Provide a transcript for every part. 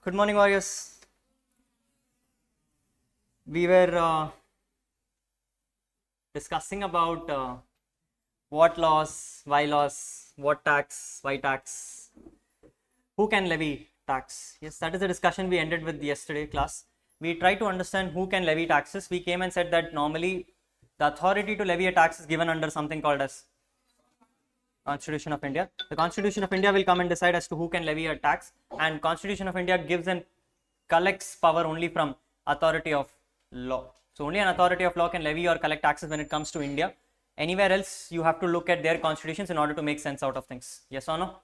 Good morning, warriors. We were discussing about what laws, what tax, why tax, who can levy tax. Yes, that is the discussion we ended with yesterday class. We tried to understand who can levy taxes. We came and said that normally the authority to levy a tax is given under something called as Constitution of India. The Constitution of India will come and decide as to who can levy a tax, and Constitution of India gives and collects power only from authority of law. So only an authority of law can levy or collect taxes when it comes to India. Anywhere else you have to look at their constitutions in order to make sense out of things. Yes or no?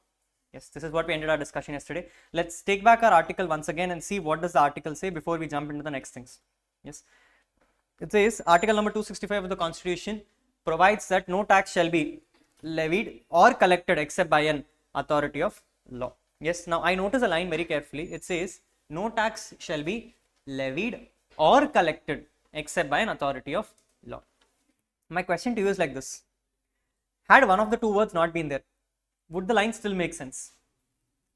Yes, this is what we ended our discussion yesterday. Let's take back our article once again and see what does the article say before we jump into the next things. Yes, it says article number 265 of the Constitution provides that no tax shall be levied or collected except by an authority of law. Yes, now I notice a line very carefully. It says no tax shall be levied or collected except by an authority of law. My question to you is like this: had one of the two words not been there, would the line still make sense?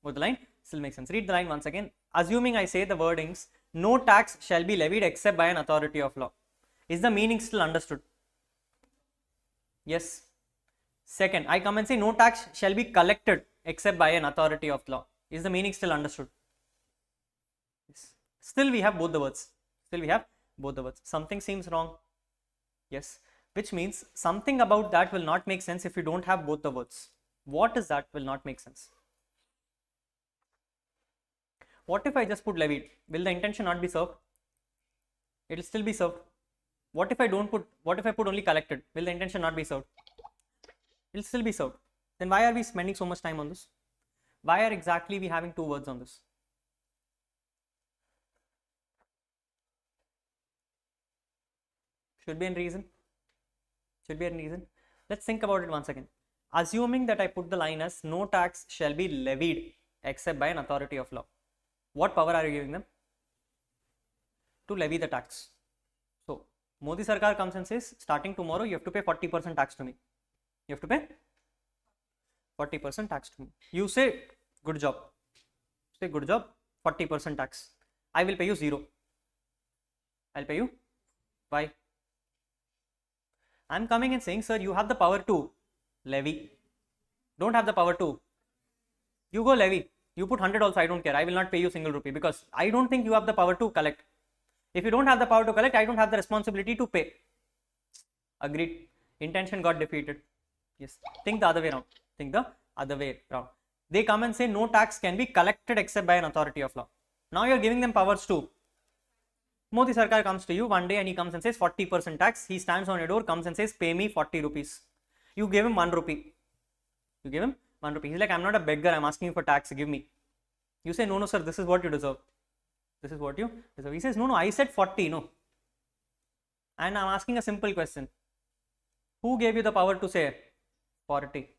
Would the line still make sense? Read the line once again. Assuming I say the wordings no tax shall be levied except by an authority of law, is the meaning still understood? Yes. Second, I come and say no tax shall be collected except by an authority of law. Is the meaning still understood? Yes. Still we have both the words. Something seems wrong. Yes. Which means something about that will not make sense if you don't have both the words. What is that will not make sense? What if I just put levied? Will the intention not be served? It will still be served. What if I put only collected? Will the intention not be served? It will still be served. Then why are we spending so much time on this? Why are exactly we having two words on this? Should be a reason. Let's think about it once again. Assuming that I put the line as no tax shall be levied except by an authority of law. What power are you giving them? To levy the tax. So Modi Sarkar comes and says, starting tomorrow you have to pay 40% tax to me. You have to pay 40% tax to me. You say, good job. 40% tax. I will pay you 0. I'll pay you. Why? I'm coming and saying, sir, you have the power to levy. Don't have the power to. You go levy. You put 100 also, I don't care. I will not pay you single rupee because I don't think you have the power to collect. If you don't have the power to collect, I don't have the responsibility to pay. Agreed. Intention got defeated. Yes. Think the other way around. They come and say no tax can be collected except by an authority of law. Now you are giving them powers too. Modi Sarkar comes to you one day and he comes and says 40% tax. He stands on your door, comes and says pay me 40 rupees. You give him 1 rupee. He's like, I'm not a beggar, I'm asking you for tax, give me. You say, no sir, this is what you deserve. He says, no, I said 40, no. And I'm asking a simple question. Who gave you the power to say 40?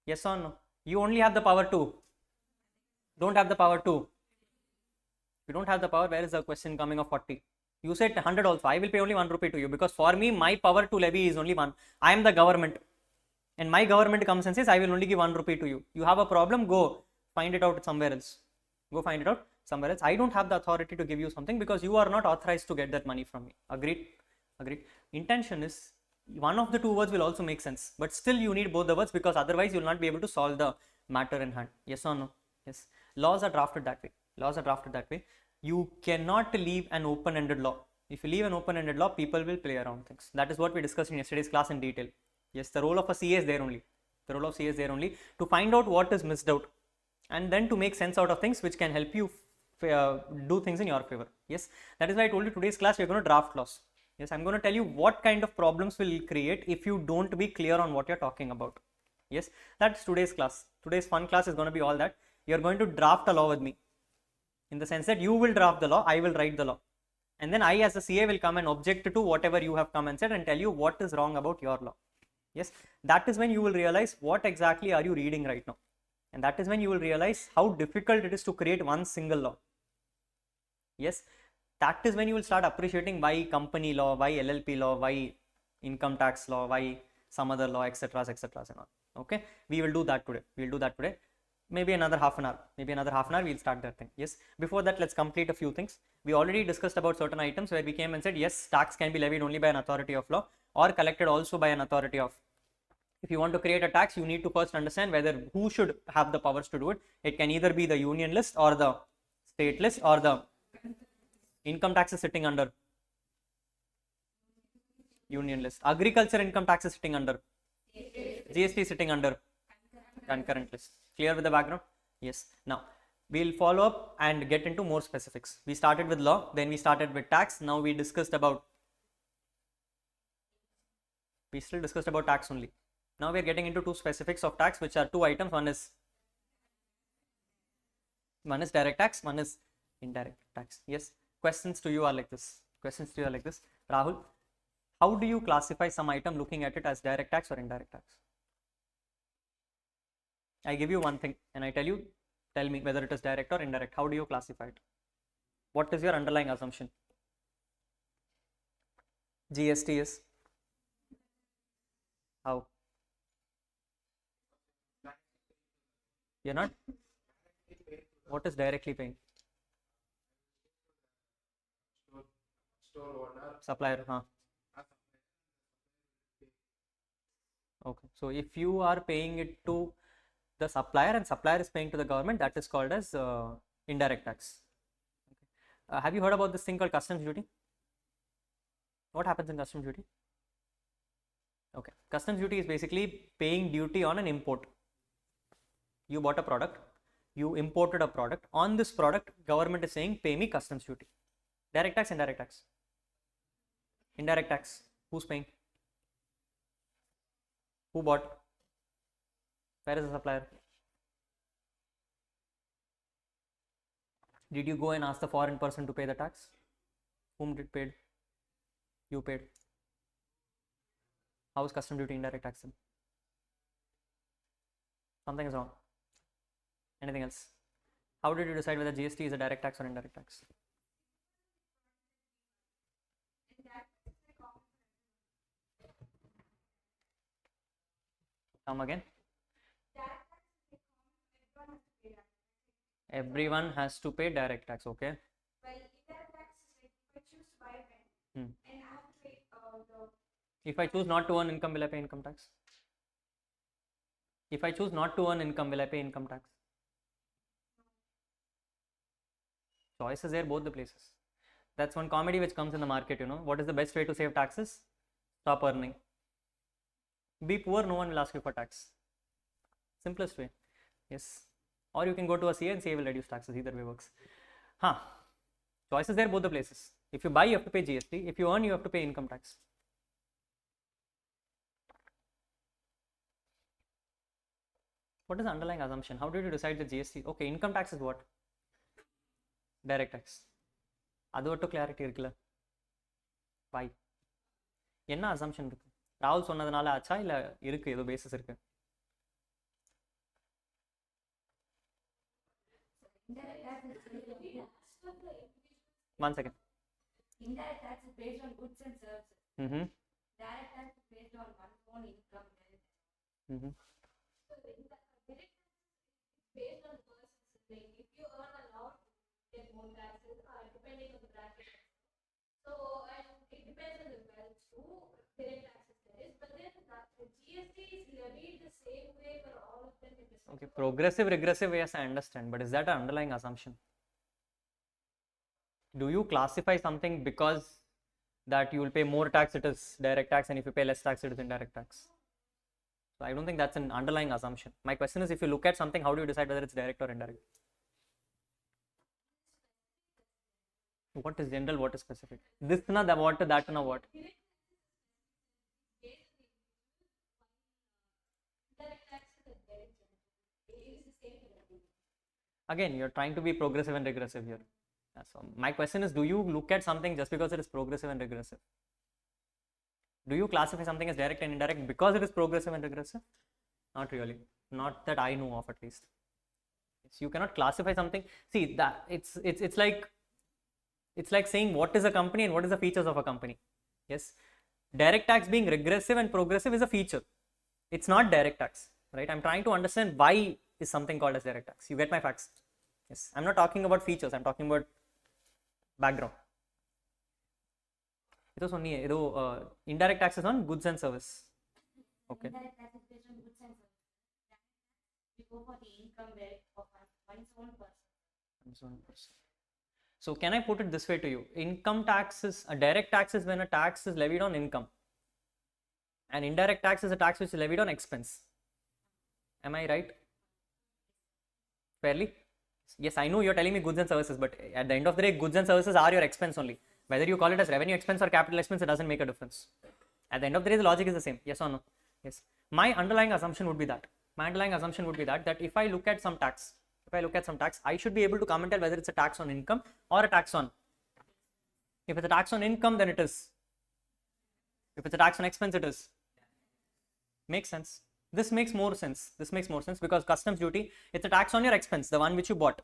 Yes or no? You only have the power to. Don't have the power to. If you don't have the power, where is the question coming of 40? You said 100 also. I will pay only 1 rupee to you because for me, my power to levy is only 1. I am the government. And my government comes and says, I will only give 1 rupee to you. You have a problem, go find it out somewhere else. I don't have the authority to give you something because you are not authorized to get that money from me. Agreed? Intention is one of the two words will also make sense, but still you need both the words because otherwise you will not be able to solve the matter in hand. Yes or no? Yes. Laws are drafted that way. You cannot leave an open-ended law. If you leave an open-ended law, people will play around things. That is what we discussed in yesterday's class in detail. Yes, the role of a CA is there only. To find out what is missed out and then to make sense out of things which can help you do things in your favor. Yes, that is why I told you today's class we are going to draft laws. Yes, I'm going to tell you what kind of problems will create if you don't be clear on what you're talking about. Yes, that's today's class. Today's fun class is going to be all that. You're going to draft a law with me. In the sense that you will draft the law, I will write the law. And then I as a CA will come and object to whatever you have come and said and tell you what is wrong about your law. Yes, that is when you will realize what exactly are you reading right now. And that is when you will realize how difficult it is to create one single law. Yes, that is when you will start appreciating why company law, why LLP law, why income tax law, why some other law, etc. and all. Okay, we will do that today. maybe another half an hour we'll start that thing. Yes, before that let's complete a few things. We already discussed about certain items where we came and said yes, tax can be levied only by an authority of law or collected also by an authority of. If you want to create a tax, you need to first understand whether who should have the powers to do it. It can either be the union list or the state list or the income tax is sitting under union list. Agriculture income tax is sitting under GST, sitting under concurrent list. Clear with the background? Yes. Now we'll follow up and get into more specifics. We started with law, then we started with tax. Now we still discussed about tax only. Now we are getting into two specifics of tax, which are two items. One is direct tax, one is indirect tax. Yes. Questions to you are like this. Rahul, how do you classify some item looking at it as direct tax or indirect tax? I give you one thing and I tell me whether it is direct or indirect. How do you classify it? What is your underlying assumption? GST is how? You're not? What is directly paying? Supplier, huh? Okay, so if you are paying it to the supplier and supplier is paying to the government, that is called as indirect tax. Okay. Have you heard about this thing called customs duty? What happens in customs duty? Okay, customs duty is basically paying duty on an import. You bought a product, you imported a product. On this product, government is saying pay me customs duty. Direct tax, indirect tax. Indirect tax, who's paying? Who bought? Where is the supplier? Did you go and ask the foreign person to pay the tax? Whom did paid? You paid. How is custom duty indirect tax then? Something is wrong. Anything else? How did you decide whether GST is a direct tax or indirect tax? Come again. Everyone has to pay direct tax, okay? Well, indirect tax is like if I choose to buy a pen and I have to pay If I choose not to earn income, will I pay income tax? If I choose not to earn income, will I pay income tax? Choice is there both the places. That's one comedy which comes in the market, you know. What is the best way to save taxes? Stop earning. Be poor, no one will ask you for tax. Simplest way. Yes. Or you can go to a CA and CA will reduce taxes. Either way works. Choice is there both the places. If you buy, you have to pay GST. If you earn, you have to pay income tax. What is the underlying assumption? How did you decide the GST? Okay, income tax is what? Direct tax. அது மட்டும் clarity இருக்குல்ல? Why? என்ன assumption இருக்கு? ராகுல் சொன்னதுனால ஆச்சா இல்ல இருக்கு ஏதோ பேசிஸ் இருக்கு? One second. Indirect tax is based on goods and services. Direct tax is based on one's own income. So direct tax is based on the person's thing. If you earn a lot, you get more taxes depending on the bracket. So it depends on the wealth too. Direct taxes there is, but then the GST is levied the same way for all of them. Okay, progressive, regressive, yes, I understand, but is that an underlying assumption? Do you classify something because that you will pay more tax, it is direct tax, and if you pay less tax, it is indirect tax? So I don't think that's an underlying assumption. My question is, if you look at something, how do you decide whether it's direct or indirect? What is general, what is specific? This na the what, that na what? Again, you're trying to be progressive and regressive here. So my question is, do you look at something just because it is progressive and regressive? Do you classify something as direct and indirect because it is progressive and regressive? Not really. Not that I know of, at least. So you cannot classify something. See, that it's like saying what is a company and what is the features of a company. Yes, direct tax being regressive and progressive is a feature. It's not direct tax, right? I'm trying to understand why is something called as direct tax. You get my facts? Yes. I'm not talking about features. I'm talking about background. It was only indirect taxes on goods and service. Okay. Indirect tax is based on goods and services. We go for the income where of one's own person. So can I put it this way to you? Income tax is a direct tax is when a tax is levied on income. And indirect tax is a tax which is levied on expense. Am I right? Fairly? Yes, I know you're telling me goods and services, but at the end of the day, goods and services are your expense only. Whether you call it as revenue expense or capital expense, it doesn't make a difference. At the end of the day, the logic is the same. Yes or no? Yes. My underlying assumption would be that. That if I look at some tax, I should be able to comment whether it's a tax on income or a tax on. If it's a tax on income, then it is. If it's a tax on expense, it is. Makes sense. This makes more sense because customs duty, it's a tax on your expense, the one which you bought.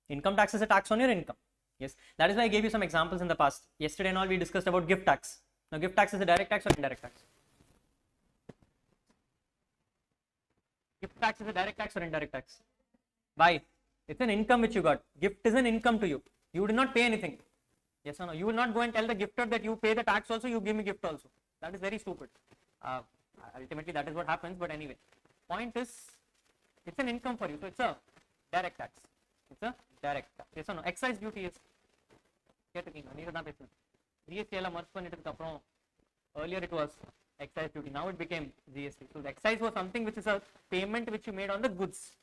Income tax is a tax on your income. Yes, that is why I gave you some examples in the past. Yesterday and all we discussed about gift tax. Now gift tax is a direct tax or indirect tax? Gift tax is a direct tax or indirect tax? Why? It's an income which you got. Gift is an income to you. You did not pay anything. Yes or no? You will not go and tell the gifter that you pay the tax also, you give me gift also. That is very stupid. Ultimately that is what happens, but anyway. Point is, it's an income for you. So it's a direct tax. It's a direct tax. Yes or no? Excise duty is. GST merge pannittu earlier it was excise duty. Now it became GST. So the excise was something which is a payment which you made on the goods.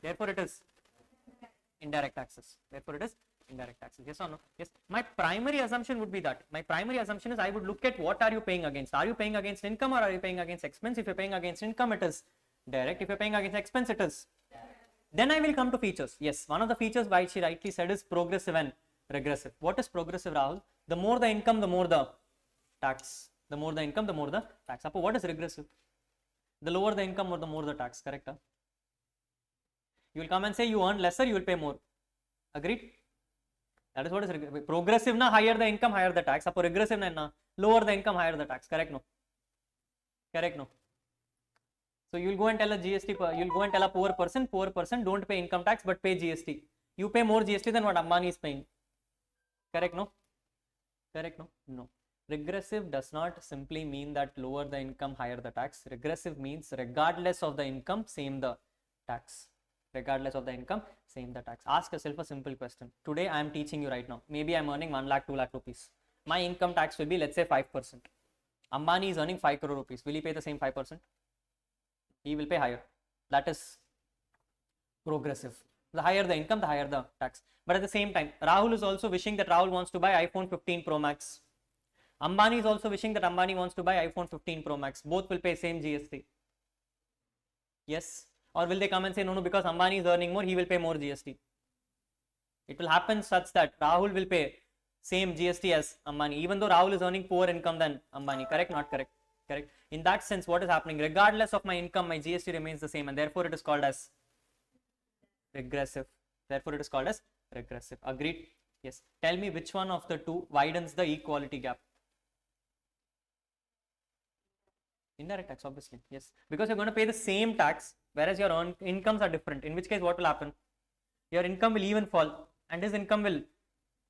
Therefore it is indirect taxes. Yes or no? Yes. My primary assumption would be that. My primary assumption is I would look at what are you paying against. Are you paying against income or are you paying against expense? If you're paying against income, it is direct. If you're paying against expense, it is. Then I will come to features. Yes, one of the features why she rightly said is progressive and regressive. What is progressive, Rahul? The more the income, the more the tax. The more the income, the more the tax. Appo, what is regressive? The lower the income or the more the tax, correct? Huh? You will come and say you earn lesser, you will pay more. Agreed? That is what is regressive. Progressive na higher the income, higher the tax. Appo regressive na lower the income, higher the tax. Correct? No? Correct? No? So you will go and tell a GST, you will go and tell a poor person, don't pay income tax but pay GST. You pay more GST than what Ambani is paying. Correct? No? Correct? No? No. Regressive does not simply mean that lower the income, higher the tax. Regressive means regardless of the income, same the tax. Regardless of the income, same the tax. Ask yourself a simple question. Today I am teaching you right now. Maybe I am earning 1 lakh, 2 lakh rupees. My income tax will be, let's say, 5%. Ambani is earning 5 crore rupees. Will he pay the same 5%? He will pay higher. That is progressive. The higher the income, the higher the tax. But at the same time, Rahul is also wishing that Rahul wants to buy iPhone 15 Pro Max. Ambani is also wishing that Ambani wants to buy iPhone 15 Pro Max. Both will pay same GST. Yes? Or will they come and say, no, because Ambani is earning more, he will pay more GST. It will happen such that Rahul will pay same GST as Ambani, even though Rahul is earning poor income than Ambani. Correct? Not correct? Correct. In that sense, what is happening? Regardless of my income, my GST remains the same, and therefore it is called as regressive. Agreed? Yes. Tell me which one of the two widens the equality gap. Indirect tax, obviously. Yes. Because you're going to pay the same tax, whereas your incomes are different. In which case, what will happen? Your income will even fall, and his income will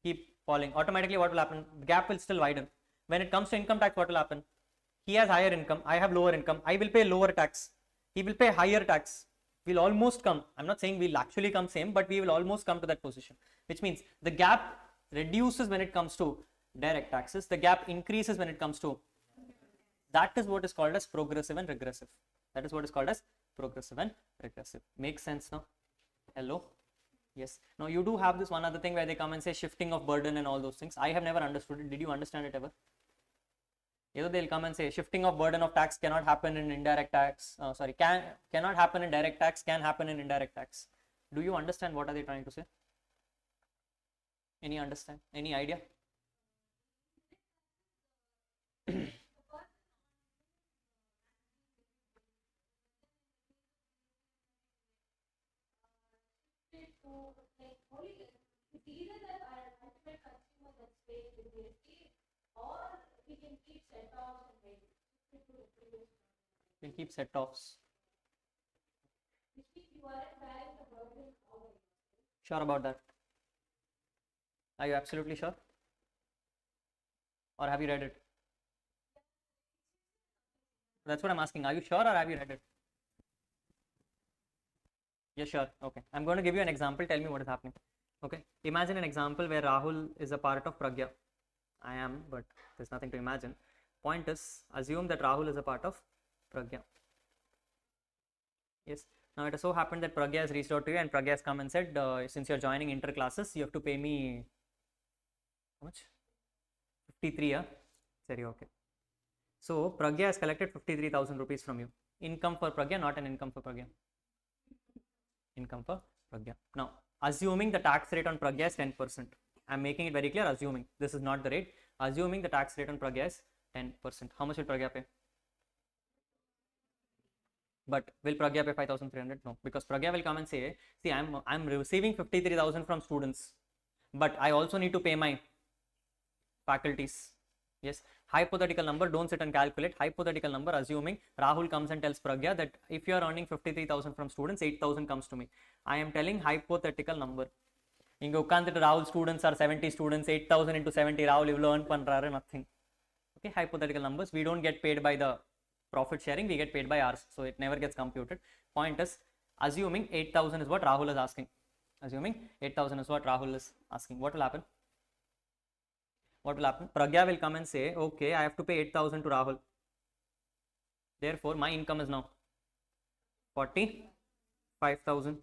keep falling. Automatically, what will happen? The gap will still widen. When it comes to income tax, what will happen? He has higher income, I have lower income. I will pay lower tax. He will pay higher tax. We'll almost come. I'm not saying we'll actually come same, but we will almost come to that position. Which means the gap reduces when it comes to direct taxes. The gap increases when it comes to. That is what is called as progressive and regressive. Makes sense now? Hello? Yes. Now you do have this one other thing where they come and say shifting of burden and all those things. I have never understood it. Did you understand it ever? Either they'll come and say shifting of burden of tax cannot happen in indirect tax. Cannot happen in direct tax, can happen in indirect tax. Do you understand what are they trying to say? Any understand? Any idea? It's either that our ultimate consumer that's paying the GST, or we can keep set-offs and maybe We'll keep set-offs. which means we you aren't bearing the burden of it. Sure about that? Are you absolutely sure? Or have you read it? That's what I'm asking. Are you sure or have you read it? Yes, sure. Okay. I'm going to give you an example. Tell me what is happening. Okay. Imagine an example where Rahul is a part of Pragya. I am, but there's nothing to imagine. Point is, assume that Rahul is a part of Pragya. Yes. Now it has so happened that Pragya has reached out to you and Pragya has come and said, since you're joining inter classes, you have to pay me how much? 53, yeah? Sorry, okay. So Pragya has collected 53,000 rupees from you. Income for Pragya, not an income for Pragya. Income for Pragya. Now, assuming the tax rate on Pragya is 10%. I'm making it very clear, assuming. This is not the rate. Assuming the tax rate on Pragya is 10%. How much will Pragya pay? But will Pragya pay 5,300? No, because Pragya will come and say, see, I'm receiving 53,000 from students, but I also need to pay my faculties. Yes, hypothetical number, don't sit and calculate. Hypothetical number, assuming Rahul comes and tells Pragya that if you are earning 53,000 from students, 8,000 comes to me. I am telling hypothetical number. Inga ukkanthittu Rahul students are 70 students, 8,000 into 70, Rahul will earn pandrare, nothing. Okay, hypothetical numbers. We don't get paid by the profit sharing, we get paid by ours. So it never gets computed. Point is, assuming 8,000 is what Rahul is asking. Assuming 8,000 is what Rahul is asking. What will happen? What will happen? Pragya will come and say, okay, I have to pay 8,000 to Rahul. Therefore, my income is now 45,000.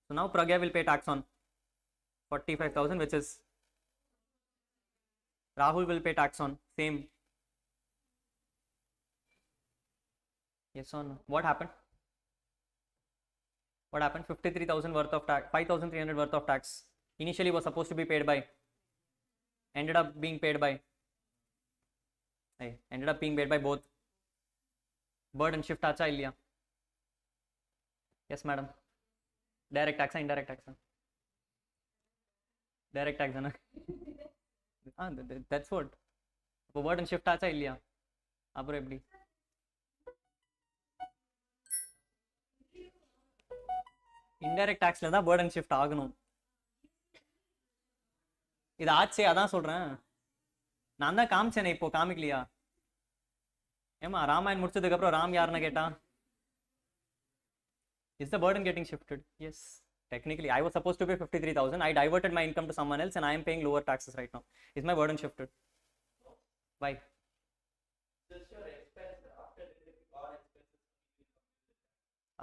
So now Pragya will pay tax on 45,000, which is Rahul will pay tax on same. Yes or no? What happened? What happened? 53,000 worth of tax, 5,300 worth of tax. Initially was supposed to be paid by, ended up being paid by both. Burden shift acha illiya? Yes, madam. Direct tax, indirect tax. Direct tax, na? That's what. Burden shift acha illiya? Apro eppadi? Indirect டாக்ஸ்ல தான் burden shift ஆகணும். இது ஆச்சே, அதான் சொல்றேன். நான் தான் காமிச்சேனே, இப்போ காமிக்கலையா? ஏமா ராமாயண் முடிச்சதுக்கு அப்புறம் ராம் யாருன்னு கேட்டான்? Is the burden getting shifted? Yes. Technically, I was supposed to pay 53,000. I diverted my income to someone else and I am paying lower taxes right now. Is my burden shifted? Why?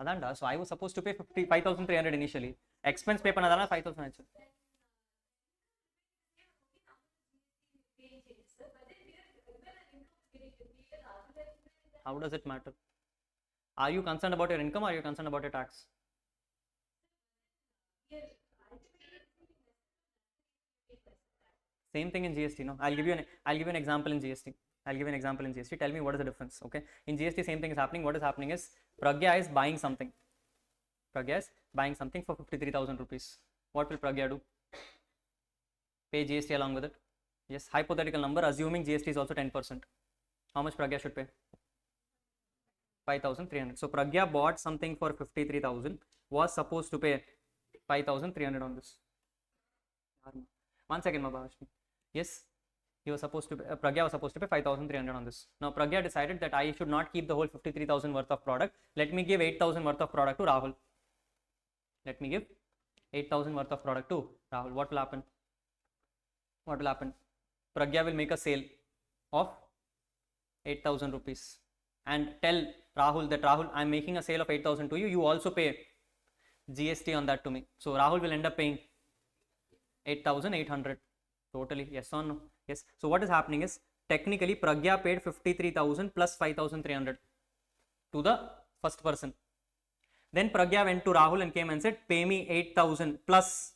Adanda. So I was supposed to pay 5,300 initially. Expense pay பண்ணதால 5,000 ஆச்சு. How does it matter? Are you concerned about your income or are you concerned about your tax? Same thing in GST, no? I'll give you an example in GST. Tell me what is the difference, okay? In GST, same thing is happening. What is happening is Pragya is buying something. Pragya is buying something for 53,000 rupees. What will Pragya do? Pay GST along with it? Yes, hypothetical number, assuming GST is also 10%. How much Pragya should pay? 5,300. So Pragya bought something for 53,000, was supposed to pay 5,300 on this. 1 second, Mabashmi. Yes, Pragya was supposed to pay 5,300 on this. Now Pragya decided that I should not keep the whole 53,000 worth of product. Let me give 8,000 worth of product to Rahul. Let me give 8,000 worth of product to Rahul. What will happen? What will happen? Pragya will make a sale of 8,000 rupees and tell Rahul that Rahul, I am making a sale of 8,000 to you. You also pay GST on that to me. So Rahul will end up paying 8,800 totally. Yes or no? Yes. So what is happening is technically Pragya paid 53,000 plus 5,300 to the first person. Then Pragya went to Rahul and came and said, pay me 8,000 plus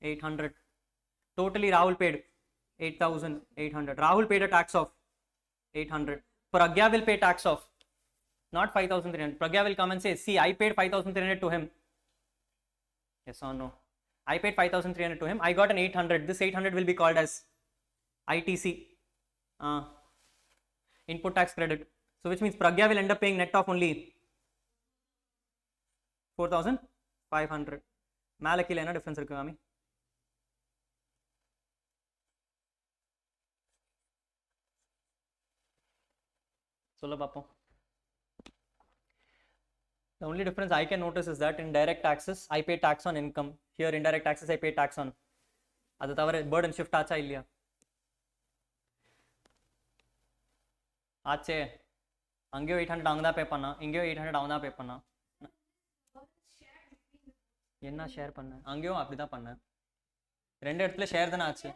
800. Totally Rahul paid 8,800. Rahul paid a tax of 800. Pragya will pay tax of not 5,300. Pragya will come and say, see, I paid 5,300 to him. Yes or no? I paid 5,300 to him. I got an 800. This 800 will be called as ITC, input tax credit. So which means Pragya will end up paying net of only 4500 மேலே கீழே என்ன difference இருக்கு காமி? சொல்ல பார்ப்போம். The only difference I can notice is that in direct taxes I pay tax on income. Here indirect taxes I pay tax on. அது தவிர burden shift ஆச்சா இல்லையா? ஆச்சே. அங்கேயோ 800 அவங்க தான் பே பண்ணா, இங்கேயோ 800 அவங்க தான் பே பண்ணா. என்ன ஷேர் பண்ண? அங்கேயும் அப்படி தான் பண்ணேன். ரெண்டு இடத்துல ஷேர் தானே ஆச்சு.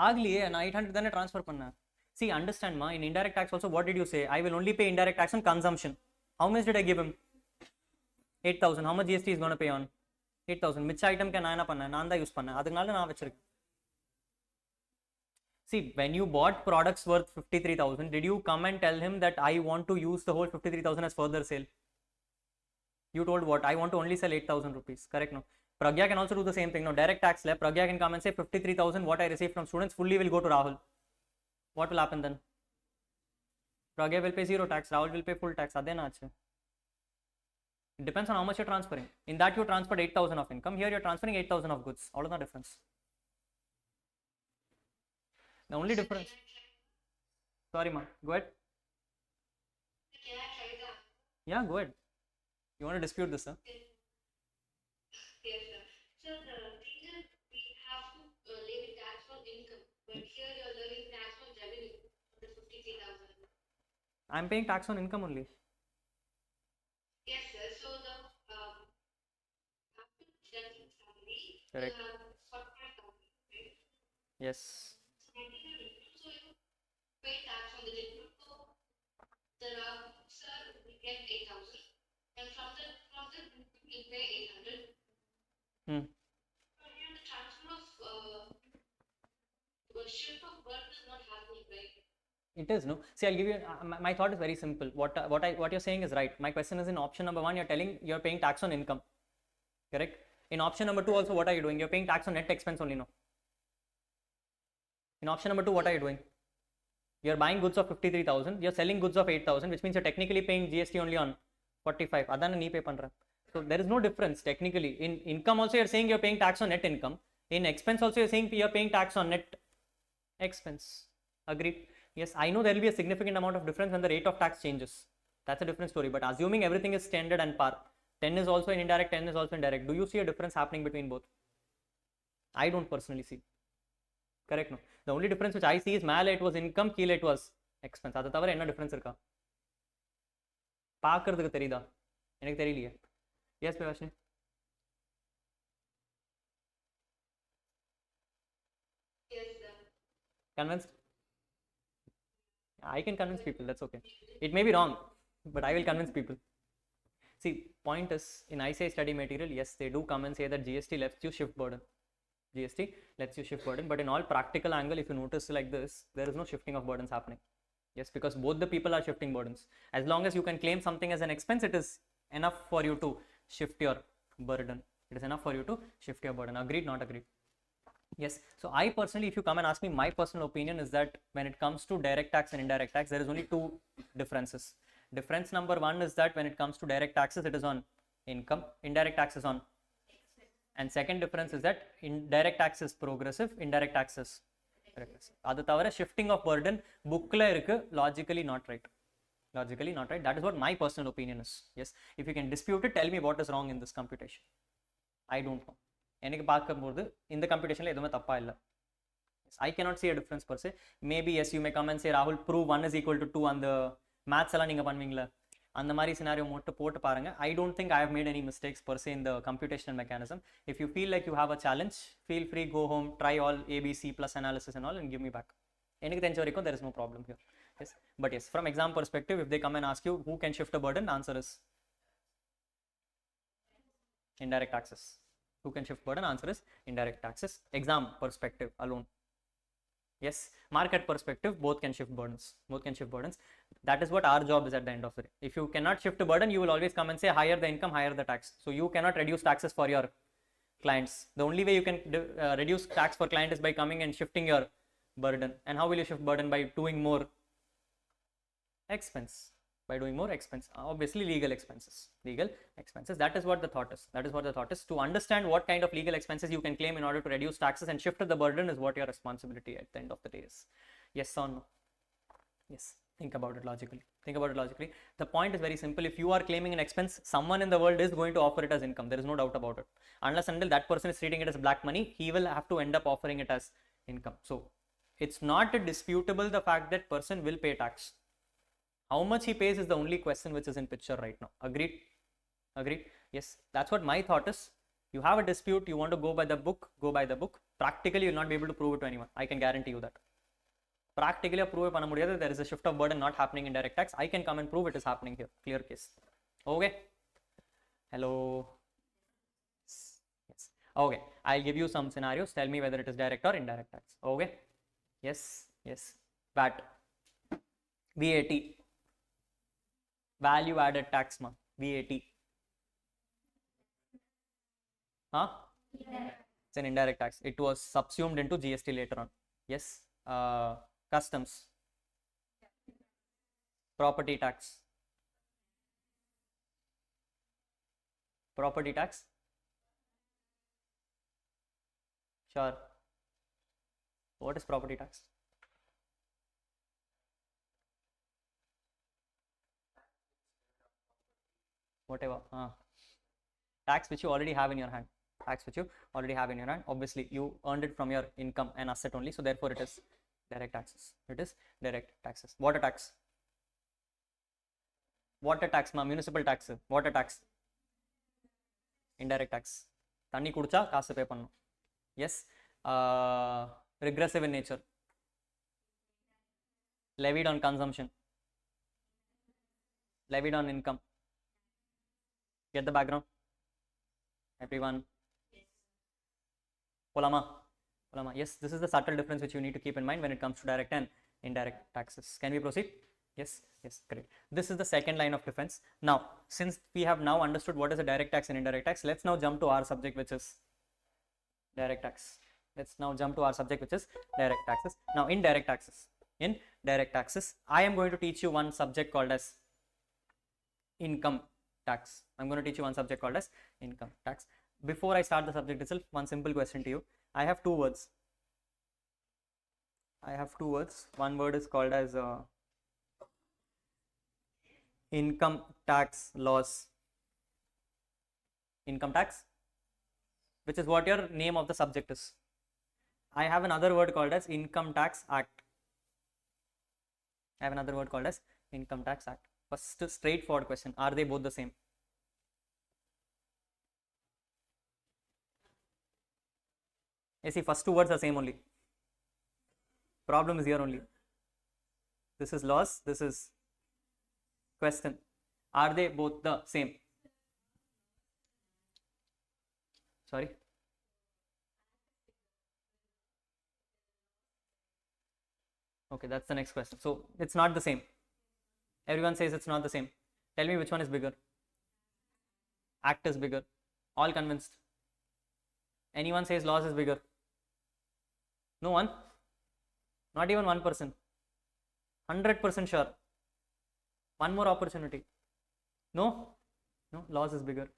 ஆகலையே, நான் 800 தானே ட்ரான்ஸ்ஃபர் பண்ணேன். See, understand ma, in indirect tax also what did you say? I will only pay indirect tax on consumption. How much did I give him? 8,000. How much GST is going to pay on? 8,000. மிச்ச item நான் என்ன பண்ணேன்? நான் தான் use பண்ணேன். அதனால நான் வச்சிருக்கேன். See, when you bought products worth 53,000, did you come and tell him that I want to use the whole 53,000 as further sale? You told what? I want to only sell 8,000 rupees. Correct? No. Pragya can also do the same thing. No, direct tax le, Pragya can come and say 53,000 what I receive from students fully will go to Rahul. What will happen then? Pragya will pay zero tax, Rahul will pay full tax. It depends on how much you're transferring. In that you transferred 8,000 of income. Here you're transferring 8,000 of goods. All of the difference. The only difference. Sorry ma, go ahead. Can I try that? Yeah, go ahead. You want to dispute this, sir? Yes, sir. So the thing is, we have to levy tax on income, but here you're levying tax on revenue, the 53,000. I'm paying tax on income only. Yes, sir. So the after deducting salary, Correct. you have 45,000, right? Yes. So you pay tax on the income. So there are, sir, we get 8,000, and from the we pay 800. Hmm. Here the transfer of shift of burden is not happening, right? It is, no. See, I'll give you. My thought is very simple. What you're saying is right. My question is in option number 1. You're telling you're paying tax on income, correct? In option number 2 also, what are you doing? You're paying tax on net expense only, no. In option number 2, what are you doing? You're buying goods of 53,000. You're selling goods of 8,000, which means you're technically paying GST only on 45. Adana nee pay pandra. So there is no difference technically. In income also you're saying you're paying tax on net income. In expense also you're saying you're paying tax on net expense. Agreed? Yes, I know there will be a significant amount of difference when the rate of tax changes. That's a different story. But assuming everything is standard and par, 10 is also in indirect, 10 is also in direct. Do you see a difference happening between both? I don't personally see. Correct? No. The only difference which I see is மேலே it was income, கீழே it was expense. அது தவிர என்ன difference இருக்கா? பார்க்கிறதுக்கு தெரியுதா? எனக்கு தெரியலையே. Yes, Pevashni. Yes, sir. Convinced? I can convince people, that's okay. It may be wrong, but I will convince people. See, point is, in ICI study material, yes, they do come and say that GST lets you shift burden. GST lets you shift burden, but in all practical angle, if you notice like this, there is no shifting of burdens happening. Yes, because both the people are shifting burdens. As long as you can claim something as an expense, it is enough for you to shift your burden. It is enough for you to shift your burden. Agreed, not agreed? Yes. So I personally, if you come and ask me, my personal opinion is that when it comes to direct tax and indirect tax, there is only two differences. Difference number 1 is that when it comes to direct taxes, it is on income. Indirect tax is on. And second difference is that indirect tax is progressive, indirect tax is regressive. அது தவிர shifting of burden bookல இருக்கு, logically not right. Logically not right. That is what my personal opinion is. Yes. If you can dispute it, tell me what is wrong in this computation. I don't know. எனக்கு பார்க்கும்போது இந்த கம்ப்யூட்டேஷனில் எதுவுமே தப்பா இல்லை. I cannot see a difference per se. Maybe yes, you may come and say, Rahul, prove 1 is equal to 2 அந்த maths எல்லாம் நீங்கள் பண்ணுவீங்களா, அந்த மாதிரி சினாரியோ மட்டும் போட்டு பாருங்க. I don't think I have made any mistakes per se in the computational mechanism. If you feel like you have a challenge, feel free, go home, try all ABC plus analysis and all and give me back. எனக்கு தெரிஞ்ச வரைக்கும் there is no problem here. Yes. But yes, from exam perspective, if they come and ask you who can shift a burden, the answer is indirect taxes. Who can shift burden? Answer is indirect taxes. Exam perspective alone. Yes, market perspective, both can shift burdens. Both can shift burdens. That is what our job is at the end of the day. If you cannot shift a burden, you will always come and say higher the income, higher the tax. So you cannot reduce taxes for your clients. The only way you can reduce tax for client is by coming and shifting your burden. And how will you shift burden? By doing more expense. By doing more expense, obviously legal expenses. Legal expenses. That is what the thought is. That is what the thought is. To understand what kind of legal expenses you can claim in order to reduce taxes and shift the burden is what your responsibility at the end of the day is. Yes or no? Yes. Think about it logically. Think about it logically. The point is very simple. If you are claiming an expense, someone in the world is going to offer it as income. There is no doubt about it. Unless until that person is treating it as black money, he will have to end up offering it as income. So it's not disputable the fact that person will pay tax. How much he pays is the only question which is in picture right now. Agreed? Agreed? Yes. That's what my thought is. You have a dispute, you want to go by the book, go by the book. Practically, you will not be able to prove it to anyone. I can guarantee you that. Practically, prove it, there is a shift of burden not happening in direct tax. I can come and prove it is happening here. Clear case. Okay. Hello. Yes. Okay. I'll give you some scenarios. Tell me whether it is direct or indirect tax. Okay. Yes. Yes. VAT. VAT. Value added tax, ma. VAT. Huh? It's an indirect tax. It was subsumed into GST later on. Yes. Customs. Property tax. Property tax. Sure. What is property tax? Whatever. Tax which you already have in your hand. Tax which you already have in your hand. Obviously, you earned it from your income and asset only. So therefore, it is direct taxes. It is direct taxes. Water tax. Water tax, ma. Municipal tax. Water tax. Indirect tax. Thanni kudicha kaasu pay pannum. Yes. Regressive in nature. Levied on consumption. Levied on income. Get the background? Everyone? Polama? Polama. Yes, this is the subtle difference which you need to keep in mind when it comes to direct and indirect taxes. Can we proceed? Yes, yes, great. This is the second line of defense. Now, since we have now understood what is a direct tax and indirect tax, let's now jump to our subject, which is direct tax. Let's now jump to our subject, which is direct taxes. Now, in direct taxes, I am going to teach you one subject called as income tax. I'm going to teach you one subject called as income tax. Before I start the subject itself, one simple question to you. I have two words. One word is called as income tax laws. Income tax, which is what your name of the subject is. I have another word called as Income Tax Act. First, straightforward question. Are they both the same? You see, first two words are same only. Problem is here only. This is laws, this is question. Are they both the same? Sorry? Okay, that's the next question. So, it's not the same. Everyone says it's not the same. Tell me which one is bigger. Act is bigger. All convinced. Anyone says laws is bigger? No one? Not even 1%. 100% sure. One more opportunity. No? No, laws is bigger.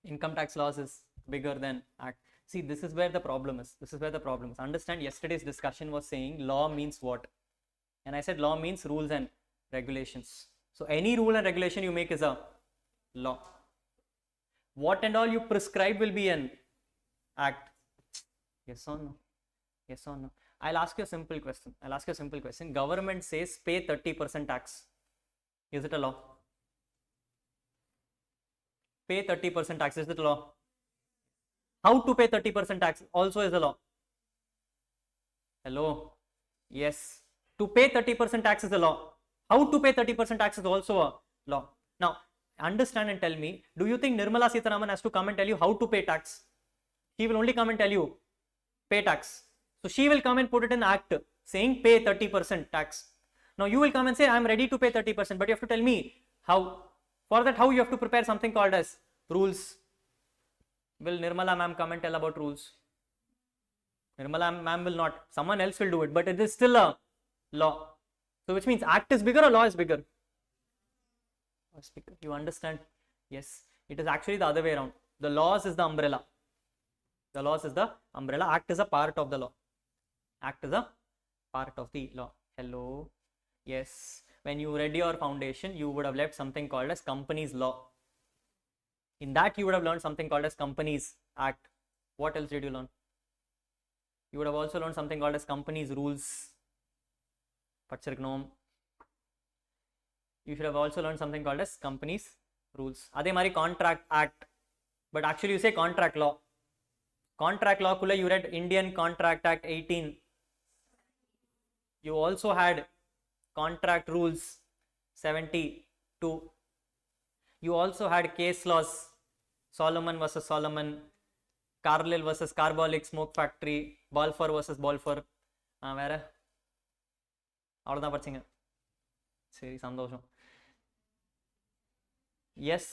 Income tax laws is bigger than act. See, this is where the problem is. Understand, yesterday's discussion was saying law means what? And I said law means rules and regulations. So any rule and regulation you make is a law. What and all you prescribe will be an act. Yes or no? Yes or no? I'll ask you a simple question. Government says pay 30% tax. Is it a law? Pay 30% tax. Is it a law? How to pay 30% tax also is a law. Hello? Yes. To pay 30% tax is a law. How to pay 30% tax is also a law. Now, understand and tell me, do you think Nirmala Sitharaman has to come and tell you how to pay tax? He will only come and tell you, pay tax. So, she will come and put it in the act saying pay 30% tax. Now, you will come and say, I am ready to pay 30%, but you have to tell me how. For that, how you have to prepare something called as rules. Will Nirmala ma'am come and tell about rules? Nirmala ma'am will not. Someone else will do it, but it is still a law. So which means act is bigger or law is bigger? Law is bigger. You understand? Yes. It is actually the other way around. The laws is the umbrella. The laws is the umbrella. Act is a part of the law. Act is a part of the law. Hello. Yes. When you read your foundation, you would have left something called as Companies Law. In that, you would have learned something called as Companies Act. What else did you learn? You would have also learned something called as Companies Rules. You should have also learned something called as Companies Rules. Adhe mari Contract Act. But actually you say Contract Law. Contract Law kula you read Indian Contract Act 18. You also had Contract Rules 72. You also had case laws, Solomon versus Solomon, Carlyle versus Carbolic Smoke Factory, Balfour versus Balfour. வேற அவ்வளோதான் படிச்சிங்க. சரி சந்தோஷம். Yes,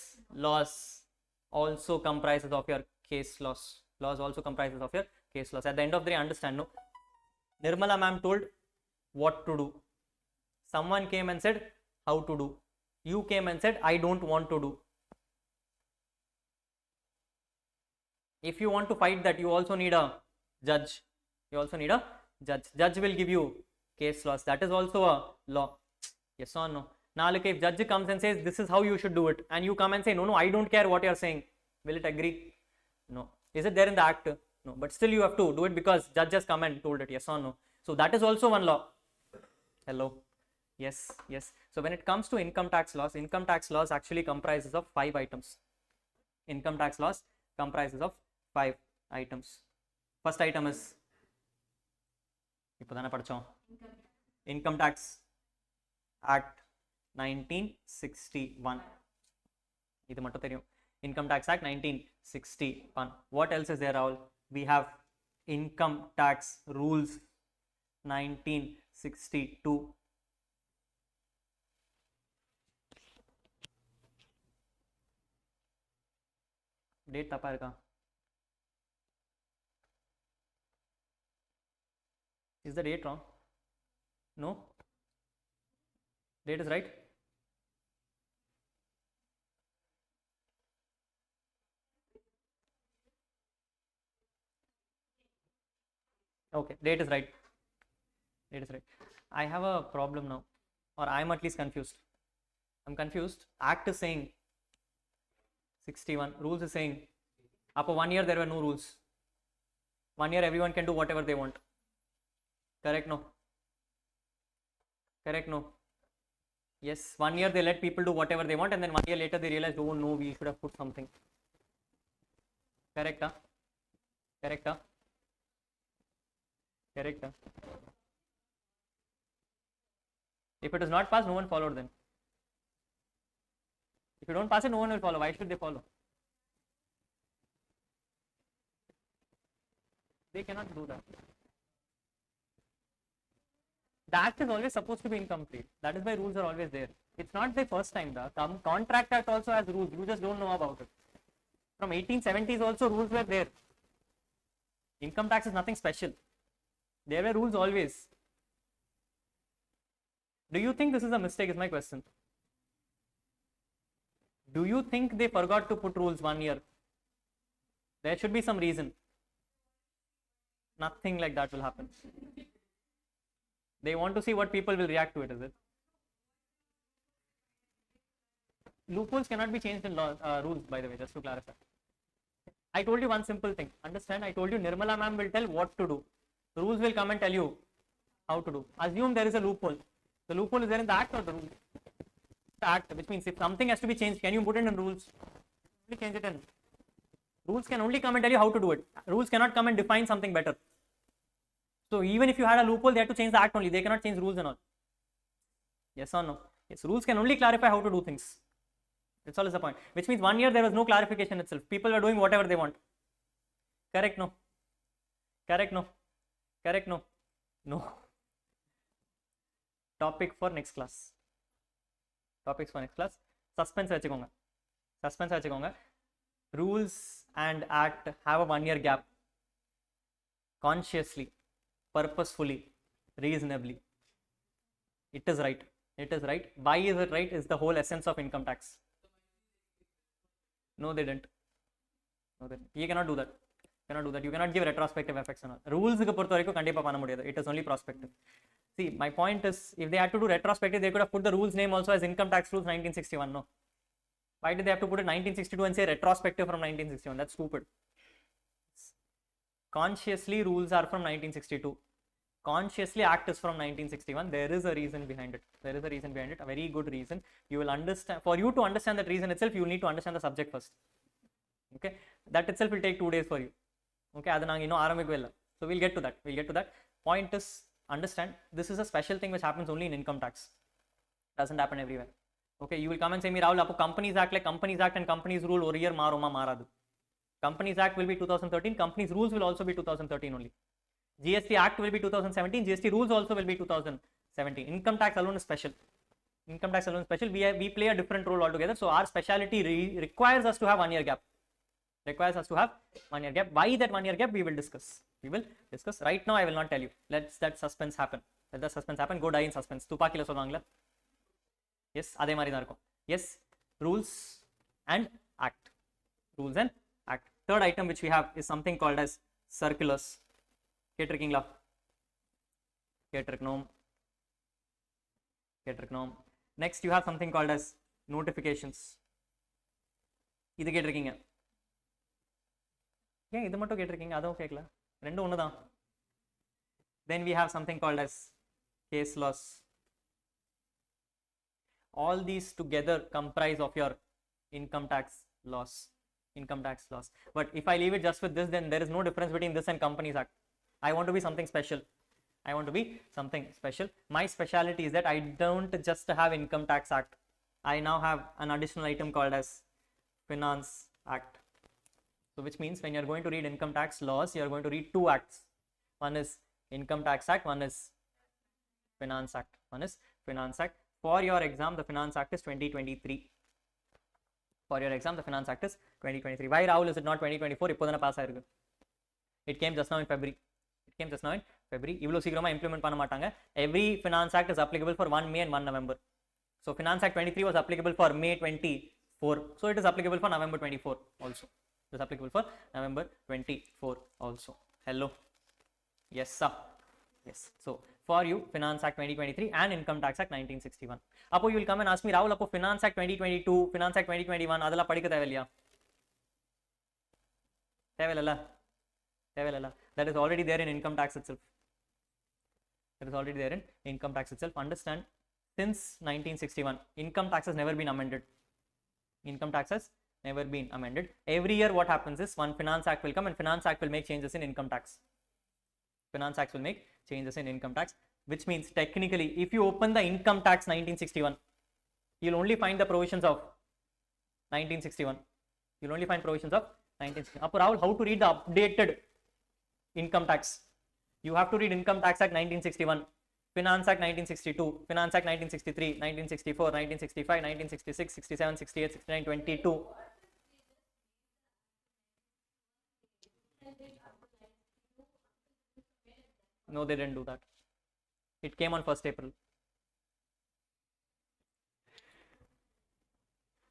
laws also comprises of your case laws. Laws also comprises of your case laws. At the end of the day, understand, no? Nirmala ma'am told what to do. Someone came and said how to do. You came and said I don't want to do. If you want to fight that, you also need a judge. You also need a judge. Judge will give you case laws. That is also a law. Yes or no? Now look, if judge comes and says this is how you should do it, and you come and say no, I don't care what you are saying, will it agree? No. Is it there in the act? No. But still you have to do it because judge has come and told it. Yes or no? So that is also one law. Hello. Yes, yes. So when it comes to income tax laws actually comprises of 5 items. Income tax laws comprises of 5 items. First item is Income Tax Act 1961. இது மட்டும் தெரியும். Income Tax Act 1961. What else is there, Rahul? We have Income Tax Rules 1962. Date தப்பா இருக்கா? Is the date wrong? No? Date is right? Okay, date is right. Date is right. I have a problem now, or I am at least confused. I'm confused. Act is saying 61. Rules is saying after 1 year there were no rules. 1 year everyone can do whatever they want. Correct? No? Correct? No? Yes. 1 year they let people do whatever they want, and then 1 year later they realized, oh no, we should have put something. Correct? Huh? Correct? Huh? Correct? Huh? If it is not passed, no one followed then. If you don't pass it, no one will follow. Why should they follow? They cannot do that. The act is always supposed to be incomplete. That is why rules are always there. It's not the first time. The Contract Act also has rules. You just don't know about it. From 1870s also rules were there. Income tax is nothing special. There were rules always. Do you think this is a mistake is my question. Do you think they forgot to put rules 1 year? There should be some reason. Nothing like that will happen. They want to see what people will react to it, is it? Loopholes cannot be changed in law, rules, by the way, just to clarify. I told you one simple thing. Understand? I told you Nirmala ma'am will tell what to do. Rules will come and tell you how to do. Assume there is a loophole. The loophole is there in the act or the rule? The act, which means if something has to be changed, can you put it in rules? Only change it in. Rules can only come and tell you how to do it. Rules cannot come and define something better. So even if you had a loophole, they have to change the act only. They cannot change rules and all. Yes or no? Yes, rules can only clarify how to do things. That's all is the point. Which means 1 year there was no clarification itself. People were doing whatever they want. Correct? No. Correct? No. Correct? No. No. Topic for next class. Topics for next class. Suspense vechikonga. Suspense vechikonga. Rules and act have a 1 year gap. Consciously, purposefully, reasonably. It is right. It is right. Why is it right? Is the whole essence of income tax. No, they didn't. No, they didn't. You cannot do that. Cannot do that. You cannot give retrospective effects and all. Rules it is only prospective. See, my point is, if they had to do retrospective, they could have put the rules name also as income tax rules 1961. No. Why did they have to put it 1962 and say retrospective from 1961? That's stupid. Consciously, rules are from 1962. Consciously, act is from 1961. There is a reason behind it. There is a reason behind it. A very good reason. You will understand. For you to understand that reason itself, you will need to understand the subject first. Okay. That itself will take 2 days for you. Okay. So we'll get to that. We'll get to that. Point is, understand, this is a special thing which happens only in income tax. Doesn't happen everywhere. Okay, you will come and say me, Rahul, apo Companies Act like Companies Act and Companies Rule or year maradu. Companies Act will be 2013, Companies Rules will also be 2013 only. GST Act will be 2017, GST Rules also will be 2017. Income tax alone is special. Income tax alone is special. We play a different role altogether. So our speciality requires us to have 1 year gap. Requires us to have 1 year gap. Why that 1 year gap? We will discuss. We will discuss. Right now I will not tell you. Let that suspense happen. Let the suspense happen. Go die in suspense. Tupakila solvangla. Yes, adhe mari da irukum. Yes, rules and act. Rules and act. Third item which we have is something called as circulars. Ketricking law. Ketric norm. Next you have something called as notifications. Idu ketricking. Yeah, idu mattum ketricking. Adho kekla. Rendu onnu dhaan. Then we have something called as case laws. All these together comprise of your income tax laws. Income tax laws. But if I leave it just with this, then there is no difference between this and Companies Act. I want to be something special. I want to be something special. My speciality is that I don't just have Income Tax Act. I now have an additional item called as Finance Act. So which means when you are going to read income tax laws, you are going to read 2 acts. One is Income Tax Act, one is Finance Act. One is Finance Act. For your exam, the Finance Act is 2023. For your exam, the Finance Act is 2023. Why, Rahul, is it not 2024? It came just now in February. It came just now in February. Implement every Finance Act is applicable for 1 May and 1 November. So Finance Act 23 was applicable for May 24. So it is applicable for November 24 also. It is applicable for November 24 also. Hello. Yes, sir. Yes. So for you, Finance Act 2023 and Income Tax Act 1961. Apo you will come and ask me, Rahul, Apo Finance Act 2022, Finance Act 2021, adala padikka thevilla. That is already there in income tax itself. That is already there in income tax itself. Understand, since 1961, income tax has never been amended. Income tax has never been amended. Every year what happens is one Finance Act will come and Finance Act will make changes in income tax. Finance Act will make changes in income tax, which means technically if you open the income tax 1961, you'll only find the provisions of 1961. You'll only find provisions of 1961. Apo Rahul, how to read the updated income tax? You have to read Income Tax Act 1961, Finance Act 1962, Finance Act 1963, 1964, 1965, 1966, 67, 68, 69, 22. No, they didn't do that. It came on 1st April.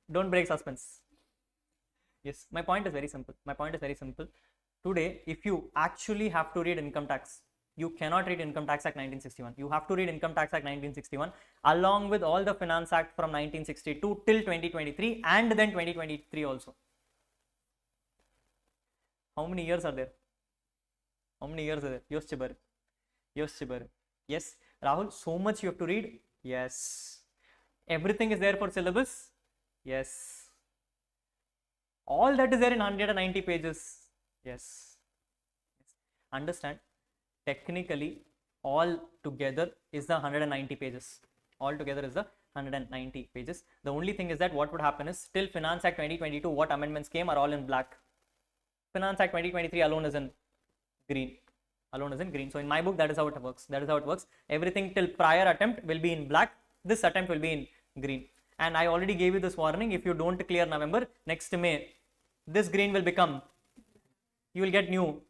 Don't break suspense. Yes, my point is very simple. My point is very simple. Today, if you actually have to read income tax, you cannot read Income Tax Act 1961. You have to read Income Tax Act 1961 along with all the Finance Act from 1962 till 2023 and then 2023 also. How many years are there? How many years are there? Yes, Chibar. Yes, Chibar. Yes, Rahul, so much you have to read? Yes. Everything is there for syllabus? Yes. All that is there in 190 pages? Yes. Understand, technically all together is the 190 pages. All together is the 190 pages. The only thing is that what would happen is till Finance Act 2022, what amendments came are all in black. Finance Act 2023 alone is in green. Alone is in green. So in my book, that is how it works. That is how it works. Everything till prior attempt will be in black. This attempt will be in green. And I already gave you this warning. If you don't clear November, next May, this green will become, you will get new.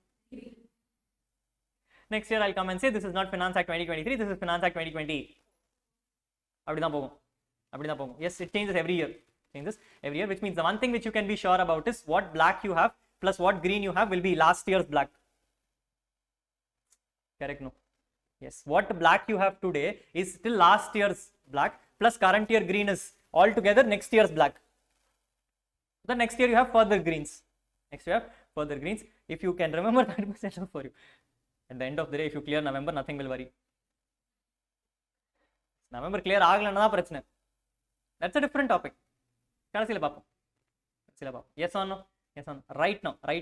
Next year I'll come and say this is not Finance Act 2023, this is Finance Act 2020. அப்படிதான் போகும் அப்படிதான் போகும். Yes, it changes every year. Changes every year, which means the one thing which you can be sure about is what black you have plus what green you have will be last year's black. Correct? No. Yes, what black you have today is still last year's black plus current year green is altogether next year's black. The next year you have further greens. Next year you have further greens. If you can remember that much, enough for you. At the end of the day, if you clear November, nothing will worry. November clear ஆகலன்னா தான் பிரச்சனை. That's a different topic. கடைசியில பார்ப்போம். Yes or no? Yes or no? Right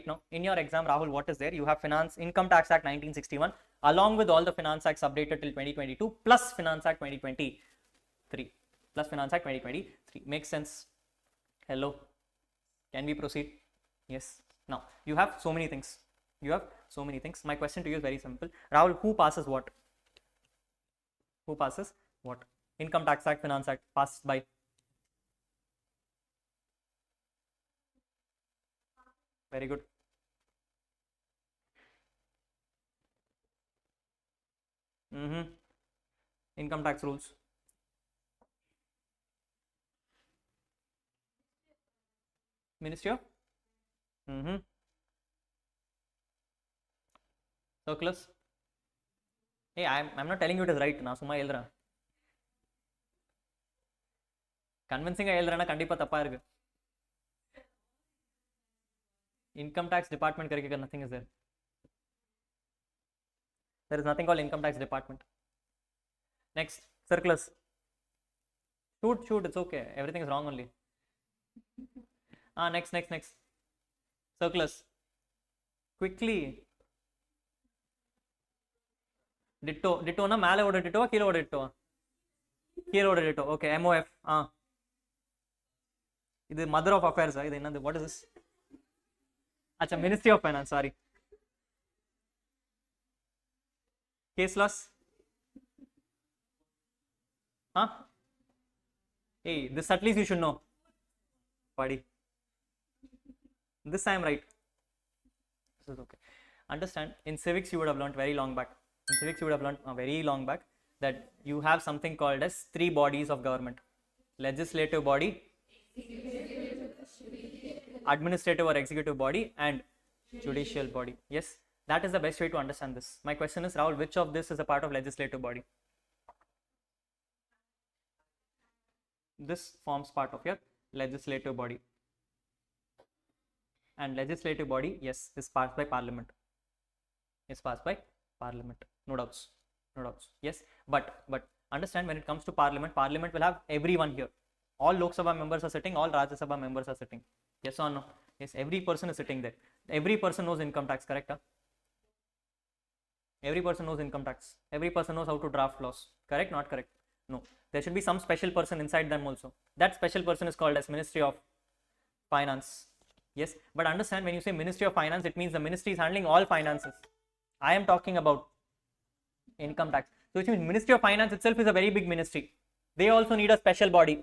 now, in your exam, Rahul, what is there? You have Finance Income Tax Act 1961 along with all the Finance Acts updated till 2022 plus Finance Act 2023. Plus Finance Act 2023. Makes sense? Hello? Can we proceed? Yes. Now, you have so many things. My question to you is very simple. Rahul, who passes what? Who passes what? Income Tax Act, Finance Act, passed by? Very good. Income tax rules. Ministry of? Circulars? Hey, I'm not telling you it is right. நான் சும்மா எழுதுறேன். கன்வின்சிங்கா எழுதுறேன்னா கண்டிப்பா தப்பா இருக்கு. Income tax department करके nothing is there. There is nothing called income tax department. Next, circulars. Shoot, it's okay. Everything is wrong only. Next. Circulars. Quickly. Ditto na மேலே ஓட ditto கீழே ஓட ditto கீழே ஓட ditto. Okay, MOF. இது mother of affairs. இது என்னது? What is this? Acha, Ministry of Finance, sorry. Case laws? Hey, this at least you should know. Buddy. This I am right. This is okay. Understand, in civics you would have learnt very long back. That you have something called as 3 bodies of government. Legislative body, administrative or executive body, and judicial body. Yes, that is the best way to understand this. My question is, Rahul, which of this is a part of legislative body? This forms part of your legislative body. And legislative body, yes, is passed by parliament. No doubts. Yes, but understand, when it comes to parliament will have everyone here. All Lok Sabha members are sitting, all Rajya Sabha members are sitting. Yes or no? Yes, every person is sitting there. Every person knows income tax, correct? Every person knows income tax. Every person knows how to draft laws. Correct? Not correct? No. There should be some special person inside them also. That special person is called as Ministry of Finance. Yes, but understand, when you say Ministry of Finance, it means the ministry is handling all finances. I am talking about income tax. So which means Ministry of Finance itself is a very big ministry. They also need a special body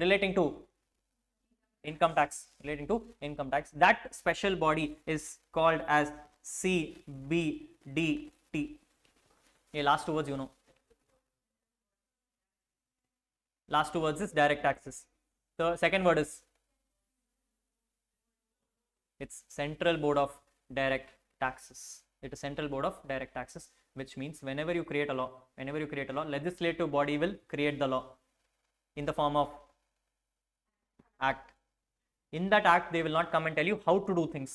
relating to income tax. That special body is called as CBDT. Yeah, last 2 words you know. Last 2 words is direct taxes. The second word is, it's Central Board of Direct Taxes. It is Central Board of Direct Taxes, which means whenever you create a law, legislative body will create the law in the form of act. In that act, they will not come and tell you how to do things.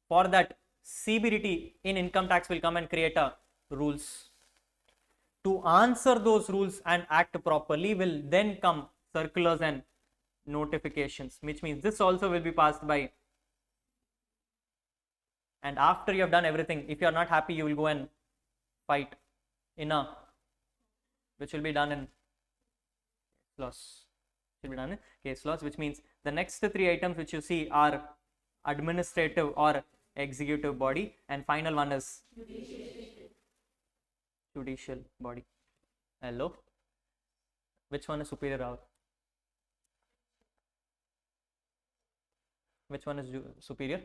For that, CBDT in income tax will come and create a rules. To answer those rules and act properly will then come circulars and notifications, which means this also will be passed by. And after you have done everything, if you are not happy, you will go and fight in a, which will be done in laws. Case laws, which means the next 3 items which you see are administrative or executive body, and final one is judicial body. Hello, which one is superior, Rahul? Which one is superior?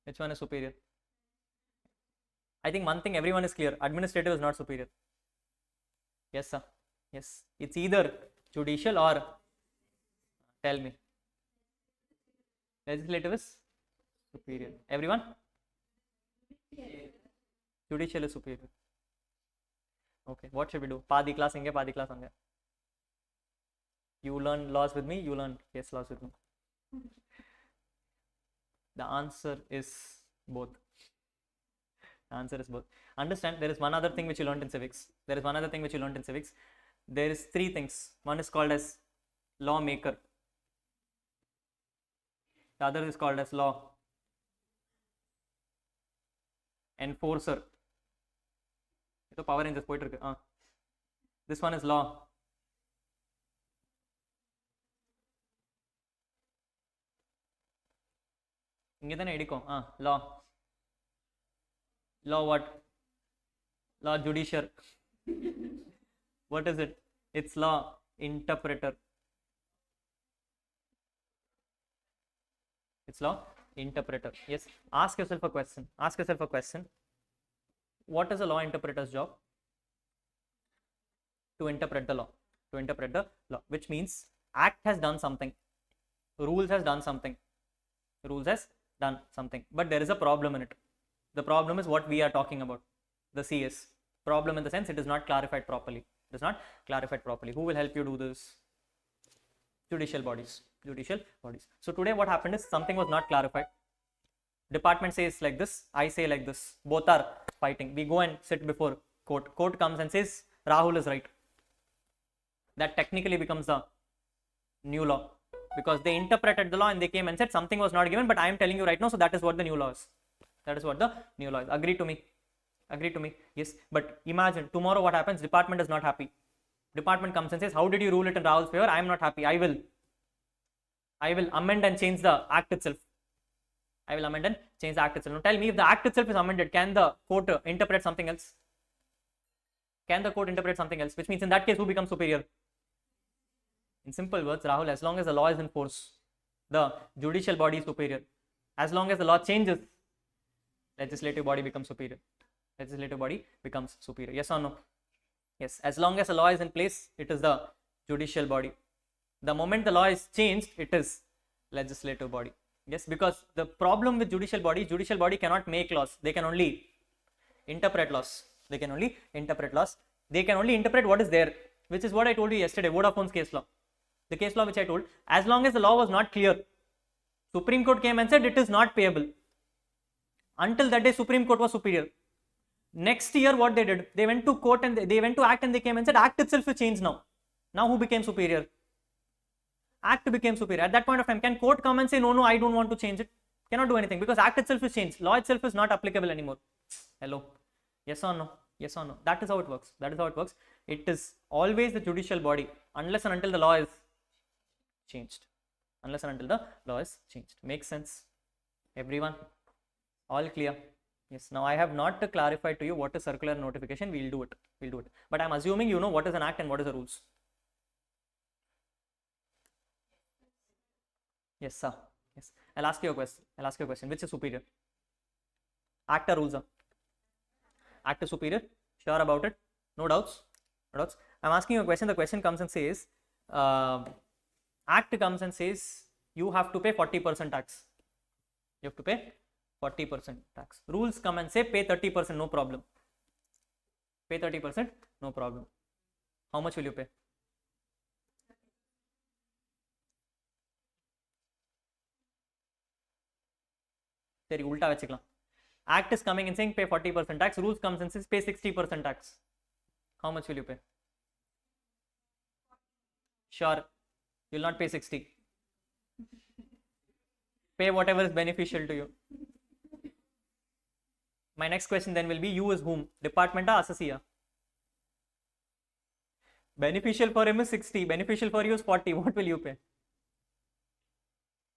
Which one is superior? I think one thing everyone is clear, administrative is not superior. Yes, sir. Yes. It's either judicial or, tell me, legislative is superior. Everyone? Judicial is superior. Okay, what should we do? Padi class inge, padi class ange. You learn laws with me, you learn case laws with me. The answer is both. The answer is both. Understand, there is one other thing which you learned in civics. There is three things. One is called as lawmaker. The other is called as law enforcer. So power rangers poitu irukku. This one is law. Inge thane edikom. Law. Law what? Law judicial. What is it? It's law interpreter. It's law interpreter. Yes. Ask yourself a question. What is a law interpreter's job? To interpret the law. Which means act has done something. Rules has done something. But there is a problem in it. The problem is what we are talking about. The CS. Problem in the sense it is not clarified properly. Who will help you do this? Judicial bodies. So today what happened is something was not clarified. Department says like this, I say like this. Both are fighting. We go and sit before court. Court comes and says Rahul is right. That technically becomes the new law. Because they interpreted the law and they came and said something was not given, but I am telling you right now, so that is what the new law is. Agree to me. Yes, but imagine tomorrow what happens, department is not happy. Department comes and says, how did you rule it in Rahul's favor? I am not happy. I will amend and change the act itself. Now tell me, if the act itself is amended, can the court interpret something else? Which means in that case, who becomes superior? In simple words, Rahul, as long as the law is in force, the judicial body is superior. As long as the law changes, legislative body becomes superior. Yes or no? Yes. As long as the law is in place, it is the judicial body. The moment the law is changed, it is legislative body. Yes, because the problem with judicial body cannot make laws. They can only interpret laws. They can only interpret what is there, which is what I told you yesterday, Vodafone's case law. The case law which I told, as long as the law was not clear, Supreme Court came and said it is not payable. Until that day, Supreme Court was superior. Next year, what they did, they went to court and they went to act and they came and said act itself is changed now. Now who became superior? Act became superior. At that point of time, can court come and say, no, I don't want to change it? Cannot do anything because act itself is changed. Law itself is not applicable anymore. Hello? Yes or no? That is how it works. It is always the judicial body unless and until the law is changed. Makes sense? Everyone? All clear? Yes. Now I have not clarified to you what is circular notification. We'll do it. But I'm assuming you know what is an act and what is the rules. Yes, sir. Yes. I'll ask you a question. Which is superior? Act or rules? Act is superior. Sure about it? No doubts? I'm asking you a question. The question comes and says, act comes and says you have to pay 40% tax. Rules come and say pay 30%, no problem. How much will you pay? Seri ulta vechikalam. Act is coming and saying pay 40% tax. Rules comes and says pay 60% tax. How much will you pay? Sure, you will not pay 60. Pay whatever is beneficial to you. My next question then will be, you is whom? Department or assessee? Beneficial for him is 60. Beneficial for you is 40. What will you pay?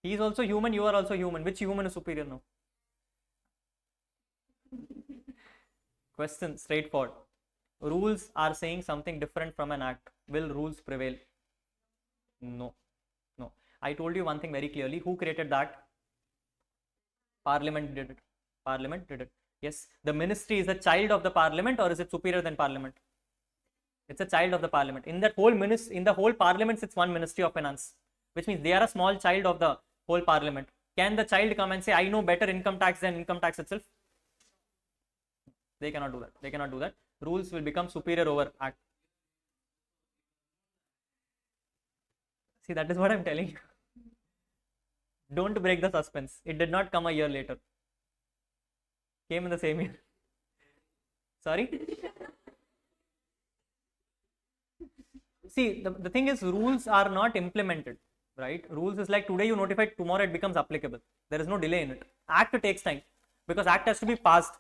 He is also human. You are also human. Which human is superior now? Question straightforward. Rules are saying something different from an act. Will rules prevail? No. I told you one thing very clearly. Who created that? Parliament did it. Yes, the ministry is a child of the parliament, or is it superior than parliament? It's a child of the parliament. In that whole in the whole parliament sits one ministry of finance, which means they are a small child of the whole parliament. Can the child come and say, I know better income tax than income tax itself? They cannot do that. They cannot do that. Rules will become superior over act. See, that is what I'm telling you. Don't break the suspense. It did not come a year later. Came in the same year. Sorry? See, the thing is, rules are not implemented, right? Rules is like today you notify, tomorrow it becomes applicable. There is no delay in it. Act takes time because act has to be passed.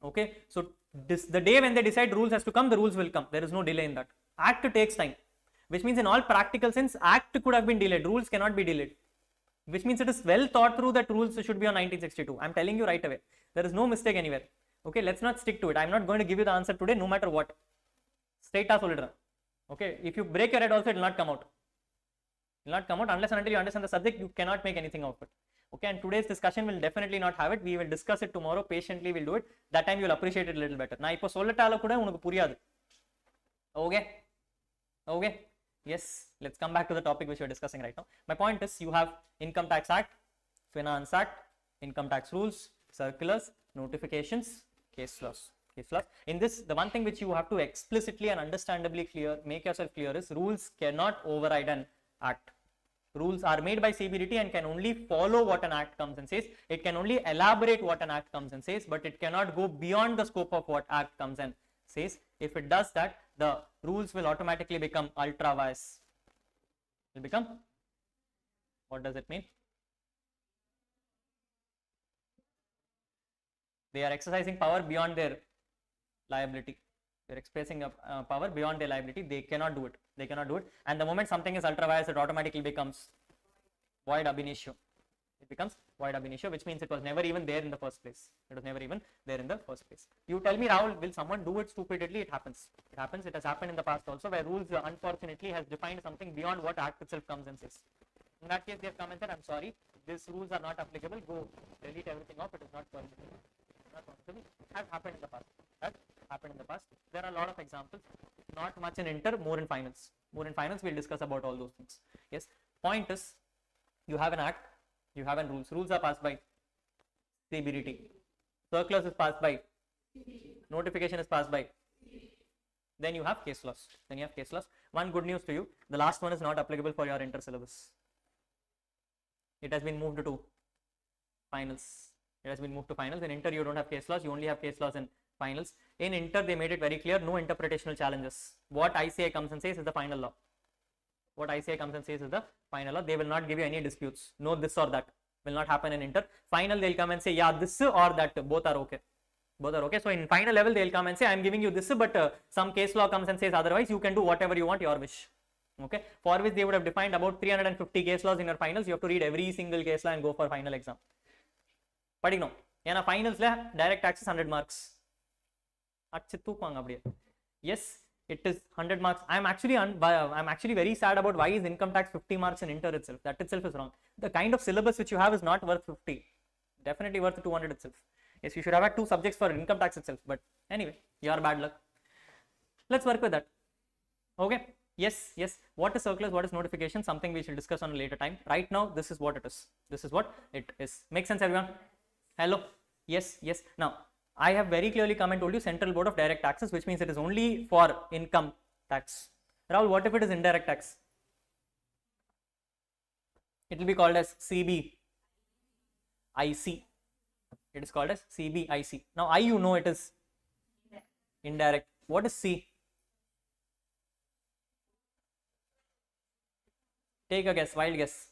Okay, so the day when they decide rules has to come, the rules will come. There is no delay in that. Act takes time, which means in all practical sense, act could have been delayed. Rules cannot be delayed, which means it is well thought through that rules should be on 1962. I'm telling you right away. There is no mistake anywhere. Okay, let's not stick to it. I'm not going to give you the answer today, no matter what. Straight as solidra. Okay, if you break your head also, it will not come out. It will not come out unless and until you understand the subject, you cannot make anything of it. Okay, and today's discussion will definitely not have it. We will discuss it tomorrow. Patiently, we'll do it. That time you will appreciate it a little better. நான் இப்போ சொல்லட்டால கூட உனக்கு புரியாது. Okay? Okay? Yes, let's come back to the topic which we are discussing right now. My point is, you have Income Tax Act, Finance Act, Income Tax Rules, Circulars, Notifications, Case Laws. Case laws. In this, the one thing which you have to explicitly and understandably make yourself clear is rules cannot override an act. Rules are made by CBDT and can only follow what an act comes and says. It can only elaborate what an act comes and says, but it cannot go beyond the scope of what act comes and says. If it does that, the rules will automatically become ultra vires. Will become, what does it mean? They are exercising power beyond their liability. They're expressing a power beyond their liability. They cannot do it. They cannot do it. And the moment something is ultra vires, it automatically becomes void ab initio. It becomes void ab initio, which means it was never even there in the first place. It was never even there in the first place. You tell me, Rahul, will someone do it stupidly? It happens. It happens. It has happened in the past also, where rules unfortunately has defined something beyond what act itself comes and says. In that case, they have come and said, I'm sorry, these rules are not applicable. Go delete everything off. It is not permissible. Not possible. Has happened in the past. Has happened in the past. There are a lot of examples. Not much in inter, more in finance. More in finance, we'll discuss about all those things. Yes. Point is, you have an act, you have an rules. Rules are passed by CBDT. Circulars is passed by. Notification is passed by. Then you have case laws. Then you have case laws. One good news to you: the last one is not applicable for your inter syllabus. It has been moved to finals. It has been moved to finals. In inter, you don't have case laws. You only have case laws in finals. In inter, they made it very clear: no interpretational challenges. What ICA comes and says is the final law. What ICA comes and says is the final law. They will not give you any disputes. No this or that will not happen in inter. Final, they'll come and say, yeah, this or that, both are okay. Both are okay. So in final level, they'll come and say, I'm giving you this, but some case law comes and says otherwise. You can do whatever you want, your wish. Okay. For which they would have defined about 350 case laws in your finals. You have to read every single case law and go for final exam. But no, in a finals, direct tax is 100 marks. Yes, it is 100 marks. I'm actually very sad about why is income tax 50 marks in inter itself. That itself is wrong. The kind of syllabus which you have is not worth 50. Definitely worth 200 itself. Yes, you should have had 2 subjects for income tax itself. But anyway, your bad luck. Let's work with that. Okay. Yes, yes. What is circulars? What is notification? Something we shall discuss on a later time. Right now, this is what it is. This is what it is. Make sense, everyone? Hello? Yes, yes. Now, I have very clearly come and told you Central Board of Direct Taxes, which means it is only for income tax. Rahul, what if it is indirect tax? It will be called as CBIC. It is called as CBIC. Now, I, you know, it is indirect. What is C? Take a guess, wild guess.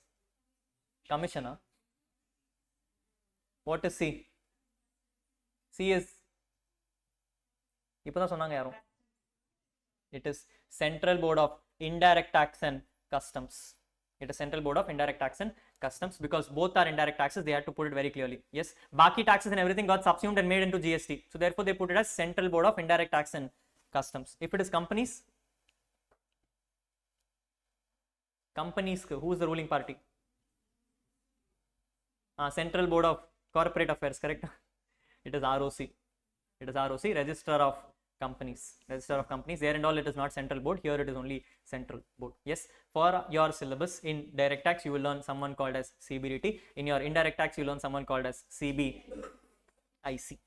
Commissioner. What is C? C is, it is Central Board of Indirect Tax and Customs. It is Central Board of Indirect Tax and Customs, because both are indirect taxes. They had to put it very clearly. Yes, Baki taxes and everything got subsumed and made into GST. So therefore they put it as Central Board of Indirect Tax and Customs. If it is companies, who is the ruling party? Central Board of Corporate Affairs, correct? It is ROC. It is ROC, Register of Companies. Register of Companies. There and all it is not central board. Here it is only central board. Yes. For your syllabus in direct tax, you will learn someone called as CBDT. In your indirect tax, you learn someone called as CBIC.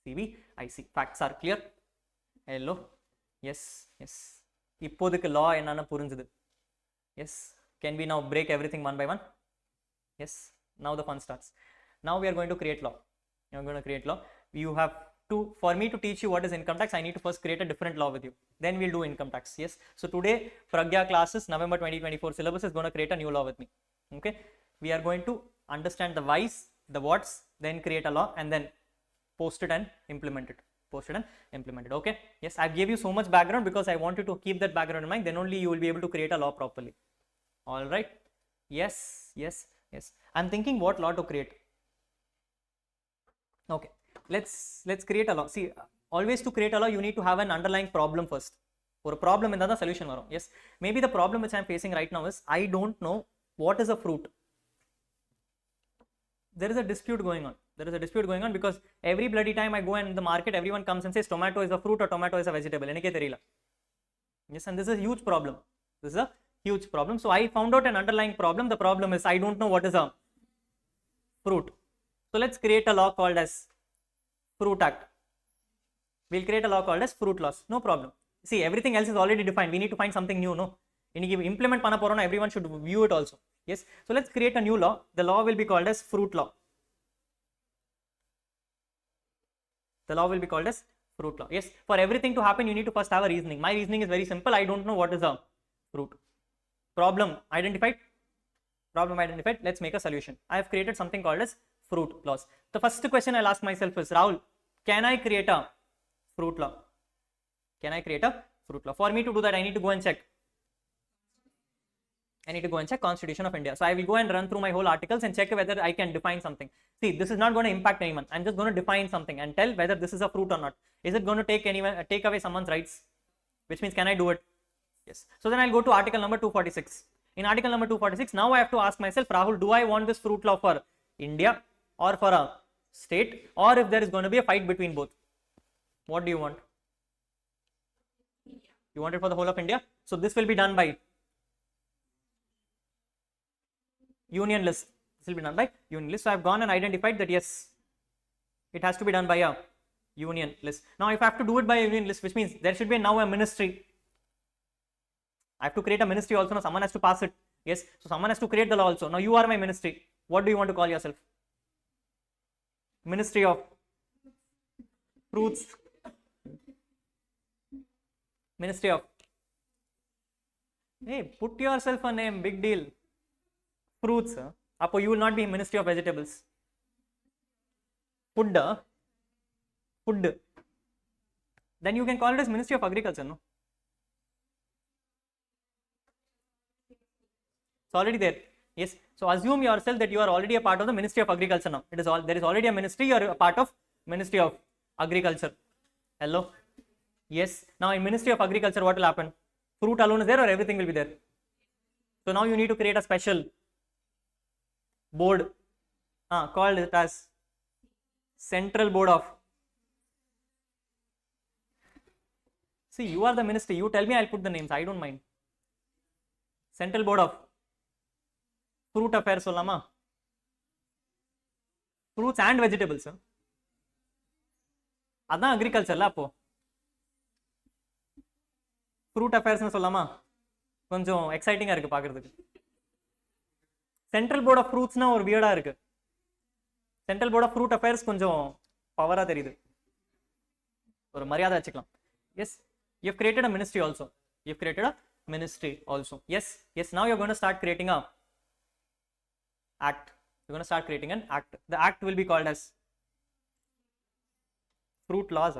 CBIC. Facts are clear. Hello. Yes. Yes. இப்போதுக்கு law என்னன்னு புரிஞ்சுது. Yes. Can we now break everything one by one? Yes. Now the fun starts. Now we are going to create law. You are going to create law. You have to, for me to teach you what is income tax, I need to first create a different law with you. Then we'll do income tax. Yes. So today, Pragya Classes, November 2024 syllabus is going to create a new law with me. Okay. We are going to understand the whys, the whats, then create a law and then post it and implement it. Post it and implement it. Okay. Yes. I gave you so much background because I want you to keep that background in mind. Then only you will be able to create a law properly. All right. Yes. Yes. Yes. I'm thinking what law to create. Okay. Let's create a law. See, always to create a law, you need to have an underlying problem first. Or a problem in the solution. Yes. Maybe the problem which I'm facing right now is I don't know what is a fruit. There is a dispute going on. There is a dispute going on because every bloody time I go in the market, everyone comes and says tomato is a fruit or tomato is a vegetable. Yes, and this is a huge problem. This is a huge problem. So I found out an underlying problem. The problem is I don't know what is a fruit. So let's create a law called as Fruit Act. We'll create a law called as fruit laws. No problem. See, everything else is already defined. We need to find something new, no? Implement panna porona, everyone should view it also. Yes. So let's create a new law. The law will be called as fruit law. The law will be called as fruit law. Yes. For everything to happen, you need to first have a reasoning. My reasoning is very simple. I don't know what is a fruit. Problem identified. Problem identified. Let's make a solution. I have created something called as fruit laws. The first question I'll ask myself is, Rahul, can I create a fruit law? Can I create a fruit law? For me to do that, I need to go and check. I need to go and check Constitution of India. So I will go and run through my whole articles and check whether I can define something. See, this is not going to impact anyone. I'm just going to define something and tell whether this is a fruit or not. Is it going to take away someone's rights? Which means, can I do it? Yes. So then I'll go to article number 246. In article number 246, now I have to ask myself, Rahul, do I want this fruit law for India or for a state, or if there is going to be a fight between both? What do you want? You want it for the whole of India? So this will be done by union list. This will be done by union list. So I have gone and identified that yes, it has to be done by a union list. Now if I have to do it by a union list, which means there should be now a ministry. I have to create a ministry also. Now someone has to pass it. Yes. So someone has to create the law also. Now you are my ministry. What do you want to call yourself? Ministry of Fruits. Ministry of. Hey, put yourself a name. Big deal. Fruits. Apo you will not be Ministry of Vegetables. Food. Food. Then you can call it as Ministry of Agriculture, no? It's already there. Yes. So assume yourself that you are already a part of the Ministry of Agriculture now. It is all there is already a ministry. You are a part of Ministry of Agriculture. Hello. Yes. Now in Ministry of Agriculture, what will happen? Fruit alone is there, or everything will be there? So now you need to create a special board. Called it as Central Board of. See, you are the ministry. You tell me, I'll put the names. I don't mind. Central Board of Fruit Affairs sollama. Fruits and vegetables. Adha agriculture la appo. Fruit Affairs nu sollama. Konjam exciting ah irukku paakuradhukku. Central Board of Fruits na or weird ah irukku. Central Board of Fruit Affairs konjam power ah theriyudhu. Or maryada vechikalam. Yes, you have created a ministry also. You have created a ministry also. Yes, yes. Now you are going to start creating a act. You're going to start creating an act. The act will be called as fruit laws.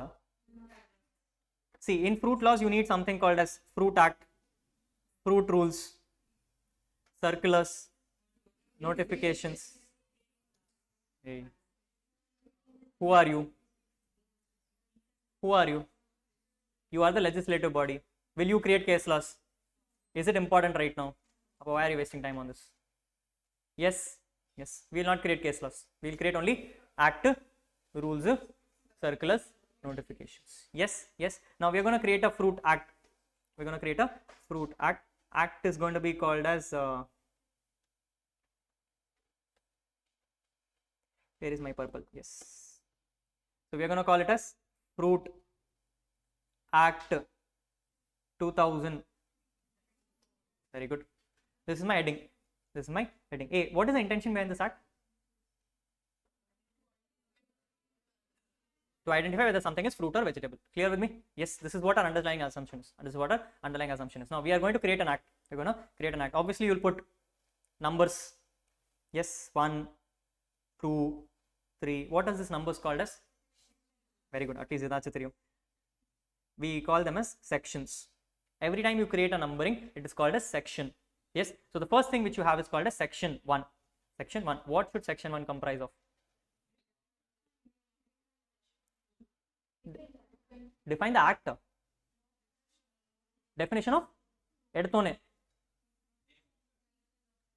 See, in fruit laws, you need something called as Fruit Act, fruit rules, circulars, notifications. Hey. Who are you? Who are you? You are the legislative body. Will you create case laws? Is it important right now? Why are you wasting time on this? Yes, yes. We will not create case laws. We will create only act, rules, circulars, notifications. Yes, yes. Now we are going to create a fruit act. We're going to create a fruit act. Act is going to be called as where is my purple? Yes. So we are going to call it as fruit act 2000. Very good. This is my heading. This is my heading. A. What is the intention behind this act? To identify whether something is fruit or vegetable. Clear with me? Yes, this is what our underlying assumption is. This is what our underlying assumption is. Now we are going to create an act. We're going to create an act. Obviously, you'll put numbers. Yes, 1, 2, 3. What is this numbers called as? Very good. At least that's it. We call them as sections. Every time you create a numbering, it is called as section. Yes. So the first thing which you have is called as section 1. Section 1. What should section 1 comprise of? Define the act. Definition of edutone.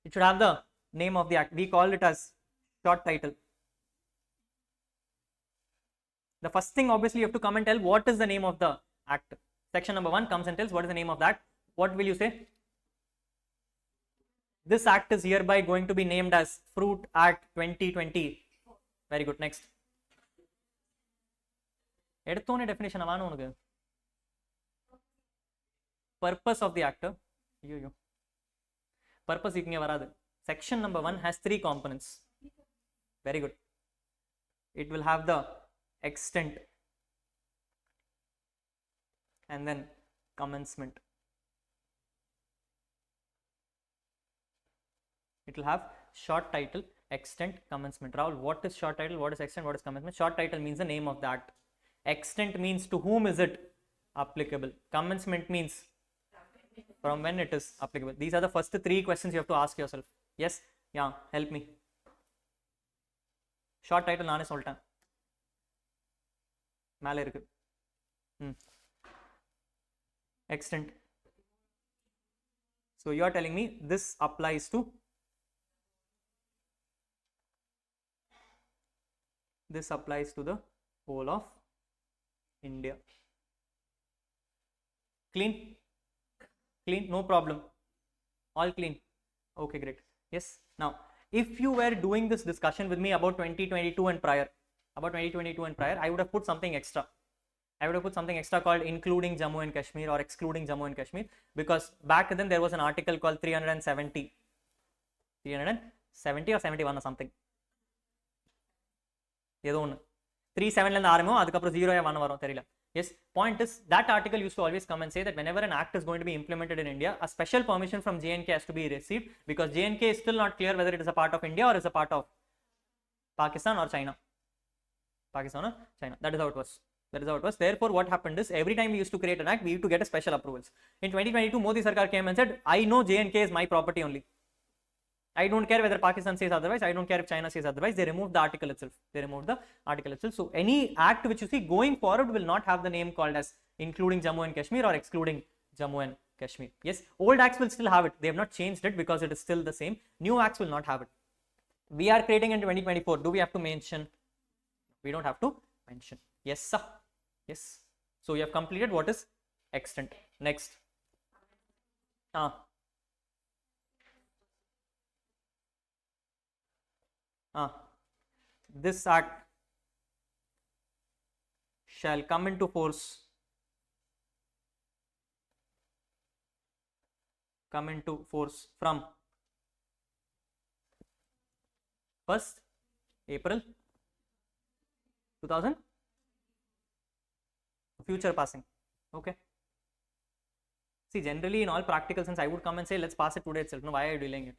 It should have the name of the act. We call it as short title. The first thing, obviously, you have to come and tell what is the name of the act. Section number 1 comes and tells what is the name of that. What will you say? This act is hereby going to be named as Fruit Act 2020. Very good. Next. Edutone definition avanu unukku. Purpose of the actor. Purpose inge varadu. Section number 1 has 3 components. Very good. It will have the extent and then commencement. It will have short title, extent, commencement. Rahul, what is short title? What is extent? What is commencement? Short title means the name of the act. Extent means to whom is it applicable. Commencement means from when it is applicable. These are the first 3 questions you have to ask yourself. Yes? Yeah, help me. Short title naane soltan. Male irukku. Extent. So you are telling me this applies to the whole of India. Clean? Clean, no problem. All clean. Okay, great. Yes. Now, if you were doing this discussion with me about 2022 and prior, I would have put something extra. I would have put something extra called including Jammu and Kashmir or excluding Jammu and Kashmir, because back then there was an article called 370 or 71 or something. 37 la ஆரம்பம் அதுக்கப்புறம் 0 1 வரும் தெரியல. Yes, point is that article used to always come and say that whenever an act is going to be implemented in India, a special permission from J&K has to be received, because J&K is still not clear whether it is a part of India or is a part of Pakistan or China. That is how it was. Therefore, what happened is every time we used to create an act, we used to get a special approvals. In 2022, Modi Sarkar came and said, I know J&K is my property only. I don't care whether Pakistan says otherwise. I don't care if China says otherwise. They removed the article itself. So any act which you see going forward will not have the name called as including Jammu and Kashmir or excluding Jammu and Kashmir. Yes, old acts will still have it. They have not changed it because it is still the same. New acts will not have it. We are creating in 2024. Do we have to mention? We don't have to mention. Yes, sir. Yes. So you have completed what is extent. Next. This act shall come into force from 1st April 2000. Future passing. Okay. See, generally in all practical sense, I would come and say, let's pass it today itself. No, why are you delaying it?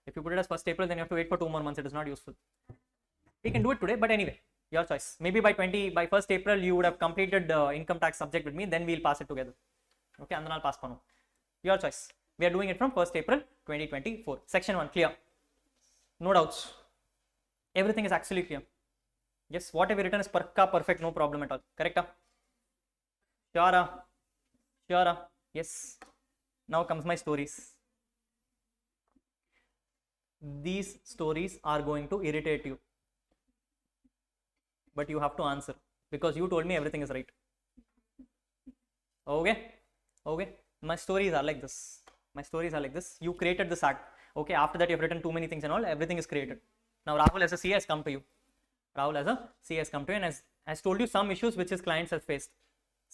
If you put it as 1st April, then you have to wait for 2 more months. It is not useful. We can do it today, but anyway, your choice. Maybe by 1st April, you would have completed the income tax subject with me, then we'll pass it together. Okay, and then I'll pass panu. Your choice. We are doing it from 1st April 2024. Section 1, clear. No doubts. Everything is actually clear. Yes, whatever written is perfect, no problem at all. Correct? Sure. Yes. Now comes my stories. These stories are going to irritate you, but you have to answer because you told me everything is right. Okay, okay. My stories are like this. My stories are like this. You created this act. Okay, after that you have written too many things and all. Everything is created. Now Rahul as a CA has come to you. Rahul as a CA has come to you and has told you some issues which his clients have faced.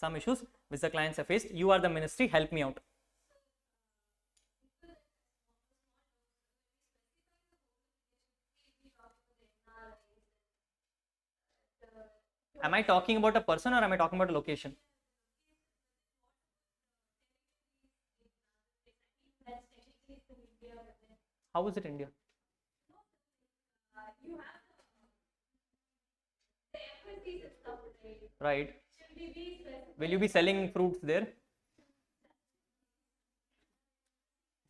Some issues which the clients have faced. You are the ministry. Help me out. Am I talking about a person or am I talking about a location? How is it India? You have the emphasis and stuff, right? Right. Should we be specific? Will you be selling fruits there?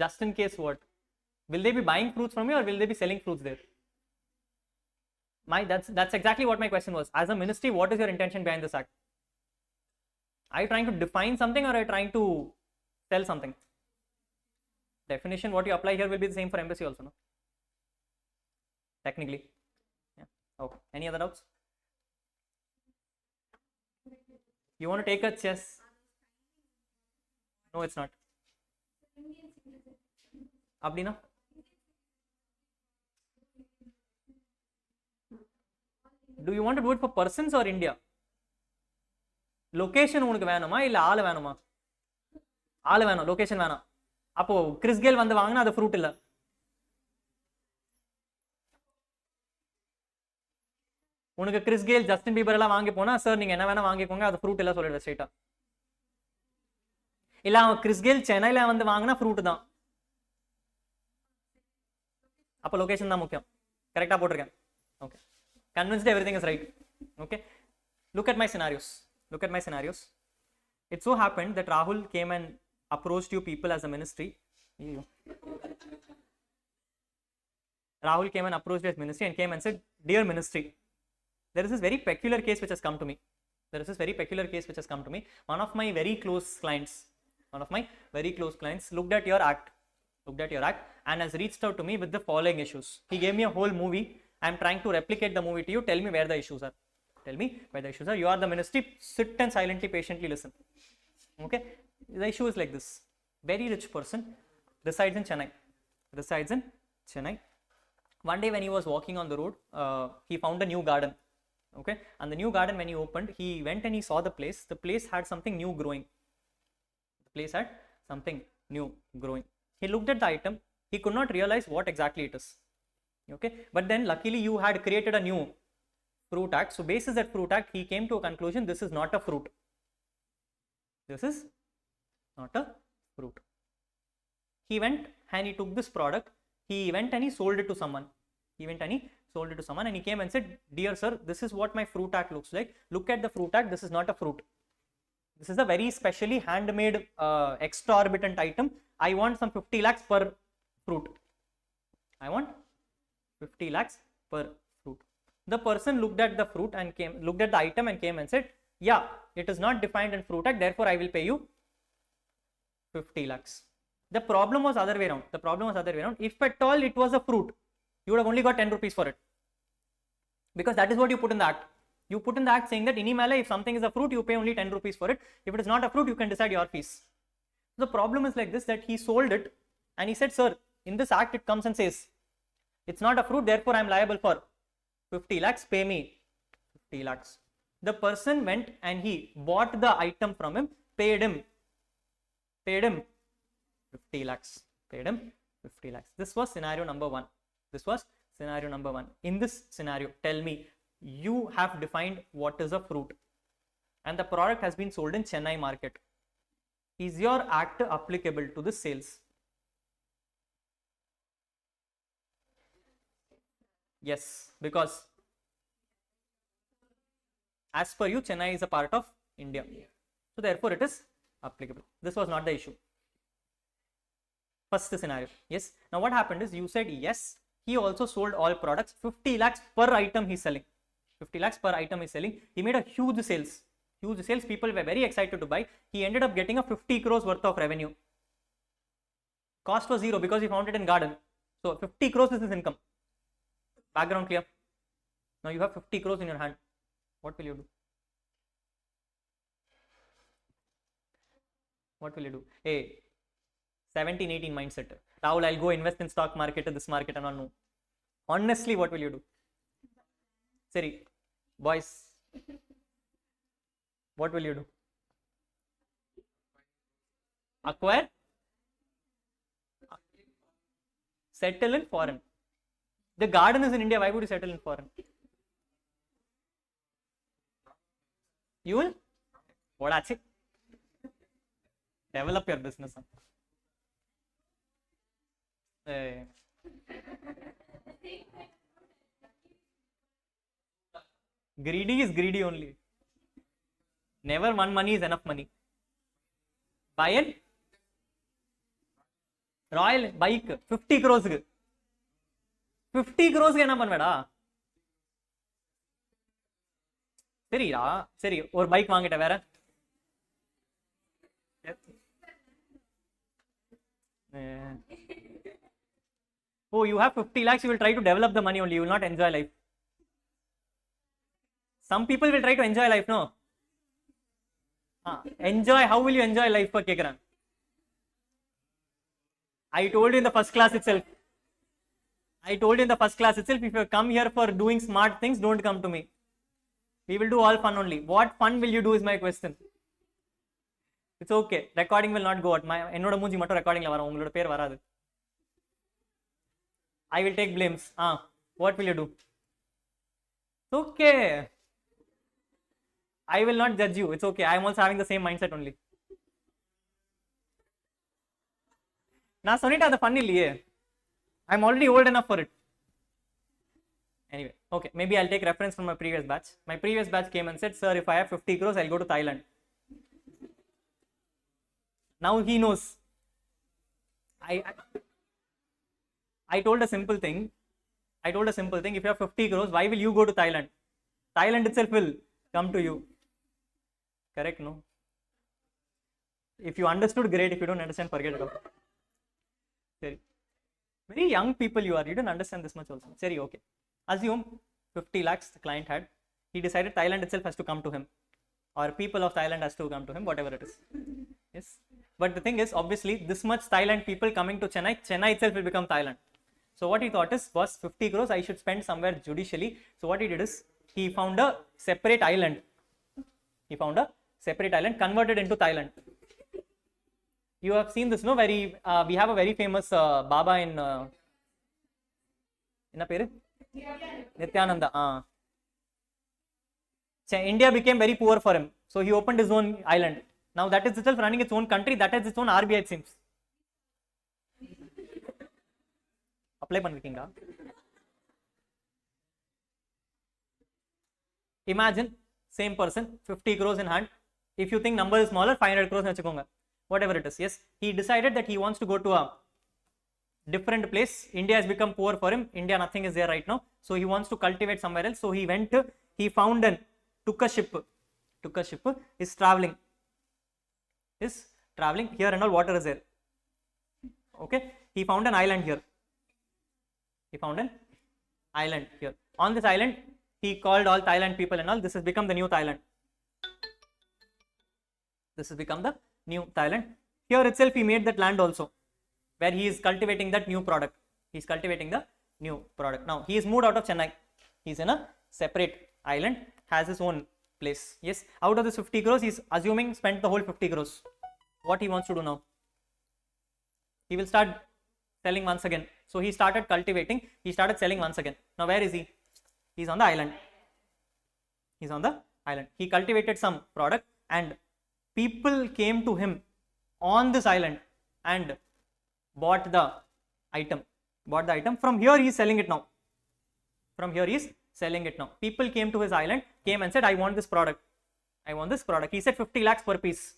Just in case what? Will they be buying fruits from you or will they be selling fruits there? That's exactly what my question was. As a ministry, what is your intention behind this act? Are you trying to define something or are you trying to sell something? Definition, what you apply here will be the same for embassy also, no? Technically. Yeah. Okay. Any other doubts? You want to take a chess? No, it's not. Abdina? Do you want to do it for persons or India? Location உனக்கு வேணுமா இல்ல ஆளு வேணுமா? ஆளு வேணும், location வேணாம். அப்போ Chris Khel வந்து வாங்கினா அது ஃப்ரூட் இல்ல. உனக்கு கிறிஸ் கேல் ஜஸ்டின் பீபர் எல்லாம் வாங்கி போனா சார் நீங்க என்ன வேணா வாங்கிக்கோங்க அது ஃப்ரூட் இல்ல சொல்லிடுற ஸ்ட்ரைட்டா. இல்ல அவன் கிறிஸ் கேல் சென்னையில வந்து வாங்கினா ஃப்ரூட் தான். அப்போ லொகேஷன் தான் முக்கியம். கரெக்டா போட்டிருக்கேன். Okay. Convinced everything is right. Okay. Look at my scenarios. Look at my scenarios. It so happened that Rahul came and approached you people as a ministry. Rahul came and approached his ministry and came and said, "Dear ministry, there is this very peculiar case which has come to me. There is this very peculiar case which has come to me. One of my very close clients looked at your act and has reached out to me with the following issues. He gave me a whole movie. I am trying to replicate the movie to you. Tell me where the issues are. Tell me where the issues are. You are the ministry. Sit and silently, patiently listen. Okay. The issue is like this. Very rich person resides in Chennai. One day when he was walking on the road, he found a new garden. Okay. And the new garden, when he opened, he went and he saw the place. The place had something new growing. He looked at the item. He could not realize what exactly it is. Okay, but then luckily you had created a new fruit act. So basis that fruit act, he came to a conclusion, this is not a fruit. He went and he took this product, he went and he sold it to someone. And he came and said, "Dear sir, this is what my fruit act looks like. Look at the fruit act, this is not a fruit. This is a very specially handmade exorbitant item. I want some 50 lakhs per fruit. I want 50 lakhs per fruit." The person looked at the item and came and said, "Yeah, it is not defined in fruit act, therefore I will pay you 50 lakhs. The problem was other way around. If at all it was a fruit, you would have only got 10 rupees for it. Because that is what you put in the act. You put in the act saying that if something is a fruit, you pay only 10 rupees for it. If it is not a fruit, you can decide your fees. The problem is like this, that he sold it and he said, "Sir, in this act it comes and says, it's not a fruit, therefore I am liable for 50 lakhs, pay me 50 lakhs. The person went and he bought the item from him, paid him 50 lakhs. This was scenario number one. In this scenario, tell me, you have defined what is a fruit and the product has been sold in Chennai market. Is your act applicable to the sales? Yes, because as per you, Chennai is a part of India. So therefore it is applicable. This was not the issue. First scenario. Yes. Now what happened is you said yes, he also sold all products. 50 lakhs per item he's selling. He made a huge sales. People were very excited to buy. He ended up getting a 50 crores worth of revenue. Cost was zero because he found it in garden. So 50 crores is his income. Background clear? Now you have 50 crores in your hand. What will you do? What will you do? Hey, 17, 18 mindset. Rahul, I'll go invest in stock market, this market, and all. No. Honestly, what will you do? Siri, boys, what will you do? Acquire? Settle in foreign. The garden is in India. Why would you settle in foreign? You will? What actually? Develop your business. Eh. Greedy is greedy only. Never one money is enough money. Buy an Royal bike 50 crores. 50 crores என்ன பண்ணுவடா? சரிடா, சரி ஒரு bike வாங்கிட்ட வேற. Oh, you have 50 lakhs, you will try to develop the money only, you will not enjoy life. Some people will try to enjoy life, no? Enjoy, how will you enjoy life? I told you in the first class itself. If you come here for doing smart things, don't come to me. We will do all fun only. What fun will you do is my question. It's okay. Recording will not go out. என்னோட மூஞ்சி மட்டும் ரெக்கார்டிங்ல வரும், உங்களோட பேர் வராது. I will take blames. What will you do? It's okay. I will not judge you. It's okay. I am also having the same mindset only. நான் சொன்னிட்டு அது fun இல்லையே. I am already old enough for it. Anyway, okay. Maybe I'll take reference from my previous batch. My previous batch came and said, sir, if I have 50 crores, I'll go to Thailand. Now he knows. I told a simple thing. If you have 50 crores, why will you go to Thailand? Thailand itself will come to you. Correct, no? If you understood, great. If you don't understand, forget it all. Very young people you are. You don't understand this much also. Sorry, okay. Assume 50 lakhs the client had. He decided Thailand itself has to come to him. Or people of Thailand has to come to him, whatever it is. Yes. But the thing is, obviously, this much Thailand people coming to Chennai, Chennai itself will become Thailand. So what he thought is, boss, 50 crores I should spend somewhere judicially. So what he did is, he found a separate island. Converted into Thailand. You have seen this, no? We have a very famous Baba in enna peru? Nityananda. India became very poor for him, so he opened his own island. Now that is itself running its own country, that has its own RBI, it seems. Apply பண்ணிருக்கீங்களா? Imagine same person, 50 crores in hand. If you think number is smaller, 500 crores வெச்சுக்கோங்க. Whatever it is. Yes, he decided that he wants to go to a different place. India has become poor for him. India, nothing is there right now. So he wants to cultivate somewhere else. So he went, took a ship, is traveling. Here and all water is there. Okay, he found an island here. On this island, he called all Thailand people and all. This has become the new Thailand. New Thailand. Here itself he made that land also, where he is cultivating that new product. Now he is moved out of Chennai. He is in a separate island, has his own place. Yes, out of the 50 crores, he is assuming spent the whole 50 crores. What he wants to do now? He will start selling once again. So he started cultivating, he started selling once again. Now where is he? He is on the island. He cultivated some product and people came to him on this island and bought the item. From here he is selling it now. People came to his island, came and said, I want this product. He said 50 lakhs per piece.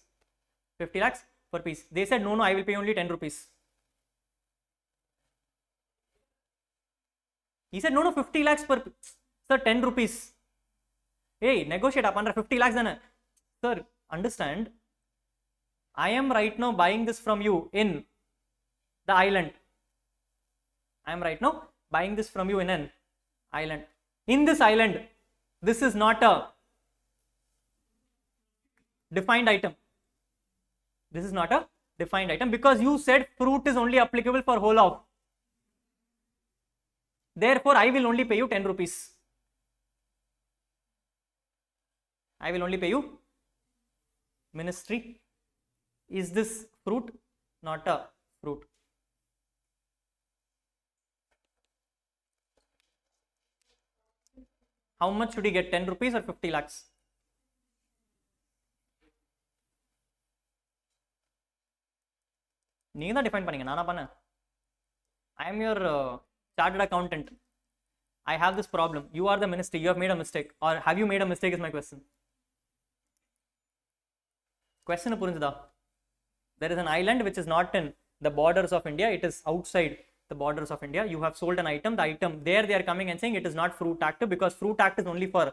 They said, no, I will pay only 10 rupees. He said, no, 50 lakhs per piece. Sir, 10 rupees. Hey, negotiate up under 50 lakhs. Sir, understand, I am right now buying this from you in the island. In this island, this is not a defined item. This is not a defined item because you said fruit is only applicable for whole of. Therefore, I will only pay you 10 rupees. I will only pay you ministry. Is this fruit? Not a fruit. How much should he get? 10 rupees or 50 lakhs? நீங்க தான் define பண்ணீங்க, நானா பண்ணேன்? I am your chartered accountant. I have this problem. You are the ministry. You have made a mistake. Or have you made a mistake is my question. Question புரிஞ்சுதா? There is an island which is not in the borders of India. It is outside the borders of India. You have sold an item. The item there they are coming and saying it is not fruit act because fruit act is only for.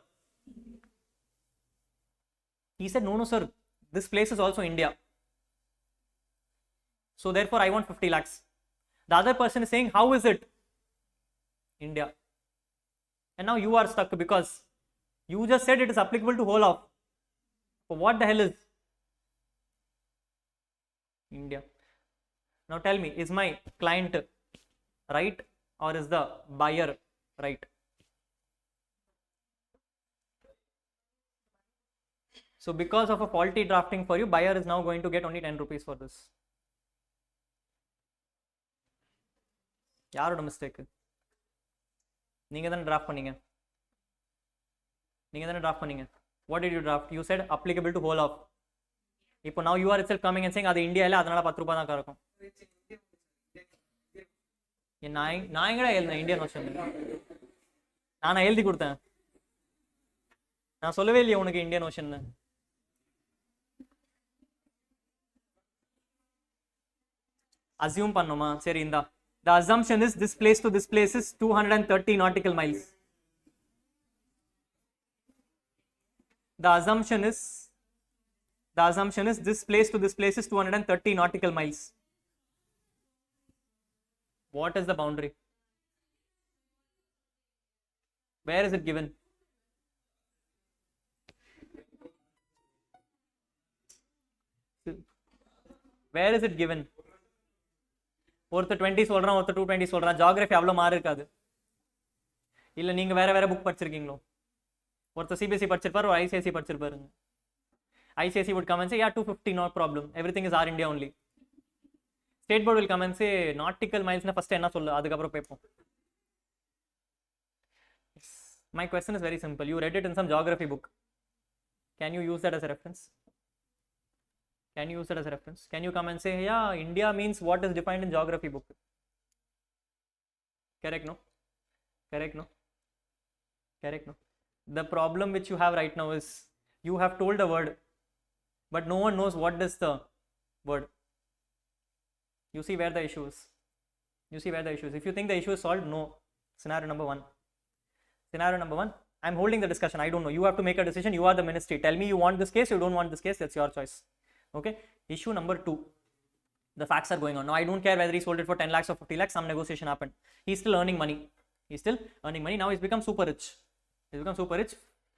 He said no sir. This place is also India. So therefore I want 50 lakhs. The other person is saying how is it India? And now you are stuck because you just said it is applicable to whole of. So what the hell is India? Now tell me, is my client right or is the buyer right? So because of a faulty drafting for you, buyer is now going to get only 10 rupees for this. யாரோட mistake? நீங்க தானே draft பண்ணீங்க. What did you draft? You said applicable to whole of. இப்போ now you are itself coming and saying அது India இல்ல அதனால 10 ரூபாய் தான் இருக்கும். நான் எங்கடா எழுதுனேன் இந்தியன் வருஷன்? நான் எழுதி கொடுத்தேன். நான் சொல்லவே இல்லையே உனக்கு இந்தியன் வருஷன். அசியூம் பண்ணுமா? சரி இந்தா. The assumption is this place to this place is 230 nautical miles. The assumption is this place to this place is 230 nautical miles. What is the boundary? Where is it given? Where is it given? ஒருத்தர் 20 சொல்றான், ஒருத்தர் 220 சொல்றான். Geography அவ்வளோ மாறி இருக்காது. இல்லை நீங்கள் வேற புக் படிச்சிருக்கீங்களோ? ஒருத்தர் சிபிஎஸ்சி படிச்சிருப்பார், ஒரு ஐசிஎஸ்சி படிச்சிருப்பாருங்க. ICSE would come and say, yeah, 250 no problem. Everything is our India only. State board will come and say, nautical miles na first என்ன சொல்லு, அதுக்கப்புறம் பேப்போம். My question is very simple. You read it in some geography book. Can you use that as a reference? Can you come and say, yeah, India means what is defined in geography book? Correct, no? The problem which you have right now is you have told a word, but no one knows what is the word. You see where the issue is. If you think the issue is solved, no. Scenario number one. I'm holding the discussion. I don't know. You have to make a decision. You are the ministry. Tell me you want this case, you don't want this case. That's your choice. Okay. Issue number 2. The facts are going on. Now I don't care whether he sold it for 10 lakhs or 50 lakhs. Some negotiation happened. He's still earning money. Now he's become super rich.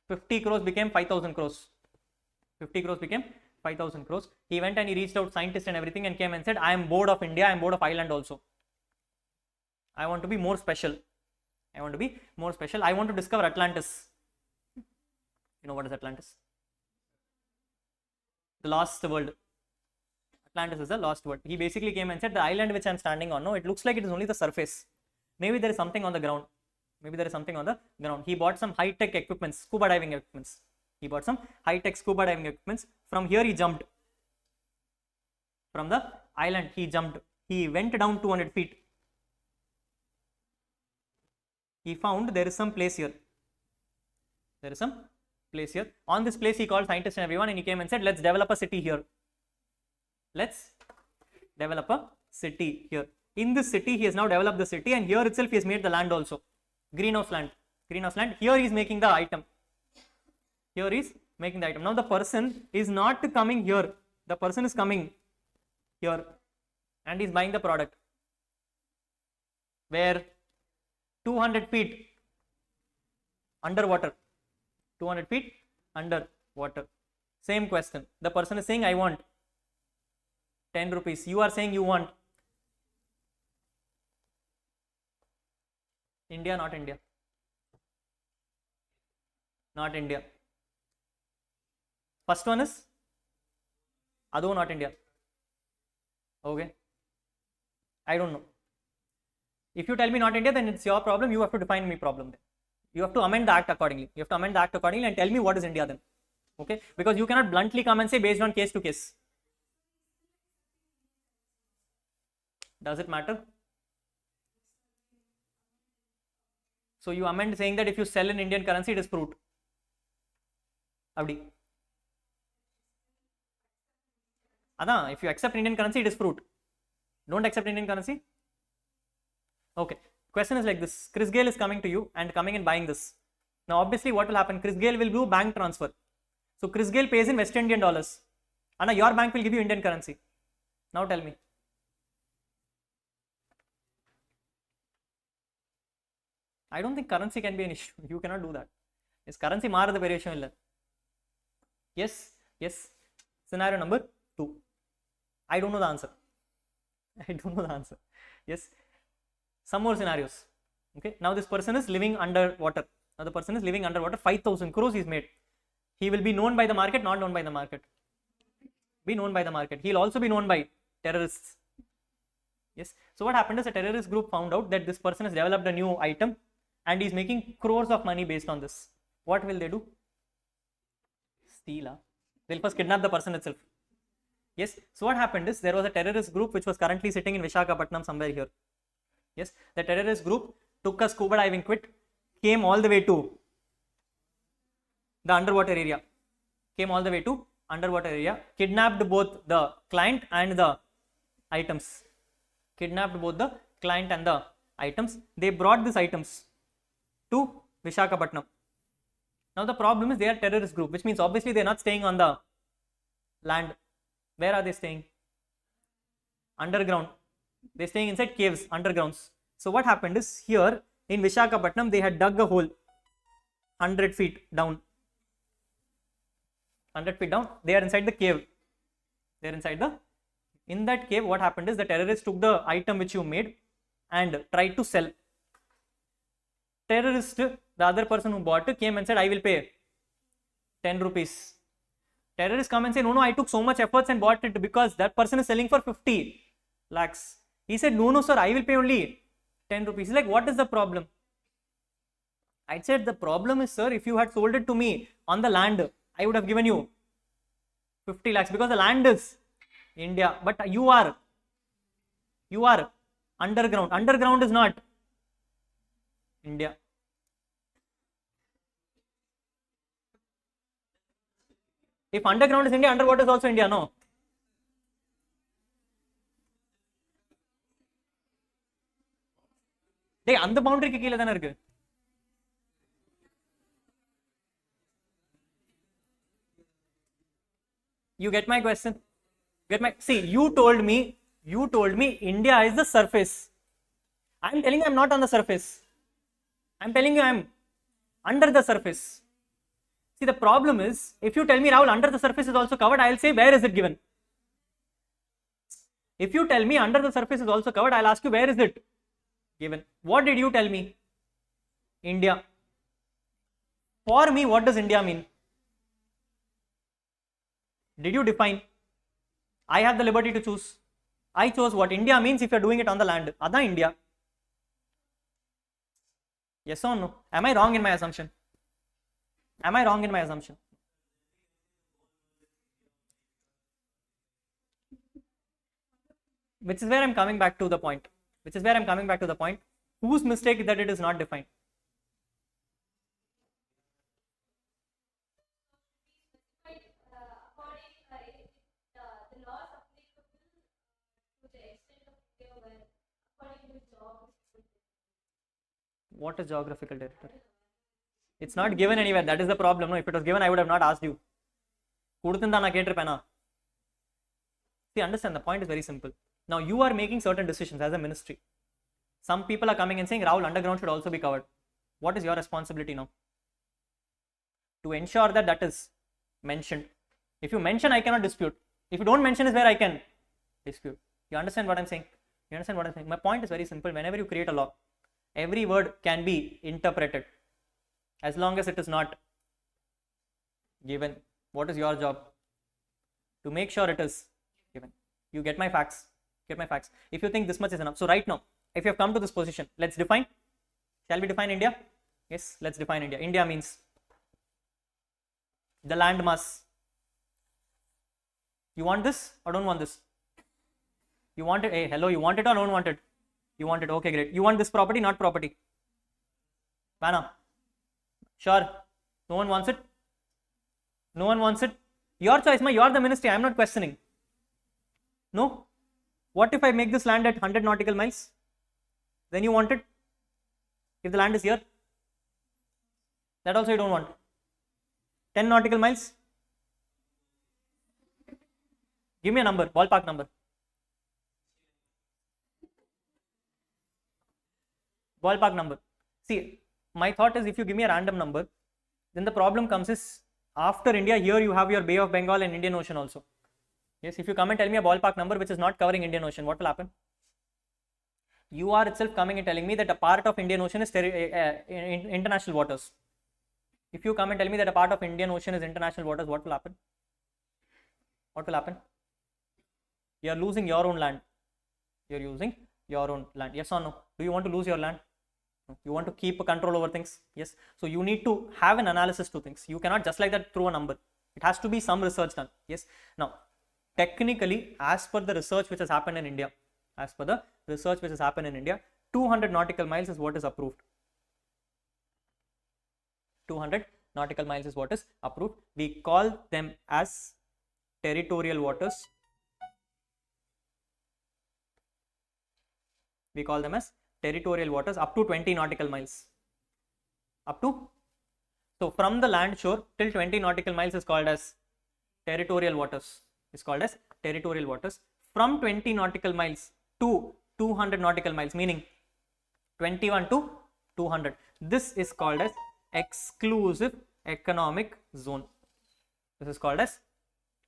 50 crores became 5,000 crores. 50 crores became 5,000 crores. He went and he reached out scientists and everything and came and said, I am bored of India. I am bored of Ireland also. I want to be more special. I want to discover Atlantis. You know what is Atlantis? The lost world. Atlantis is the lost world. He basically came and said, the island which I am standing on, no, it looks like it is only the surface. Maybe there is something on the ground. He bought some high-tech equipments, scuba diving equipments. From here he jumped. From the island he jumped. He went down 200 feet. He found there is some place here. On this place he called scientists and everyone and he came and said, let's develop a city here. In this city he has now developed the city and here itself he has made the land also. Greenhouse land. Here he is making the item. Now the person is not coming here. The person is coming here and he is buying the product. Where 200 feet underwater. Same question. The person is saying, I want. 10 rupees. You are saying you want India, not India. Not India. First one is Ado, not India. Okay. I don't know. If you tell me not India, then it's your problem. You have to define me problem then. You have to amend the act accordingly. You have to amend the act accordingly and tell me what is India then. Okay. Because you cannot bluntly come and say based on case to case. Does it matter? So you amend saying that if you sell in Indian currency, it is fruit. Avdi. Ada, if you accept Indian currency, it is fruit. Don't accept Indian currency? Okay. Question is like this. Chris Gale is coming to you and coming and buying this. Now obviously what will happen? Chris Gale will do bank transfer. So Chris Gale pays in West Indian dollars. And your bank will give you Indian currency. Now tell me. I don't think currency can be an issue. You cannot do that. Yes, currency maarada variation illa. Yes, yes. Scenario number 2. I don't know the answer. I don't know the answer. Yes. Some more scenarios. Okay. Now this person is living underwater. Now the person is living underwater. 5,000 crores he's made. He will be known by the market, not known by the market. Be known by the market. He'll also be known by terrorists. Yes. So what happened is a terrorist group found out that this person has developed a new item and he's making crores of money based on this. What will they do? Steal. They'll first kidnap the person itself. Yes. So what happened is there was a terrorist group which was currently sitting in Visakhapatnam somewhere here. Yes. The terrorist group took a scuba diving kit, came all the way to the underwater area. Kidnapped both the client and the items. They brought these items to Visakhapatnam. Now the problem is they are terrorist group, which means obviously they are not staying on the land. Where are they staying? Underground. They are staying inside caves, undergrounds. So what happened is here in Visakhapatnam they had dug a hole 100 feet down. 100 feet down. They are inside the cave. In that cave, what happened is the terrorists took the item which you made and tried to sell. Terrorist, the other person who bought it, came and said, I will pay 10 rupees. Terrorists come and say, no, I took so much efforts and bought it because that person is selling for 50 lakhs. He said, no, sir, I will pay only 10 rupees. He's like, what is the problem? I said, the problem is, sir, if you had sold it to me on the land, I would have given you 50 lakhs because the land is India, but you are underground. Underground is not India. If underground is India, underwater is also India, no? Hey, அந்த boundary கீழ தான இருக்கு. You get my question? See, you told me India is the surface. I'm telling you I'm not on the surface. I'm telling you I'm under the surface. See, the problem is, if you tell me, Rahul, under the surface is also covered, I'll say, where is it given? If you tell me under the surface is also covered, I'll ask you, where is it given? What did you tell me? India. For me, what does India mean? Did you define? I have the liberty to choose. I chose what India means if you're doing it on the land. Adha India. Yes or no? Am I wrong in my assumption? Am I wrong in my assumption? Which is where I'm coming back to the point. Whose mistake that it is not defined? What is geographical territory? It's not given anywhere. That is the problem. No, if it was given, I would have not asked you. See, understand, the point is very simple. Now you are making certain decisions as a ministry. Some people are coming and saying, Rahul, underground should also be covered. What is your responsibility now? To ensure that that is mentioned. If you mention, I cannot dispute. If you don't mention is where I can Dispute. You understand what I'm saying? You understand what I'm saying? My point is very simple. Whenever you create a law, every word can be interpreted as long as it is not given. What is your job? To make sure it is given. You get my facts. Get my facts. If you think this much is enough. So right now, if you have come to this position, let's define. Shall we define India? Yes, let's define India. India means the land mass. You want this or don't want this? You want it? Hey, hello, you want it or don't want it? You want it. Okay, great. You want this property, not property? Vana. Sure. No one wants it? No one wants it? Your choice, you are the ministry. I am not questioning. No? What if I make this land at 100 nautical miles? Then you want it? If the land is here? That also you don't want. 10 nautical miles? Give me a number, ballpark number. Ballpark number. See, my thought is if you give me a random number, then the problem comes is after India, here you have your Bay of Bengal and Indian Ocean also. Yes, if you come and tell me a ballpark number which is not covering Indian Ocean, what will happen? You are itself coming and telling me that a part of Indian Ocean is international waters. If you come and tell me that a part of Indian Ocean is international waters, what will happen? What will happen? You are losing your own land. You are using your own land. Yes or no? Do you want to lose your land? No. You want to keep a control over things? Yes. So you need to have an analysis to things. You cannot just like that throw a number. It has to be some research done. Yes. Now, technically, as per the research which has happened in India, 200 nautical miles is what is approved. 200 nautical miles is what is approved. We call them as territorial waters. We call them as territorial waters up to 20 nautical miles. Up to, so from the land shore till 20 nautical miles is called as territorial waters. Is called as territorial waters. From 20 nautical miles to 200 nautical miles, meaning 21 to 200. This is called as exclusive economic zone. This is called as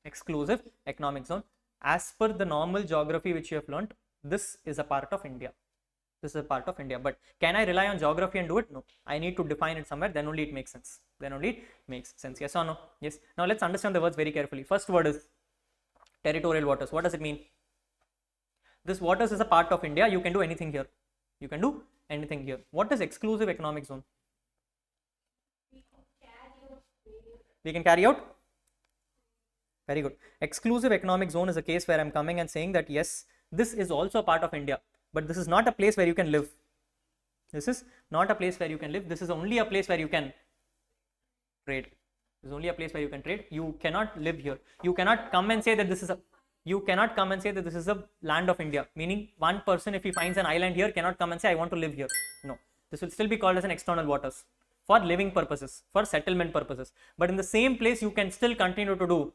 exclusive economic zone. As per the normal geography which you have learnt, this is a part of India. This is a part of India. But can I rely on geography and do it? No. I need to define it somewhere. Then only it makes sense. Then only it makes sense. Yes or no? Yes. Now let's understand the words very carefully. First word is territorial waters. What does it mean? This waters is a part of India. You can do anything here. You can do anything here. What is exclusive economic zone? We can carry out. Very good. Exclusive economic zone is a case where I'm coming and saying that yes, this is also a part of India, but this is not a place where you can live. This is not a place where you can live. This is only a place where you can trade. This is only a place where you can trade. You cannot live here. You cannot come and say that this is a. You cannot come and say that this is a land of India. Meaning, one person, if he finds an island here, cannot come and say, I want to live here. No. This will still be called as an external waters for living purposes, for settlement purposes. But in the same place, you can still continue to do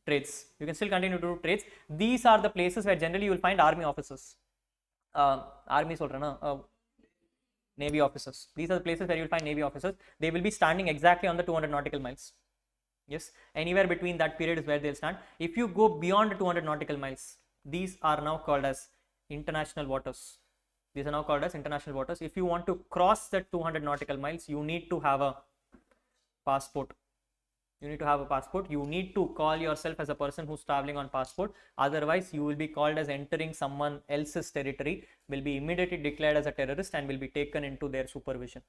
trades. You can still continue to do trades. These are the places where generally you will find army officers. Navy officers. These are the places where you will find Navy officers. They will be standing exactly on the 200 nautical miles. Yes, anywhere between that period is where they'll stand. If you go beyond 200 nautical miles, these are now called as international waters. These are now called as international waters. If you want to cross that 200 nautical miles, you need to have a passport. You need to have a passport. You need to call yourself as a person who's traveling on passport. Otherwise, you will be called as entering someone else's territory, will be immediately declared as a terrorist and will be taken into their supervision.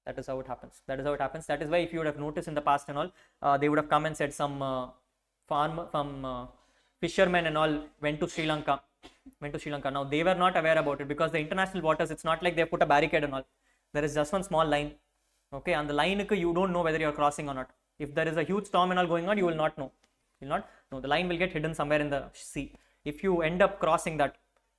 That is how it happens. That is how it happens. That is why if you would have noticed in the past and all, they would have come and said some fishermen and all went to Sri Lanka. Now they were not aware about it because the international waters, it's not like they put a barricade and all. There is just one small line. Okay, on the line you don't know whether you are crossing or not. If there is a huge storm and all going on, you will not know. You will not know. The line will get hidden somewhere in the sea. If you end up crossing that,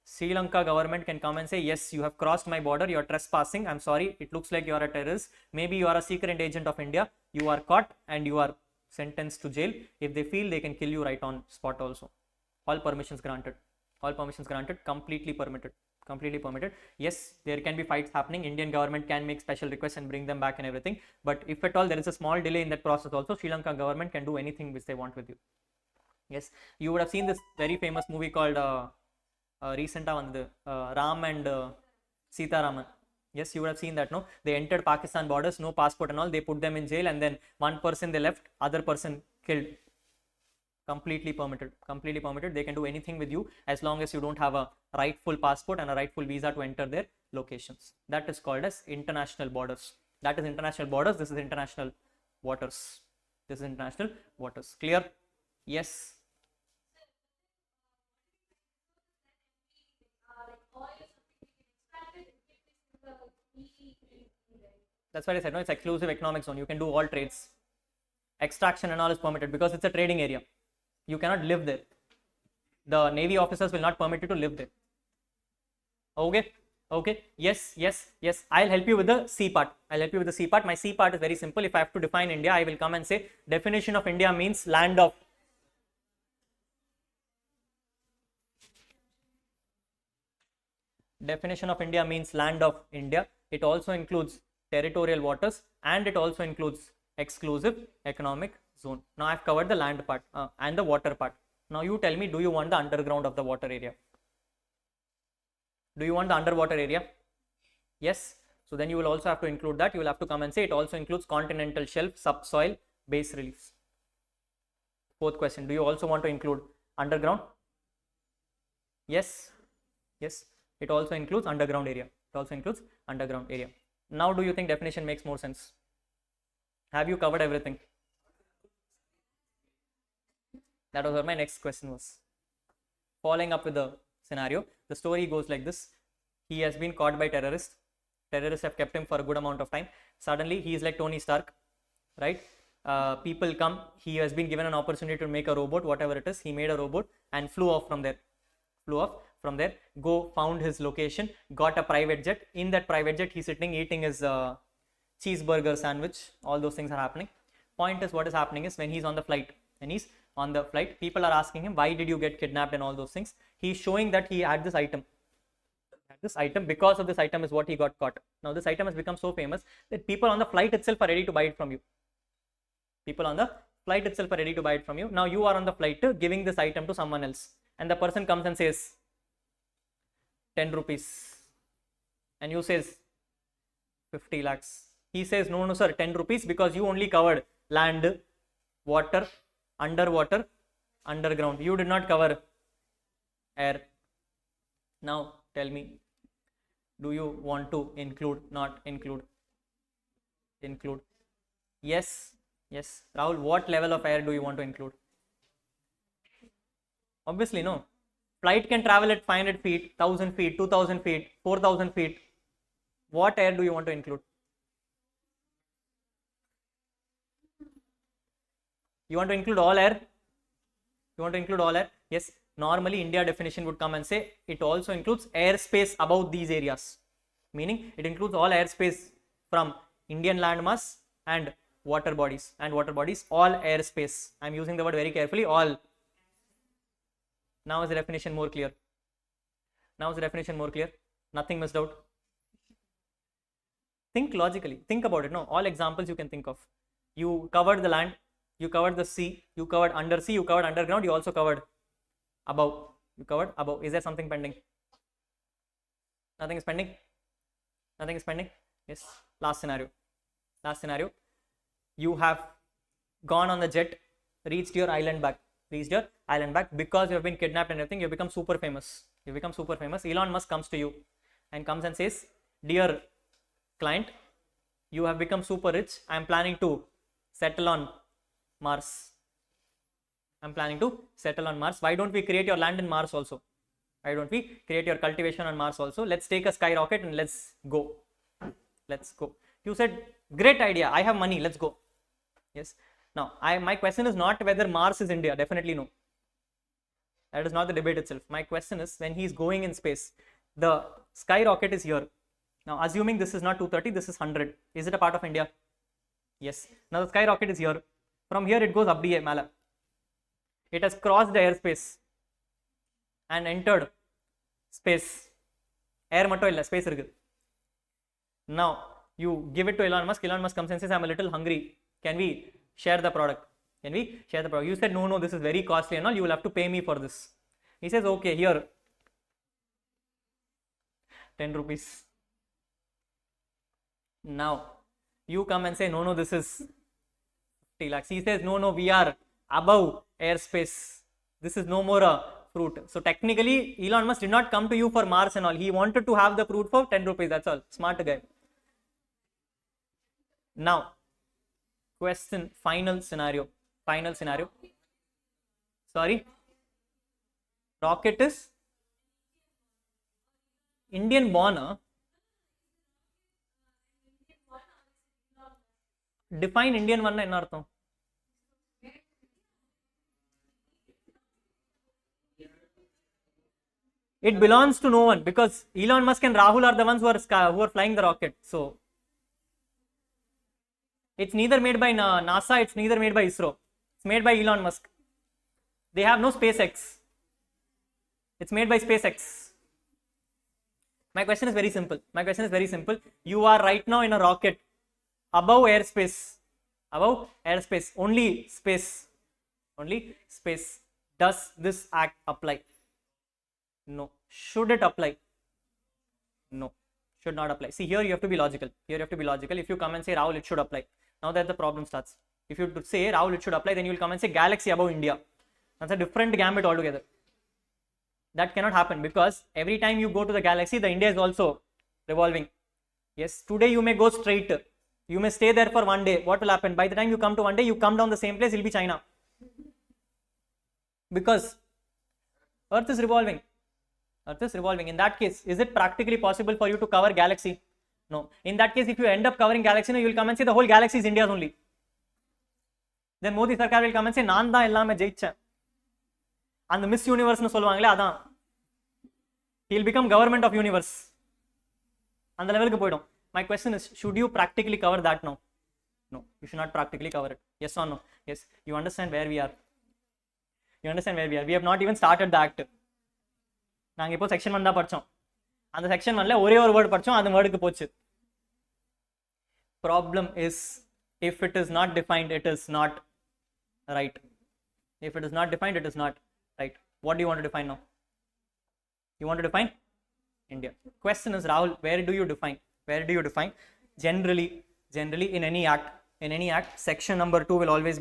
Sri Lanka government can come and say, yes, you have crossed my border, you are trespassing, I'm sorry, it looks like you are a terrorist, maybe you are a secret agent of India, you are caught and you are sentenced to jail. If they feel, they can kill you right on spot also. All permissions granted. All permissions granted, completely permitted. Completely permitted. Yes, there can be fights happening. Indian government can make special requests and bring them back and everything. But if at all there is a small delay in that process also, Sri Lanka government can do anything which they want with you. Yes, you would have seen this very famous movie called recent Ram and Sita Raman. Yes, you would have seen that, no? They entered Pakistan borders, no passport and all. They put them in jail, and then one person they left, other person killed. Completely permitted. Completely permitted. They can do anything with you as long as you don't have a rightful passport and a rightful visa to enter their locations. That is called as international borders. That is international borders. This is international waters. This is international waters. Clear? Yes. That's what I said, no? It's exclusive economic zone. You can do all trades. Extraction and all is permitted because it's a trading area. You cannot live there. The Navy officers will not permit you to live there. Okay? Okay? Yes, yes, yes. I'll help you with the C part. I'll help you with the C part. My C part is very simple. If I have to define India, I will come and say definition of India means land of. Definition of India means land of India. It also includes territorial waters and it also includes exclusive economic zone. Now I've covered the land part and the water part. Now you tell me, do you want the underground of the water area? Do you want the underwater area? Yes. So then you will also have to include that. You will have to come and say it also includes continental shelf, subsoil, base reliefs. Fourth question, do you also want to include underground? Yes. Yes. It also includes underground area. It also includes underground area. Now do you think definition makes more sense? Have you covered everything? That was what my next question was. Following up with the scenario, the story goes like this. He has been caught by terrorists. Terrorists have kept him for a good amount of time. Suddenly he is like Tony Stark, right? People come, he has been given an opportunity to make a robot, whatever it is. He made a robot and flew off from there. Found his location, got a private jet. In that private jet, he's sitting eating his cheeseburger sandwich. All those things are happening. Point is, what is happening is when he's on the flight, people are asking him, why did you get kidnapped and all those things. He's showing that he had this item. Because of this item is what he got caught. Now this item has become so famous that people on the flight itself are ready to buy it from you. Now you are on the flight giving this item to someone else. And the person comes and says 10 rupees and you says 50 lakhs. He says, no sir, 10 rupees because you only covered land, water, underwater, underground. You did not cover air. Now tell me, do you want to include, not include? Include. Yes. Yes. Rahul, what level of air do you want to include? Obviously, no. Flight can travel at 500 feet, 1000 feet, 2000 feet, 4000 feet. What air do you want to include? You want to include all air? You want to include all air? Yes. Normally, India definition would come and say it also includes airspace above these areas. Meaning, it includes all airspace from Indian landmass and water bodies. All airspace. I am using the word very carefully. All. Now is the definition more clear? Nothing missed out. Think logically. Think about it. No, all examples you can think of. You covered the land. You covered the sea. You covered undersea. You covered underground. You also covered above. Is there something pending? Nothing is pending. Yes. Last scenario. You have gone on the jet, reached your island back because you have been kidnapped and everything. You become super famous. Elon Musk comes to you and comes and says, dear client, you have become super rich. I am planning to settle on Mars. Why don't we create your land in Mars also? Create your cultivation on Mars also? Let's take a skyrocket and let's go. You said, great idea. I have money. Let's go. Yes. Now, my question is not whether Mars is India. Definitely no. That is not the debate itself. My question is, when he is going in space, the skyrocket is here. Now, assuming this is not 230, this is 100. Is it a part of India? Yes. Now, the skyrocket is here. From here, it goes up the mala. It has crossed the airspace and entered space. Air matto illa, space irukku. Now, you give it to Elon Musk. Elon Musk comes and says, I'm a little hungry. Can we share the product? Can we share the product? You said, no, this is very costly and all, you will have to pay me for this. He says, okay, here, 10 rupees. Now, you come and say, no, this is 50 lakhs. He says, no, we are above airspace. This is no more a fruit. So technically, Elon Musk did not come to you for Mars and all. He wanted to have the fruit for 10 rupees. That's all. Smart guy. Now, question, final scenario. Sorry. Rocket is Indian born. Define Indian one enna artham? It belongs to no one because Elon Musk and Rahul are the ones who are flying the rocket. So it's neither made by NASA, it's neither made by ISRO. It's made by Elon Musk. They have no SpaceX. It's made by SpaceX. My question is very simple. You are right now in a rocket above airspace. Only space. Does this act apply? No. Should it apply? No. Should not apply. See, here you have to be logical. If you come and say, Rahul, it should apply. Now that the problem starts. If you say, Rahul, it should apply, then you will come and say, galaxy above India. That's a different gambit altogether. That cannot happen because every time you go to the galaxy, the India is also revolving. Yes, today you may go straight. You may stay there for one day. What will happen? By the time you come to one day, you come down the same place, it will be China. Because Earth is revolving. In that case, is it practically possible for you to cover galaxy? No. In that case, if you end up covering galaxy, you will come and say the whole galaxy is India's only. Then Modi Sarkar will come and say, Nanda ellame jeicha. And the Miss Universe no solvangale adan. He will become government of universe. And the level ku poidum. My question is, should you practically cover that now? No, you should not practically cover it. Yes or no? Yes. You understand where we are. We have not even started the act. நாங்க இப்போ section 1 தான் படிச்சோம். அந்த section 1ல ஒரே ஒரு word படிச்சோம், அந்த வேர்டுக்கு போச்சு. Problem is, if it is not defined, it is not right. If it is not defined, it is not right. What do you want to define now? You want to define India. Question is, Rahul, where do you define? Generally in any act, section number 2 will always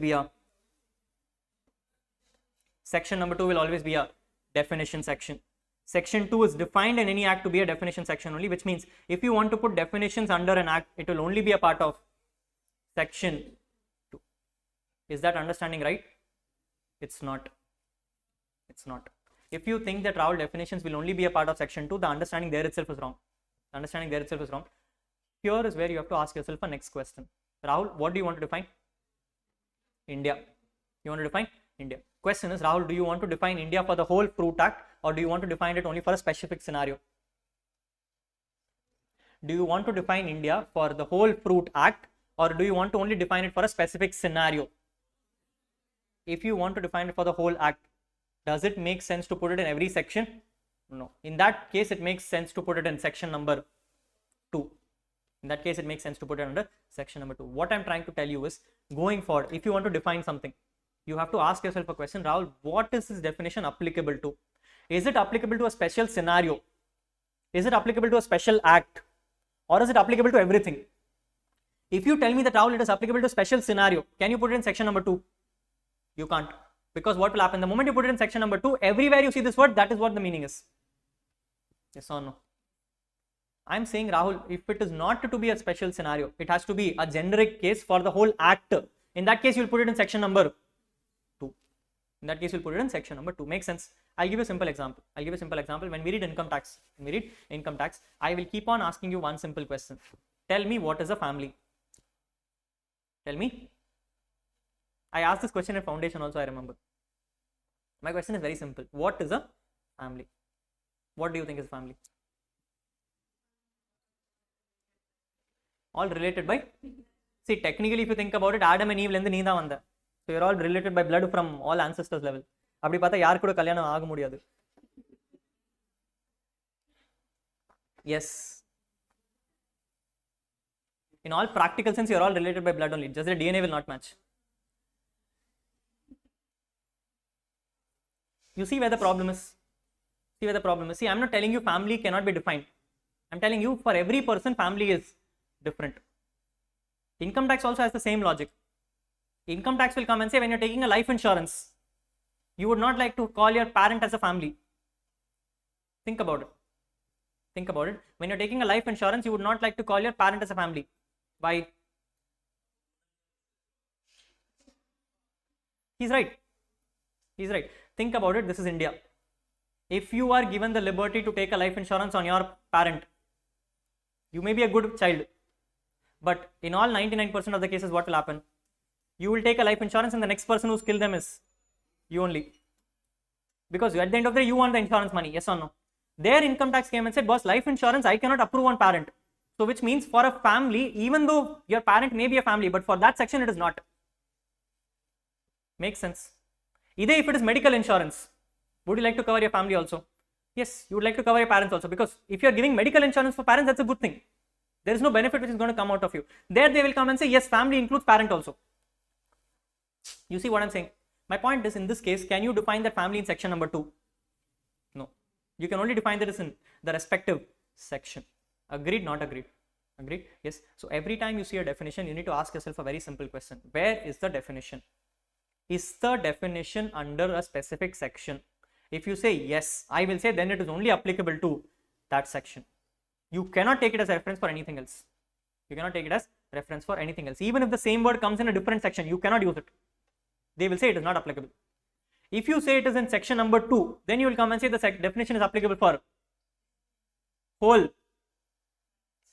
be a definition section. Section 2 is defined in any act to be a definition section only, which means if you want to put definitions under an act, it will only be a part of section 2. Is that understanding right? It's not. If you think that Rahul definitions will only be a part of section 2, the understanding there itself is wrong. Here is where you have to ask yourself a next question. Rahul, what do you want to define? India. You want to define India. Question is, Rahul, do you want to define India for the whole fruit act, or do you want to define it only for a specific scenario? Do you want to define India for the whole fruit act, or do you want to only define it for a specific scenario? If you want to define it for the whole act, does it make sense to put it in every section? No. In that case, it makes sense to put it in section number 2. What I'm trying to tell you is, going forward, if you want to define something, you have to ask yourself a question, Rahul, what is this definition applicable to? Is it applicable to a special scenario? Is it applicable to a special act? Or is it applicable to everything? If you tell me that, Rahul, it is applicable to a special scenario, can you put it in section number 2? You can't. Because what will happen? The moment you put it in section number 2, everywhere you see this word, that is what the meaning is. Yes or no? I'm saying, Rahul, if it is not to be a special scenario, it has to be a generic case for the whole act. In that case, you'll put it in section number 2. Makes sense? I'll give you a simple example. When we read income tax, I will keep on asking you one simple question. Tell me, what is a family? Tell me. I asked this question in foundation also, I remember. My question is very simple. What is a family? What do you think is a family? All related by, see, technically if you think about it, Adam and Eve lende nee dhaan vanda. So you're all related by blood from all ancestors level. Appadi paatha yaar kuda kalyanam aaga mudiyadu. Yes. In all practical sense, you're all related by blood only. Just the DNA will not match. You see where the problem is? See where the problem is? See, I'm not telling you family cannot be defined. I'm telling you for every person, family is different. Income tax also has the same logic. Income tax will come and say when you're taking a life insurance, you would not like to call your parent as a family. Think about it. Think about it. When you're taking a life insurance, you would not like to call your parent as a family. Why? He's right. He's right. Think about it. This is India. If you are given the liberty to take a life insurance on your parent, you may be a good child. But in all 99% of the cases, what will happen? You will take a life insurance and the next person who's killed them is you only. Because at the end of the day, you want the insurance money, yes or no? Their income tax came and said, boss, life insurance, I cannot approve on parent. So which means for a family, even though your parent may be a family, but for that section, it is not. Makes sense. Either if it is medical insurance, would you like to cover your family also? Yes, you would like to cover your parents also, because if you are giving medical insurance for parents, that's a good thing. There is no benefit which is going to come out of you. There they will come and say, yes, family includes parent also. You see what I'm saying? My point is, in this case, can you define that family in section number 2? No. You can only define that as in the respective section. Agreed, not agreed? Agreed? Yes. So every time you see a definition, you need to ask yourself a very simple question. Where is the definition? Is the definition under a specific section? If you say yes, I will say then it is only applicable to that section. You cannot take it as a reference for anything else. You cannot take it as reference for anything else. Even if the same word comes in a different section, you cannot use it. They will say it is not applicable. If you say it is in section number 2, then you will come and say the definition is applicable for whole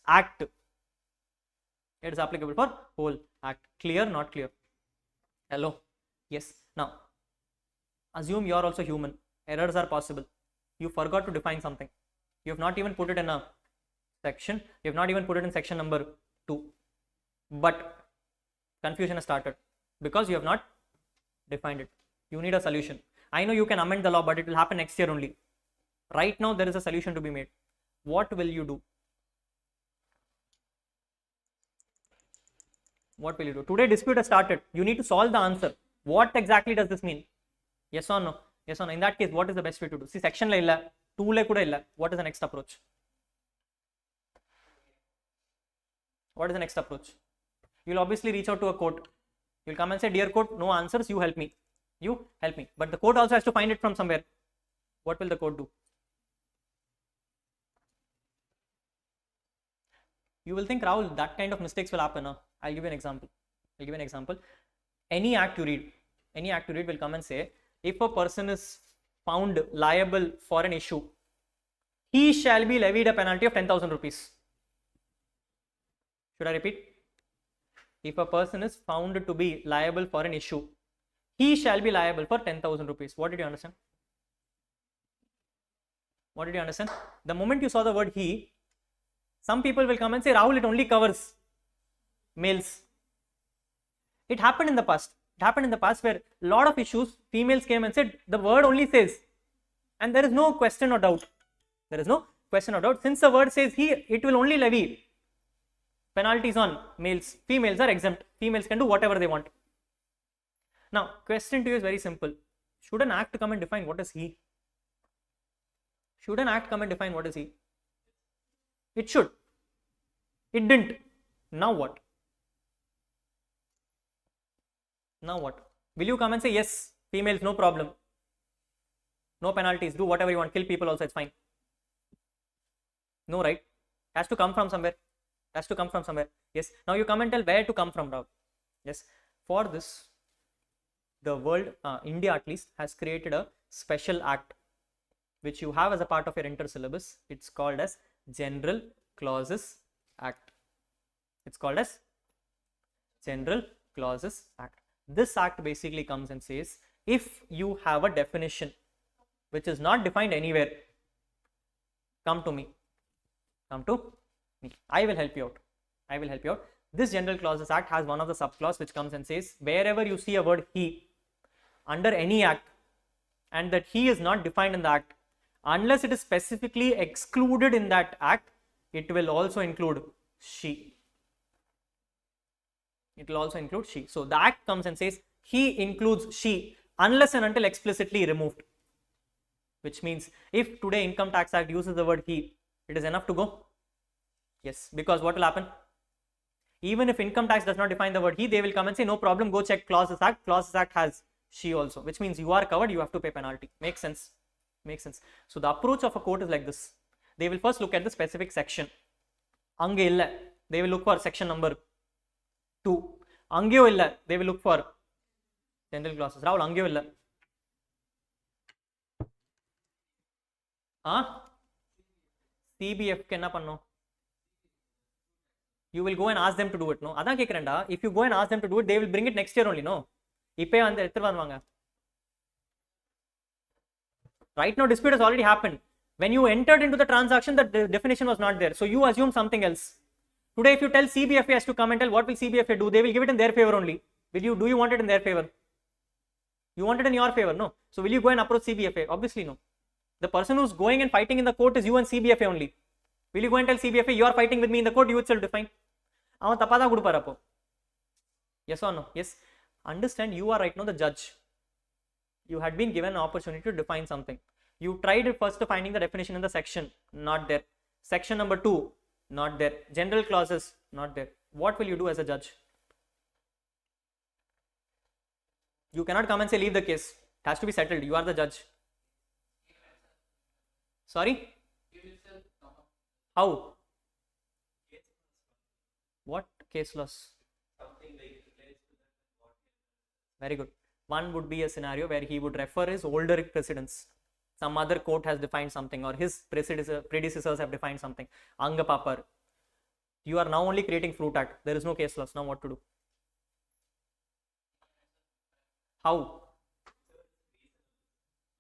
act. It is applicable for whole act. Clear, not clear? Hello? Yes. Now, assume you are also human. Errors are possible. You forgot to define something. You have not even put it in a section. You have not even put it in section number 2. But confusion has started because you have not defined it. You need a solution. I know you can amend the law, but it will happen next year only. Right now, there is a solution to be made. What will you do? What will you do? Today, dispute has started. You need to solve the answer. What exactly does this mean? Yes or no? Yes or no? In that case, what is the best way to do? See, section la illa, 2 la kuda illa. What is the next approach? What is the next approach? You will obviously reach out to a court. You will come and say, dear court, no answers, you help me. You help me. But the court also has to find it from somewhere. What will the court do? You will think, Rahul, that kind of mistakes will happen. Huh? I'll give you an example. Any act you read will come and say, if a person is found liable for an issue, he shall be levied a penalty of 10,000 rupees. Should I repeat? If a person is found to be liable for an issue, he shall be liable for 10,000 rupees. What did you understand? What did you understand? The moment you saw the word he, some people will come and say, Rahul, it only covers males. It happened in the past. It happened in the past where a lot of issues, females came and said, the word only says, and there is no question or doubt. There is no question or doubt. Since the word says he, it will only levy penalties on males. Females are exempt. Females can do whatever they want. Now, question to you is very simple. Should an act come and define what is he? Should an act come and define what is he? It should. It didn't. Now what? Now what? Will you come and say, yes, females, no problem. No penalties. Do whatever you want. Kill people also, it's fine. No, right? It has to come from somewhere. It has to come from somewhere. Yes. Now you come and tell where to come from now. Yes. For this, the world, India at least, has created a special act which you have as a part of your inter-syllabus. It's called as General Clauses Act. It's called as General Clauses Act. This act basically comes and says, if you have a definition which is not defined anywhere, come to me. Come to me. I will help you out. I will help you out. This General Clauses Act has one of the subclause which comes and says, wherever you see a word he under any act and that he is not defined in the act, unless it is specifically excluded in that act, it will also include she. It will also include she. So the act comes and says he includes she unless and until explicitly removed. which means if today Income Tax Act uses the word he, it is enough to go. Yes, because what will happen? Even if income tax does not define the word he, they will come and say no problem, go check Clauses Act. Clauses Act has she also, which means you are covered, you have to pay penalty. Makes sense? Makes sense. So the approach of a court is like this. They will first look at the specific section. Ange illa, they will look for section number 2. Angeyo illa, they will look for general clauses. Rahul, angeyo illa. CBF ku enna pannom? You will go and ask them to do it, no? Adha kekrenda, if you go and ask them to do it, they will bring it next year only, no? Ippe and eduthu. Right now dispute has already happened. When you entered into the transaction, the definition was not there, so you assume something else. Today if you tell CBFA has to come and tell what will CBFA do, they will give it in their favor only. Do you want it in their favor? You want it in your favor, no? So will you go and approach CBFA? Obviously no. The person who's going and fighting in the court is you and CBFA only. Will you go and tell CBFA you are fighting with me in the court, you itself define? Yes or no? Yes. Understand, you are right now the judge. You had been given an opportunity to define something. You tried first finding the definition in the section, not there. Section number 2, not there. General clauses, not there. What will you do as a judge? You cannot come and say leave the case. It has to be settled. You are the judge. Sorry? How? What case loss? Very good. One would be a scenario where he would refer his older precedents. Some other court has defined something, or his predecessors have defined something. Anga papar. You are now only creating fruit act. There is no case loss. Now what to do? How?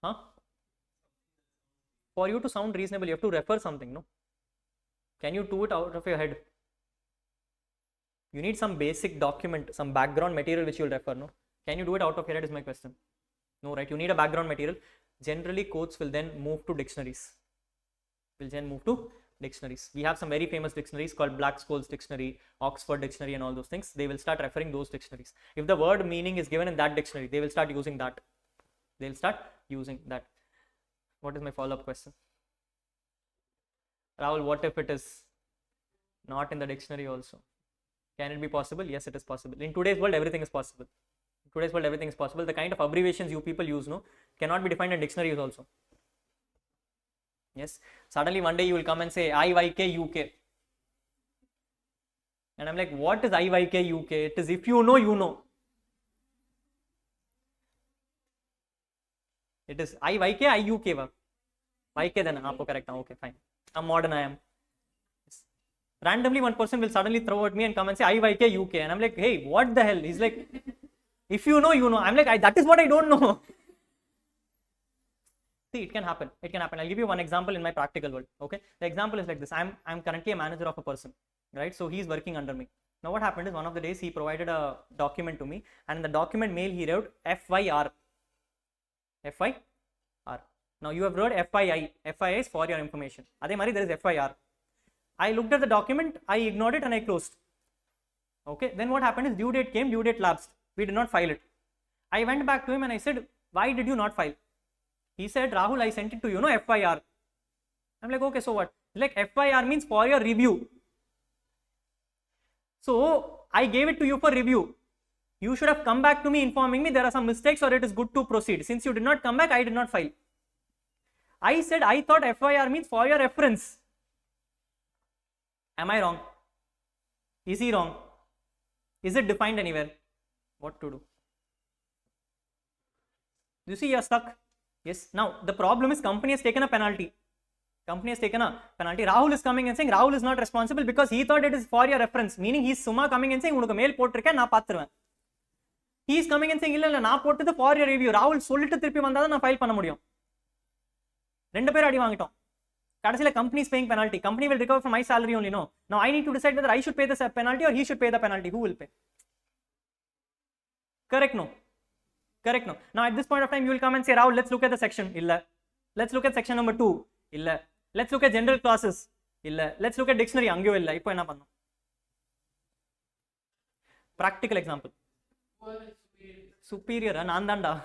Huh? For you to sound reasonable, you have to refer something, no? Can you do it out of your head? You need some basic document, some background material which you will refer, no? Can you do it out of your head is my question. No, right? You need a background material. Generally, courts will then move to dictionaries. We have some very famous dictionaries called Black-Scholes Dictionary, Oxford Dictionary and all those things. They will start referring those dictionaries. If the word meaning is given in that dictionary, they will start using that. What is my follow-up question? Rahul, what if it is not in the dictionary also? Can it be possible? Yes, it is possible. In today's world, everything is possible. The kind of abbreviations you people use, no, cannot be defined in dictionaries also. Yes. Suddenly one day you will come and say IYK UK. And I'm like, what is IYK UK? It is if you know, you know. It is IYK, IUK. YK then, correct. Okay, fine. I'm modern, I am. Yes. Randomly one person will suddenly throw at me and come and say IYK UK. And I'm like, hey, what the hell? He's like, if you know, you know. I'm like, that is what I don't know. See, it can happen. I'll give you one example in my practical world. Okay. The example is like this. I'm currently a manager of a person, right? So he's working under me. Now what happened is one of the days he provided a document to me, and in the document mail he wrote FYR. FYR. Now you have wrote FII. FII is for your information. Adhe mari there is FIR. I looked at the document, I ignored it and I closed. Okay. Then what happened is due date came, due date lapsed. We did not file it. I went back to him and I said, why did you not file? He said, Rahul, I sent it to you, no, FIR. I'm like, okay, so what? Like FIR means for your review. So I gave it to you for review. You should have come back to me informing me there are some mistakes or it is good to proceed. Since you did not come back, I did not file. I said, I thought FIR means for your reference. Am I wrong? Is he wrong? Is it defined anywhere? What to do? You see, you are stuck. Yes. Now, the problem is company has taken a penalty. Rahul is coming and saying Rahul is not responsible because he thought it is for your reference. Meaning, he is Suma coming and saying, unukku mail potrika na paatruven. He is coming and saying, illa na pottadu for your review. Rahul solittu thiruppi vandha na file panna mudiyum. Rendu per adi vaangitom. Kadasila company is paying penalty. Company will recover from my salary only, no. Now I need to decide whether I should pay the penalty or he should pay the penalty. Who will pay? Correct, no. Correct, no. Now at this point of time, you will come and say, Rahul, let's look at the section. Illa. Let's look at section number 2. Illa. Let's look at general clauses. Illa. Let's look at dictionary. Angyo illa. Ipo enna pannu. Practical example. Superior. Nandanda.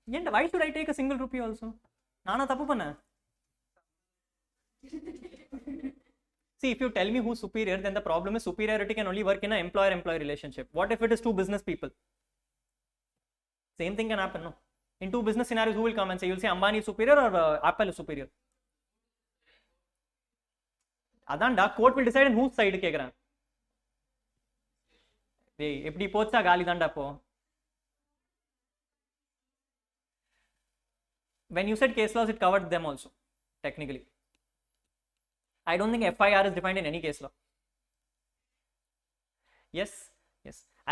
why should I take a single rupee also? நானா தப்பு பண்ணேன்? See, if you tell me who's superior, then the problem is superiority can only work in an employer-employee relationship. What if it is two business people? Same thing can happen, no? In two business scenarios, who will come and say, you'll say Ambani is superior or Apple is superior? Adanda, court will decide on whose side கேக்குறேன். டேய் எப்படி போச்சா காலி தான்டா போ. When you said case laws, it covered them also, technically. I don't think FIR is defined in any case law. Yes.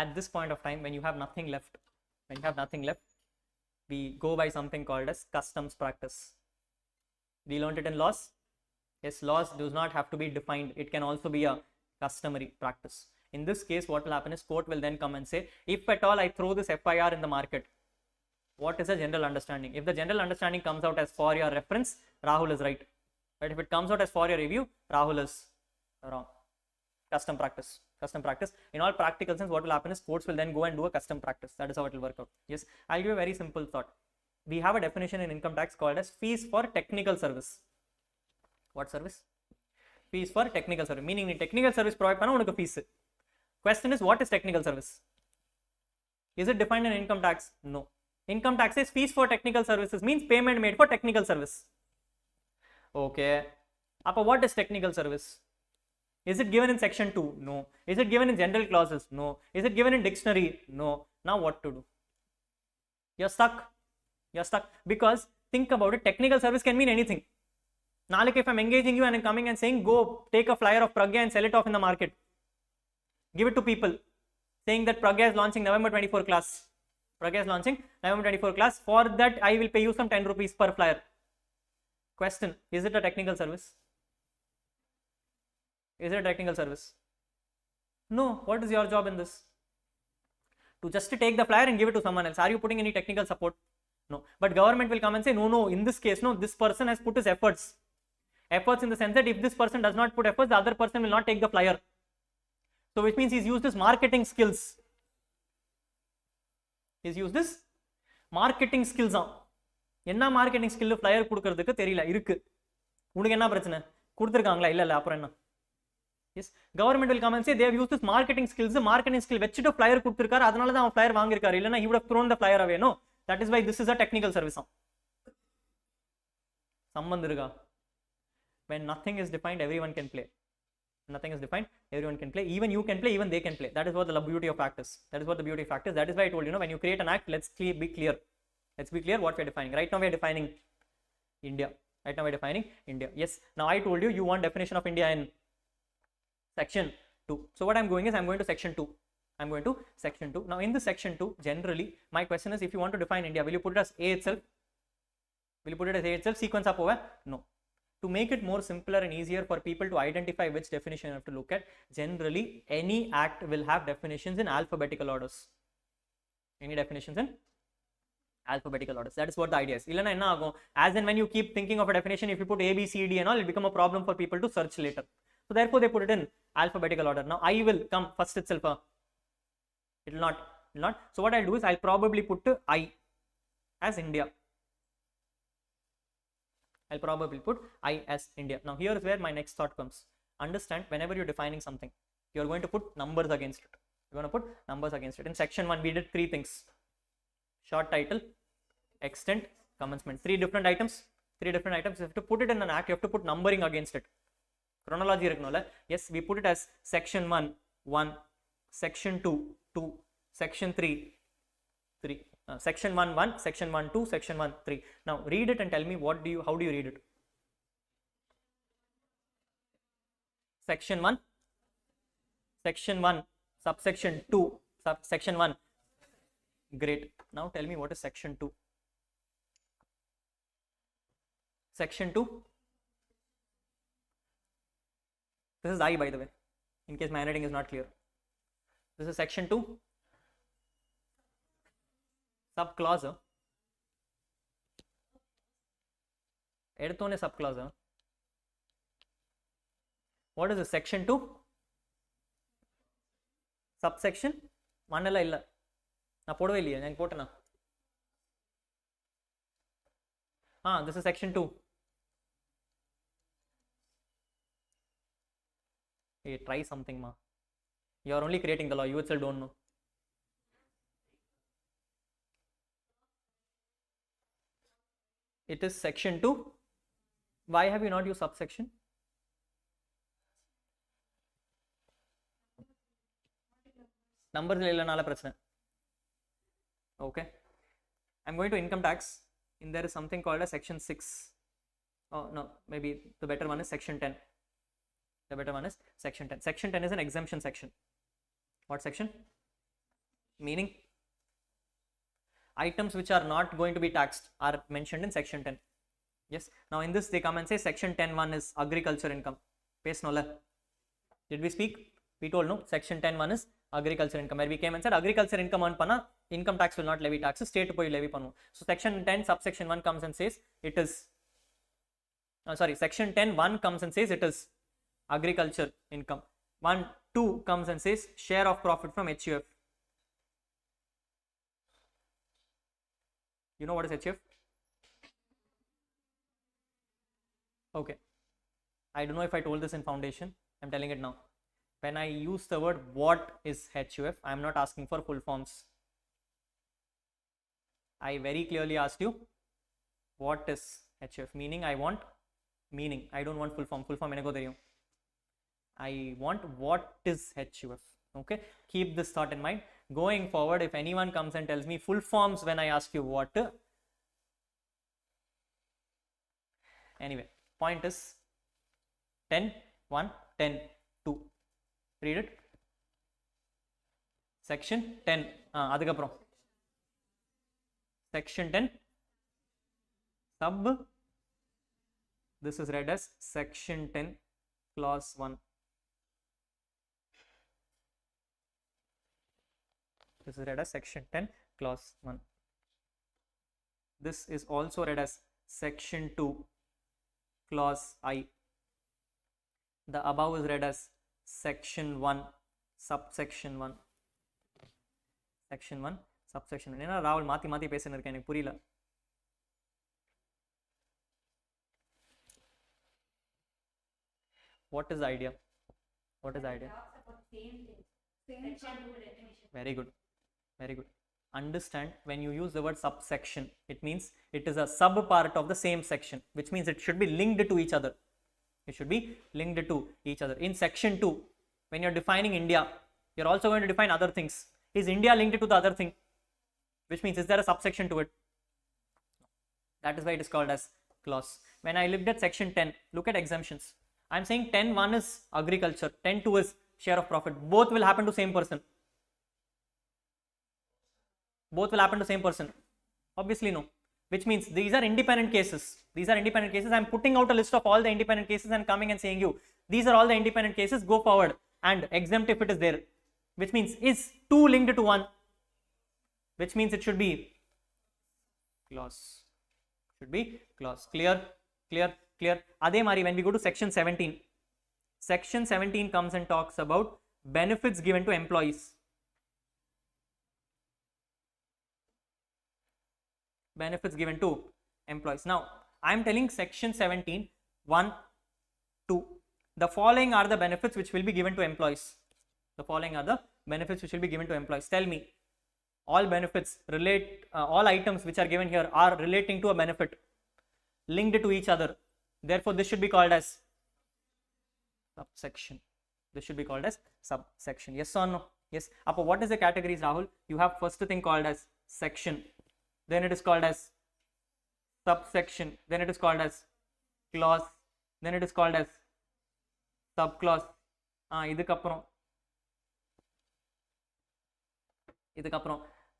At this point of time, when you have nothing left, we go by something called as customs practice. We learned it in laws. Yes, laws does not have to be defined. It can also be a customary practice. In this case, what will happen is court will then come and say, if at all I throw this FIR in the market, what is the general understanding? If the general understanding comes out as for your reference, Rahul is right. But if it comes out as for your review, Rahul is wrong. Custom practice. In all practical sense, what will happen is courts will then go and do a custom practice. That is how it will work out. Yes, I'll give you a very simple thought. We have a definition in income tax called as fees for technical service. What service? Fees for technical service. Meaning in technical service provide panna unakku fees. Question is, what is technical service? Is it defined in income tax? No. Income tax says fees for technical services means payment made for technical service. Okay. Appa what is technical service? Is it given in section 2? No. Is it given in general clauses? No. Is it given in dictionary? No. Now what to do? You're stuck. Because think about it, technical service can mean anything. Nalik, if I'm engaging you and I'm coming and saying, go take a flyer of Pragya and sell it off in the market. Give it to people. Saying that Pragya is launching November 24 class. For that, I will pay you some 10 rupees per flyer. Question, is it a technical service? No. What is your job in this? To just take the flyer and give it to someone else. Are you putting any technical support? No. But government will come and say, no, in this case, no, this person has put his efforts. Efforts in the sense that if this person does not put efforts, the other person will not take the flyer. So which means he's used his marketing skills. என்ன marketing skill flyer கொடுக்கிறதுக்கு தெரியல இருக்கு. உனக்கு என்ன பிரச்சனை? கொடுத்துருக்காங்களா? இல்ல அப்புறம் என்ன? Yes, government will come and say they have used this marketing skills. Marketing skill வச்சுட்டு ஃப்ளையர் கொடுத்துருக்காரு, அதனால தான் அவன் ஃப்ளையர் வாங்கியிருக்காரு. இல்லைன்னா he would have thrown the flyer away. No, that is why this is a technical service. சம்பந்தம் இருக்கா? When nothing is defined, everyone can play. Even you can play, even they can play. That is what the beauty of act is. That is why I told you, when you create an act, let's be clear what we are defining. Right now we are defining India. Yes, now I told you, you want definition of India in section 2. So what I'm going to section 2. Now in the section 2, generally my question is, if you want to define India, will you put it as A itself? Sequence up over? No. To make it more simpler and easier for people to identify which definition you have to look at, generally any act will have definitions in alphabetical orders. That is what the idea is. Illana enna agum, as in when you keep thinking of a definition, if you put A, B, C, D and all, it become a problem for people to search later. So therefore they put it in alphabetical order. Now I will come first itself. It will not. So what I'll do is, I'll probably put I as India. Now here is where my next thought comes. Understand, whenever you're defining something, you're going to put numbers against it. In section 1, we did 3 things: short title, extent, commencement. 3 different items. You have to put it in an act, you have to put numbering against it. Chronology iruknola. Yes, we put it as section 1, section 2, section 3. Section 1, section 1, 2, section 1, 3. Now read it and tell me how do you read it? Section 1, subsection 2, subsection 1. Great. Now tell me, what is section 2? Section 2. This is I, by the way, in case my handwriting is not clear. This is section 2. Subclause. Edutone subclause. What is the section 2? Subsection 1 illa illa. Na podave illiya, naan potana. This is section 2. Hey, try something, ma. You are only creating the law. You itself don't know. It is section 2. Why have you not used subsection? Numbers illanala prachana. Okay. I'm going to income tax. And there is something called as section 6. Oh no, maybe the better one is section 10. The better one is section 10. Section 10 is an exemption section. What section? Meaning items which are not going to be taxed are mentioned in section 10. Yes. Now in this they come and say section 10(1) is agriculture income. Pace nola. Did we speak? We told no. Section 10(1) is agriculture income. Where we came and said agriculture income earn panna, income tax will not levy taxes. State poi levy pannu. So section 10 subsection 1 comes and says it is. Section 10(1) comes and says it is agriculture income. 1(2) comes and says share of profit from HUF. You know what is HUF? Okay. I don't know if I told this in foundation. I'm telling it now. When I use the word what is HUF, I'm not asking for full forms. I very clearly asked you what is HUF. Meaning I want meaning. I don't want full form. Full form enago theriyum. I want what is HUF. Okay. Keep this thought in mind. Going forward, if anyone comes and tells me full forms when I ask you what, anyway, point is 10(1), 10(2). Read it. Section 10. Adukaprom. Section 10. Sub. This is read as section 10, clause 1. This is read as section 10, clause 1. This is also read as section 2, clause I. The above is read as section 1, subsection 1. Section 1, subsection 1. Enna Rahul mathi mathi pesana irukku enak puriyala. What is the idea? What is the idea? Very good. Very good. Understand, when you use the word subsection, it means it is a sub part of the same section, which means it should be linked to each other. It should be linked to each other. In section 2, when you're defining India, you're also going to define other things. Is India linked to the other thing? Which means, is there a subsection to it? That is why it is called as clause. When I looked at section 10, look at exemptions. I'm saying 10(1) is agriculture, 10(2) is share of profit. Both will happen to same person. Both will happen to same person. Obviously no. Which means these are independent cases. These are independent cases. I'm putting out a list of all the independent cases and coming and saying you, these are all the independent cases, go forward and exempt if it is there. Which means, is 2 linked to 1? Which means it should be clause. Should be clause. Clear? Clear? Clear? Adhe mari, when we go to section 17, section 17 comes and talks about benefits given to employees. Benefits given to employees. Now, I am telling section 17, 1, 2. The following are the benefits which will be given to employees. The following are the benefits which will be given to employees. Tell me, all benefits relate, all items which are given here are relating to a benefit, linked to each other. Therefore, this should be called as subsection. This should be called as subsection. Yes or no? Yes. Appo, what is the categories, Rahul? You have first thing called as section. Then it is called as subsection. Then it is called as clause. Then it is called as subclause. Idukaprom,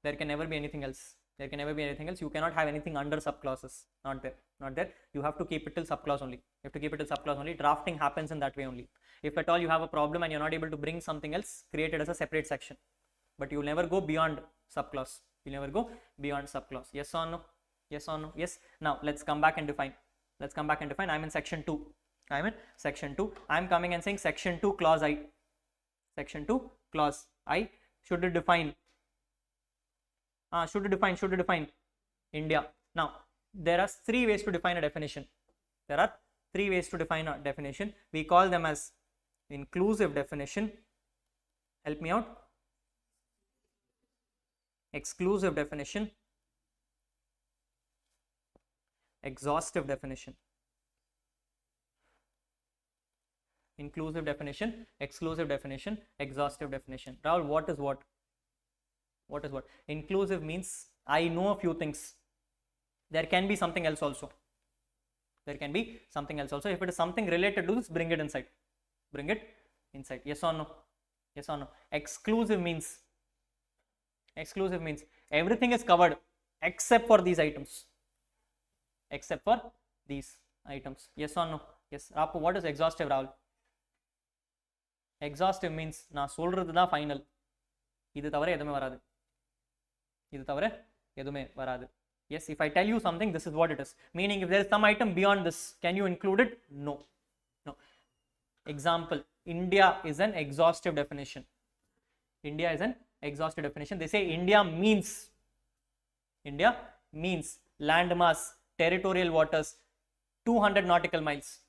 there can never be anything else. There can never be anything else. You cannot have anything under subclauses. Not there. Not there. You have to keep it till subclause only. You have to keep it till subclause only. Drafting happens in that way only. If at all you have a problem and you're not able to bring something else, create it as a separate section. But you will never go beyond subclause. You'll never go beyond subclause. Yes or no? Yes or no? Yes. Now let's come back and define. Let's come back and define. I'm in section 2. I'm in section 2. I'm coming and saying section 2 clause I. Section 2 clause I should define. Should define India. Now there are three ways to define a definition. There are three ways to define a definition. We call them as inclusive definition. Help me out. Exclusive definition. Exhaustive definition. Inclusive definition, exclusive definition, exhaustive definition. Rahul, what is what? What is what? Inclusive means I know a few things. There can be something else also. There can be something else also. If it is something related to this, bring it inside. Bring it inside. Yes or no? Yes or no? Exclusive means everything is covered except for these items. Except for these items. Yes or no? Yes. Rapu, what is exhaustive, Rahul? Exhaustive means நான் சொல்றது தான் final. இது தவிர எதுவுமே வராது. இது தவிர எதுவுமே வராது. Yes, if I tell you something, this is what it is. Meaning, if there is some item beyond this, can you include it? No. No. Example, India is an exhaustive definition. India is an exhaustive definition. They say India means land mass, territorial waters, 200 nautical miles.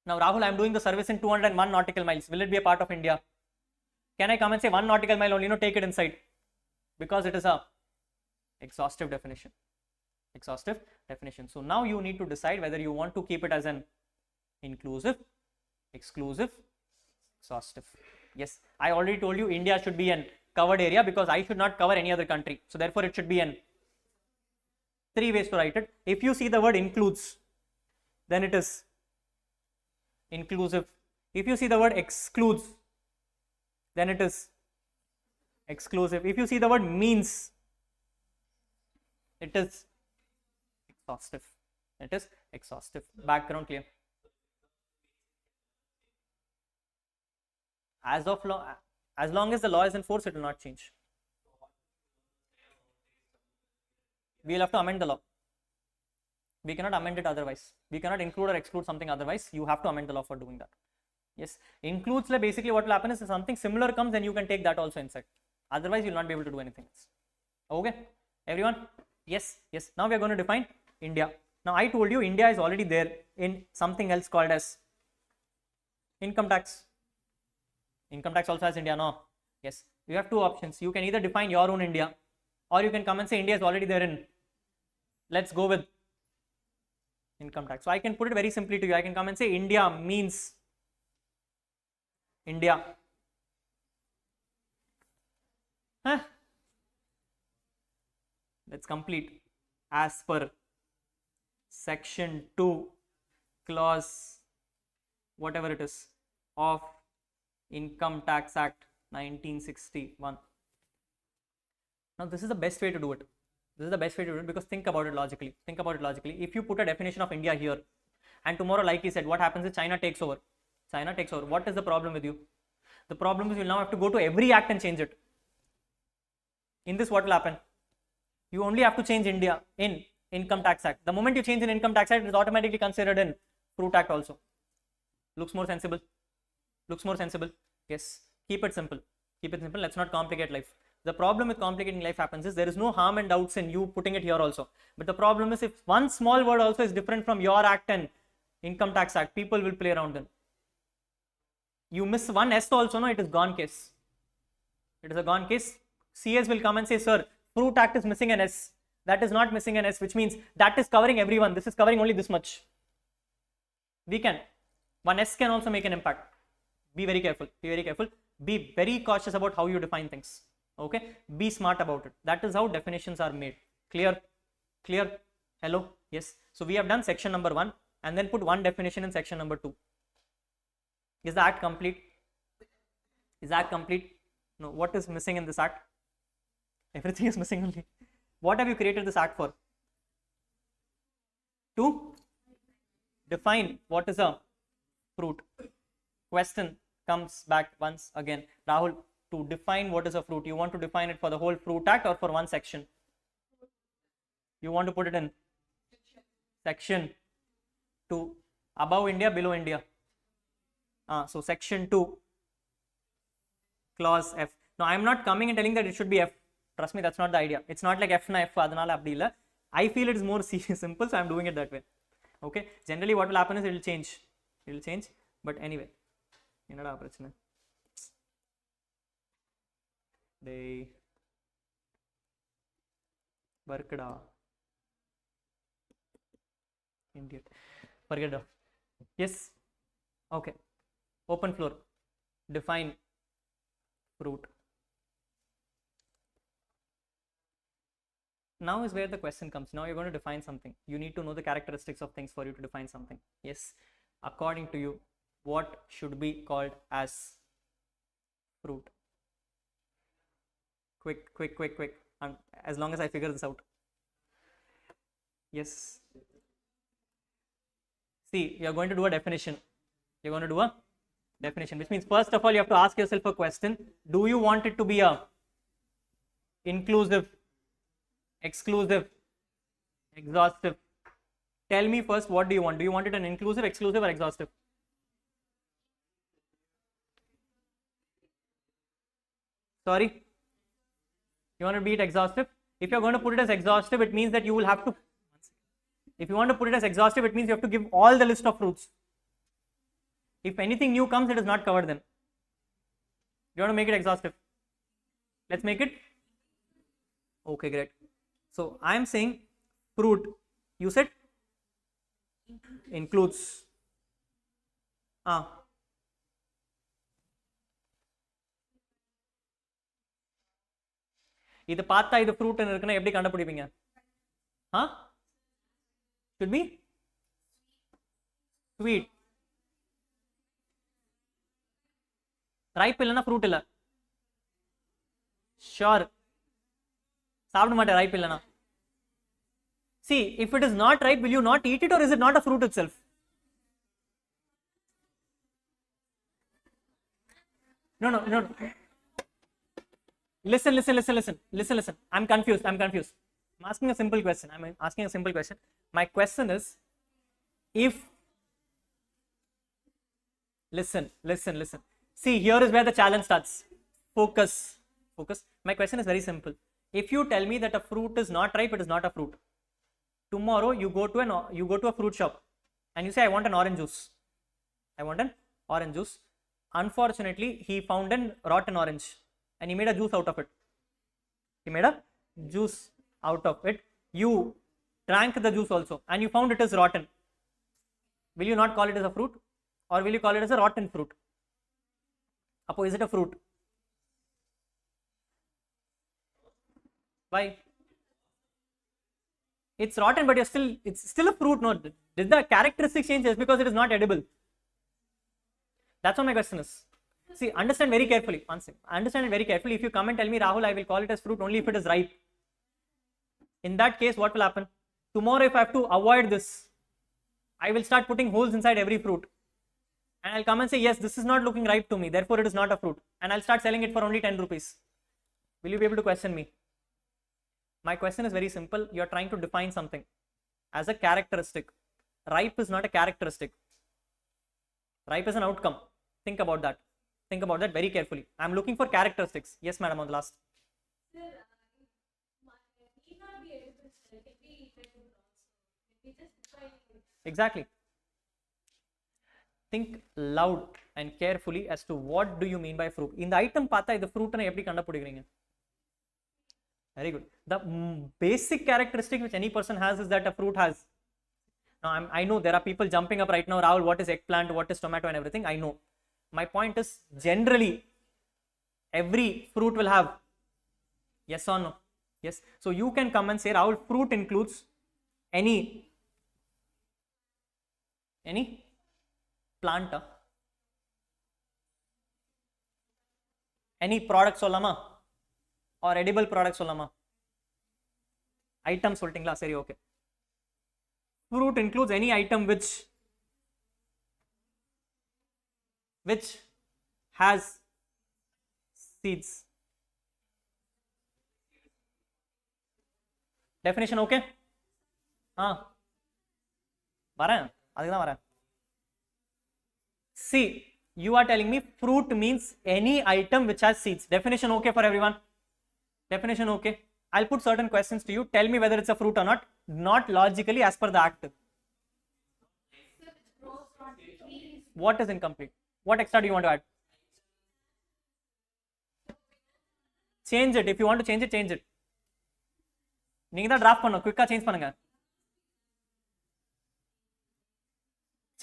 Now, Rahul, I am doing the service in 201 nautical miles. Will it be a part of India? Can I come and say 1 nautical mile only? No, take it inside. Because it is a exhaustive definition. Exhaustive definition. So now you need to decide whether you want to keep it as an inclusive, exclusive, exhaustive. Yes, I already told you India should be an covered area because I should not cover any other country. So therefore it should be an three ways to write it. If you see the word includes, then it is inclusive. If you see the word excludes, then it is exclusive. If you see the word means, it is exhaustive. It is exhaustive. Background clear? As long as the law is in force, it will not change. We will have to amend the law. We cannot amend it otherwise. We cannot include or exclude something otherwise. You have to amend the law for doing that. Yes, includes, basically what will happen is if something similar comes, then you can take that also inside. Otherwise, you will not be able to do anything else. Okay, everyone? Yes, yes. Now we are going to define India. Now I told you India is already there in something else called as income tax. Income tax also has India, no? Yes. You have two options. You can either define your own India, or you can come and say India is already there in. Let's go with income tax. So I can put it very simply to you. I can come and say India means India. Let's complete as per section 2 clause whatever it is of Income Tax Act 1961. Now this is the best way to do it. This is the best way to do it because think about it logically. Think about it logically. If you put a definition of India here and tomorrow, like he said, what happens is China takes over. China takes over. What is the problem with you? The problem is you will now have to go to every act and change it. In this, what will happen? You only have to change India in Income Tax Act. The moment you change in Income Tax Act, it is automatically considered in Fruit Act also. Looks more sensible. Looks more sensible. Yes. Keep it simple. Keep it simple. Let's not complicate life. The problem with complicating life happens is there is no harm and doubts in you putting it here also. But the problem is if one small word also is different from your act and Income Tax Act, people will play around then. You miss one S also, no, it is gone case. It is a gone case. CS will come and say, sir, Fruit Act is missing an S. That is not missing an S, which means that is covering everyone. This is covering only this much. We can. One S can also make an impact. Be very careful. Be very careful. Be very cautious about how you define things. Okay. Be smart about it. That is how definitions are made. Clear? Clear? Hello? Yes. So we have done section number 1 and then put one definition in section number 2. Is the act complete? Is the act complete? No. What is missing in this act? Everything is missing only. What have you created this act for? To define what is a fruit. Question comes back once again. Rahul, to define what is a fruit, you want to define it for the whole Fruit Act or for one section? You want to put it in section 2. Above India, below India. So section 2, clause F. Now I am not coming and telling that it should be F. Trust me, that's not the idea. It's not like F na F, adanala abdi illa. I feel it is more simple, so I'm doing it that way. Okay, generally what will happen is it will change, but anyway, enada prachana, they workda Indian, forget it. Yes, okay, open floor, define fruit. Now is where the question comes. Now you're going to define something. You need to know the characteristics of things for you to define something. Yes, according to you, what should be called as fruit? Quick. As long as I figure this out. Yes. See, you're going to do a definition. Which means first of all you have to ask yourself a question. Do you want it to be a inclusive, exclusive, exhaustive? Tell me first, what do you want? Do you want it an inclusive, exclusive, or exhaustive? Sorry? You want to be it exhaustive? If you're going to put it as exhaustive, it means that you will have to, if you want to put it as exhaustive, it means you have to give all the list of fruits. If anything new comes, it is not covered then. You want to make it exhaustive? Let's make it. Okay, great. So I am saying fruit, you said includes. இது பார்த்தா இது fruit இருக்குன்னா எப்படி கண்டுபிடிப்பீங்க? Should be sweet. ripe இல்லனா fruit இல்ல. Sure. சாப்பிட மாட்டே ripe இல்லனா. See, if it is not ripe, will you not eat it, or is it not a fruit itself? No. Listen. I'm confused. I'm asking a simple question. My question is, if, listen. See, here is where the challenge starts. Focus. My question is very simple. If you tell me that a fruit is not ripe, it is not a fruit. Tomorrow you go to a fruit shop and you say, I want an orange juice. Unfortunately, he found a rotten orange and he made a juice out of it. You drank the juice also and you found it is rotten. Will you not call it as a fruit, or will you call it as a rotten fruit? Appo, is it a fruit? Why? It's rotten, but it's still a fruit. No, did the characteristics change just because it is not edible? That's what my question is. See, understand very carefully. Understand it very carefully. If you come and tell me, Rahul, I will call it as fruit only if it is ripe. In that case, what will happen? Tomorrow, if I have to avoid this, I will start putting holes inside every fruit. And I'll come and say, yes, this is not looking ripe to me, therefore it is not a fruit. And I'll start selling it for only 10 rupees. Will you be able to question me? My question is very simple. You are trying to define something as a characteristic. Ripe is not a characteristic. Ripe is an outcome. Think about that. Think about that very carefully. I am looking for characteristics. Yes, madam, on the last. Sir, need not be able to sell it. It be edible also. It just define it. Exactly. Think loud and carefully as to what do you mean by fruit. In the item paatha idu fruit na eppadi kandapudikiringa? Very good. The basic characteristic which any person has is that a fruit has. Now I know there are people jumping up right now, Rahul, what is eggplant, what is tomato and everything. I know. My point is, generally every fruit will have. Yes or no? Yes. So you can come and say, Rahul, fruit includes any plant, any product sollama, or edible product sollama. Item soltingla, seri, okay. Fruit includes any item which has seeds. Definition okay? See, you are telling me fruit means any item which has seeds. Definition okay for everyone? Definition okay? I'll put certain questions to you. Tell me whether it's a fruit or not. Not logically as per the act. What is incomplete? What extra do you want to add? Change it. If you want to change it, change it. நீங்க தான் draft பண்ணணும். குயிக்கா change பண்ணுங்க.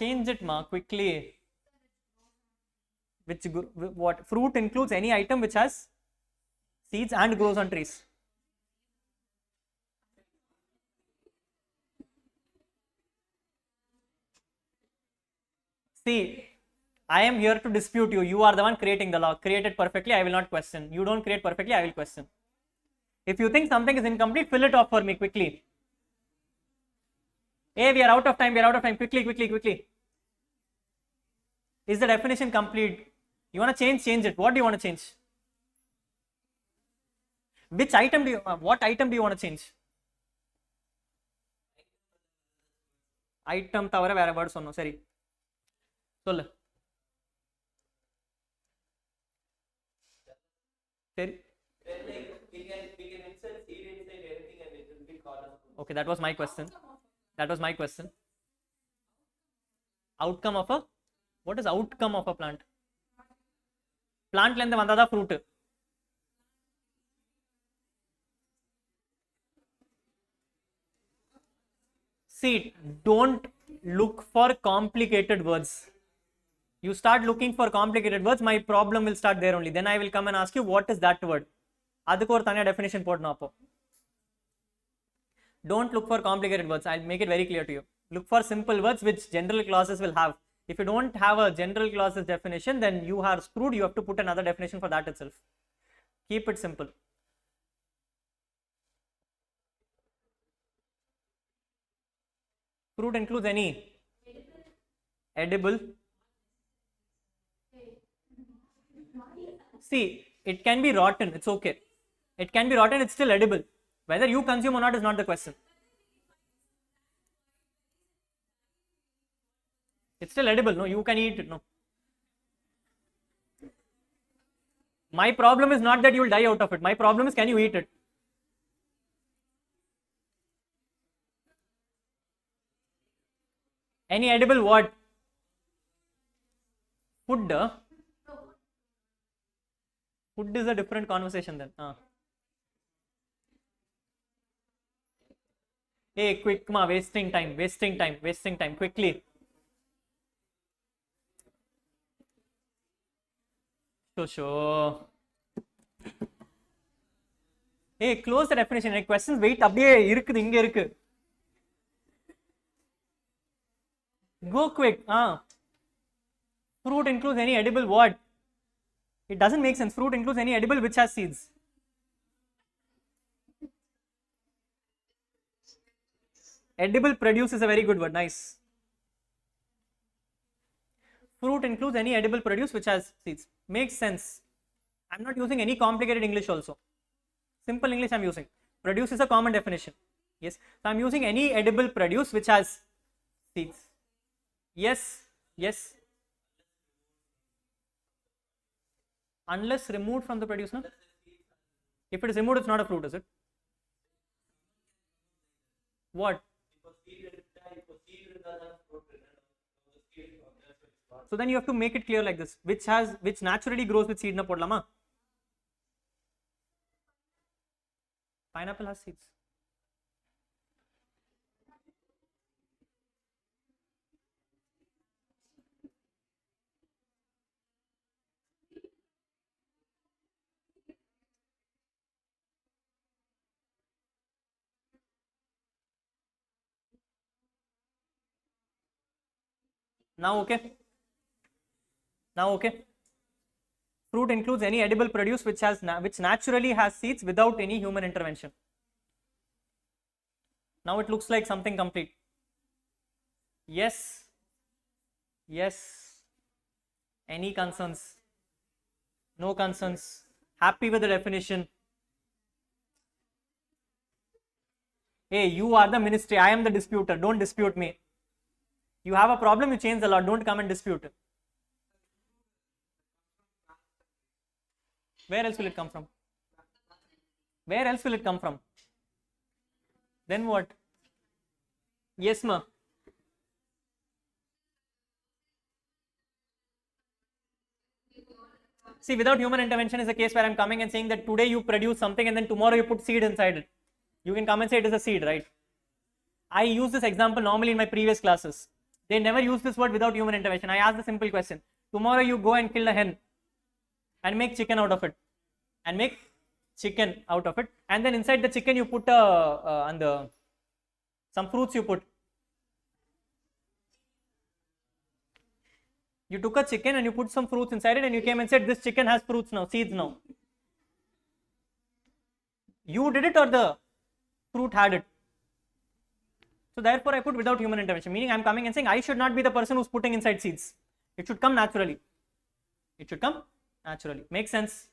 Change it ma quickly. Which what fruit includes any item which has seeds and grows on trees. See, I am here to dispute you. You are the one creating the law. Create it perfectly, I will not question. You don't create perfectly, I will question. If you think something is incomplete, fill it off for me quickly. Hey, we are out of time. We are out of time. Quickly, quickly, quickly. Is the definition complete? You want to change? Change it. What do you want to change? Which item do you? What item do you want to change? Item தவிர வேற word சொன்னோம். சரி, சொல்லு. சரி. Okay, that was my question. That was my question. Outcome of a, what is outcome of a plant? Plant la irundhu vandha fruit. See, don't look for complicated words. You start looking for complicated words, my problem will start there only. Then I will come and ask you, what is that word? Adukku or thaniya definition podnom appo. Don't look for complicated words. I'll make it very clear to you. Look for simple words which general clauses will have. If you don't have a general clauses definition, then you are screwed. You have to put another definition for that itself. Keep it simple. Fruit includes any edible. See, it can be rotten. It's okay. It can be rotten. It's still edible. Whether you consume or not is not the question. It's still edible. No, you can eat it. No. My problem is not that you will die out of it. My problem is, can you eat it? Any edible what? Food. Food is a different conversation then. Hey, quick ma, wasting time, quickly. Sure. Hey, close the definition. Any questions? Wait, அப்படியே இருக்குது, இங்க இருக்கு. Go quick. Fruit includes any edible what? It doesn't make sense. Fruit includes any edible which has seeds. Edible produce is a very good word. Nice. Fruit includes any edible produce which has seeds. Makes sense. I'm not using any complicated English also. Simple English I'm using. Produce is a common definition. Yes. So I'm using any edible produce which has seeds. Yes. Yes. Unless removed from the produce, no? If it is removed, it's not a fruit, is it? What? So then you have to make it clear like this. Which naturally grows with seed na podlama? Pineapple has seeds. Now okay. Fruit includes any edible produce which naturally has seeds without any human intervention. Now it looks like something complete. Yes. Any concerns? No concerns. Happy with the definition? Hey, you are the ministry. I am the disputer. Don't dispute me. You have a problem, you change the law. Don't come and dispute it. Where else will it come from? Then what? Yes, ma. See, without human intervention is a case where I'm coming and saying that today you produce something and then tomorrow you put seed inside it. You can come and say it is a seed, right? I use this example normally in my previous classes. They never use this word without human intervention. I ask the simple question. Tomorrow you go and kill a hen and make chicken out of it. And make chicken out of it. And then inside the chicken you put some fruits you put. You took a chicken and you put some fruits inside it and you came and said this chicken has fruits now, seeds now. You did it or the fruit had it? So therefore I put without human intervention, meaning I am coming and saying I should not be the person who's putting inside seeds. It should come naturally. It should come naturally. Makes sense?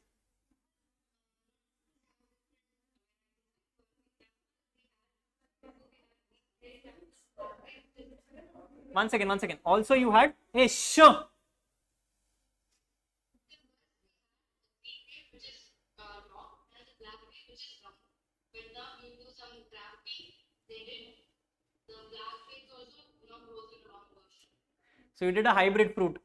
One second. Also you had a sure. So you did a hybrid fruit.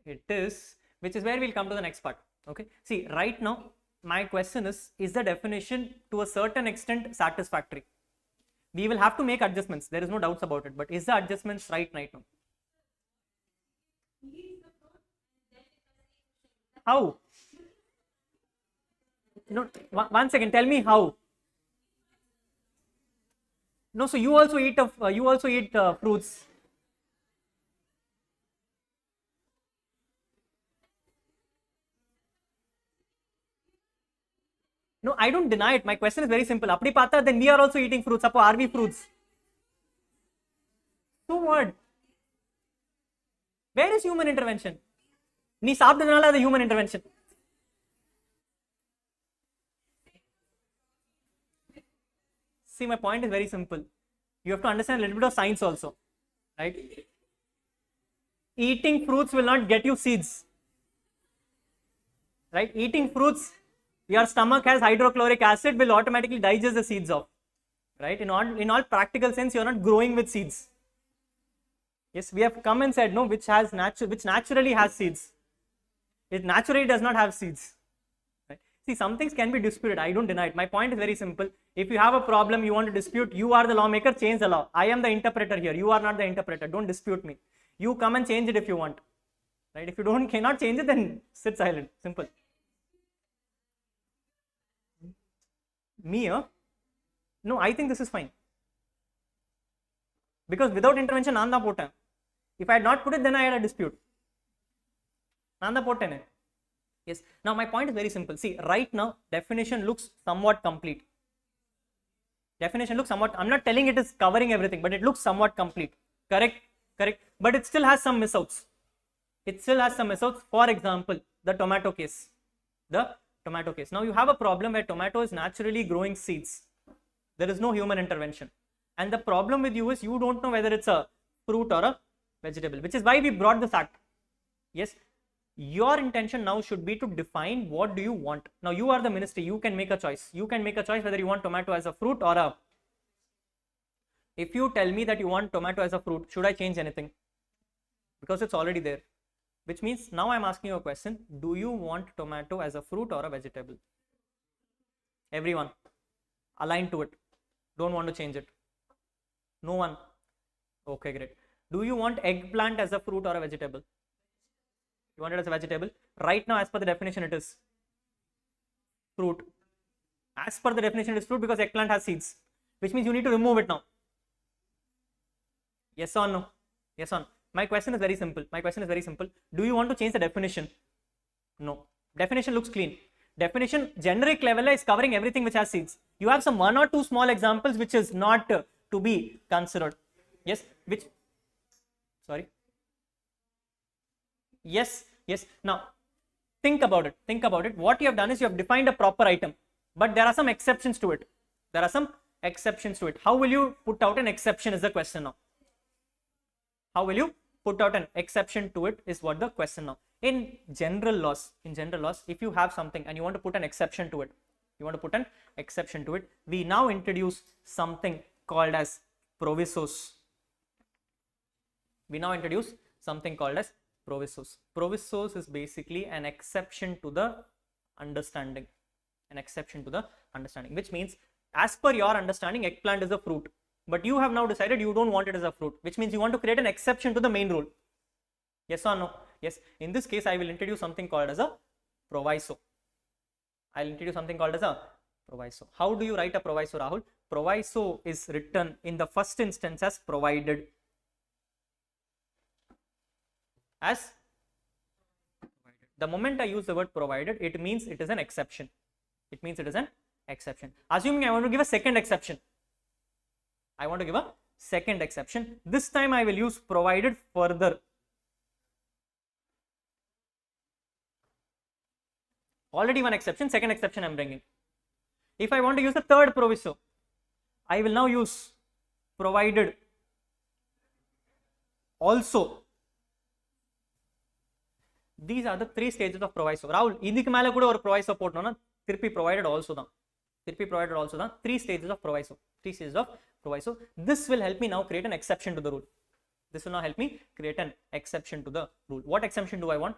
It is, which is where we'll come to the next part. Okay. See, right now, my question is the definition to a certain extent satisfactory? We will have to make adjustments. There is no doubts about it. But is the adjustments right now? How? No, one second. Tell me how. No, so you also eat fruits. No, I don't deny it. My question is very simple. Apdi pata, then we are also eating fruits. Appo are we fruits? So what? Where is human intervention? Nee saaptadanaala the human intervention. See, my point is very simple. You have to understand a little bit of science also, right? Eating fruits will not get you seeds, right? Eating fruits, your stomach has hydrochloric acid, will automatically digest the seeds off, right? In all practical sense, you are not growing with seeds. Yes, we have come and said no, which naturally has seeds. It naturally does not have seeds. Right? See, some things can be disputed. I don't deny it. My point is very simple. If you have a problem, you want to dispute, you are the lawmaker, change the law. I am the interpreter here. You are not the interpreter. Don't dispute me. You come and change it if you want. Right? If you cannot change it, then sit silent. Simple. Me, no, I think this is fine. Because without intervention, nanda potta. If I had not put it, then I had a dispute. Nanda potta. Yes. Now my point is very simple. See, right now, definition looks somewhat complete. Definition looks somewhat, I'm not telling it is covering everything, but it looks somewhat complete. Correct? Correct. But it still has some missouts. It still has some missouts. For example, the tomato case. The tomato case. Now you have a problem where tomato is naturally growing seeds. There is no human intervention. And the problem with you is you don't know whether it's a fruit or a vegetable, which is why we brought this act. Yes. Your intention now should be to define what do you want. Now you are the ministry, you can make a choice. You can make a choice whether you want tomato as a fruit or a... If you tell me that you want tomato as a fruit, should I change anything? Because it's already there. Which means now I'm asking you a question. Do you want tomato as a fruit or a vegetable? Everyone, align to it. Don't want to change it. No one. Okay, great. Do you want eggplant as a fruit or a vegetable? You want it as a vegetable? Right now, as per the definition, it is fruit. As per the definition, it is fruit because eggplant has seeds, which means you need to remove it now. Yes or no? Yes or no? My question is very simple. Do you want to change the definition? No. Definition looks clean. Definition, generic level is covering everything which has seeds. You have some one or two small examples which is not to be considered. Yes, which, sorry. Yes. Now, think about it. What you have done is you have defined a proper item, but there are some exceptions to it. How will you put out an exception is the question now. How will you put out an exception to it is what the question now. In general laws, if you have something and you want to put an exception to it, You want to put an exception to it. We now introduce something called as provisos. We now introduce something called as provisos. Provisos is basically an exception to the understanding. An exception to the understanding, which means as per your understanding, eggplant is a fruit. But you have now decided you don't want it as a fruit, which means you want to create an exception to the main rule. Yes or no? Yes. In this case, I will introduce something called as a proviso. I'll introduce something called as a proviso. How do you write a proviso, Rahul? Proviso is written in the first instance as provided. As the moment I use the word provided, it means it is an exception. It means it is an exception. Assuming I want to give a second exception. I want to give a second exception. This time I will use provided further. Already one exception, second exception I am bringing. If I want to use the third proviso, I will now use provided also. These are the three stages of proviso. Rahul, idhukku mela kuda or proviso potnona, tirpi provided also da. Tirpi provided also da. Three stages of proviso. Three stages of proviso. This will help me now create an exception to the rule. This will now help me create an exception to the rule. What exception do I want?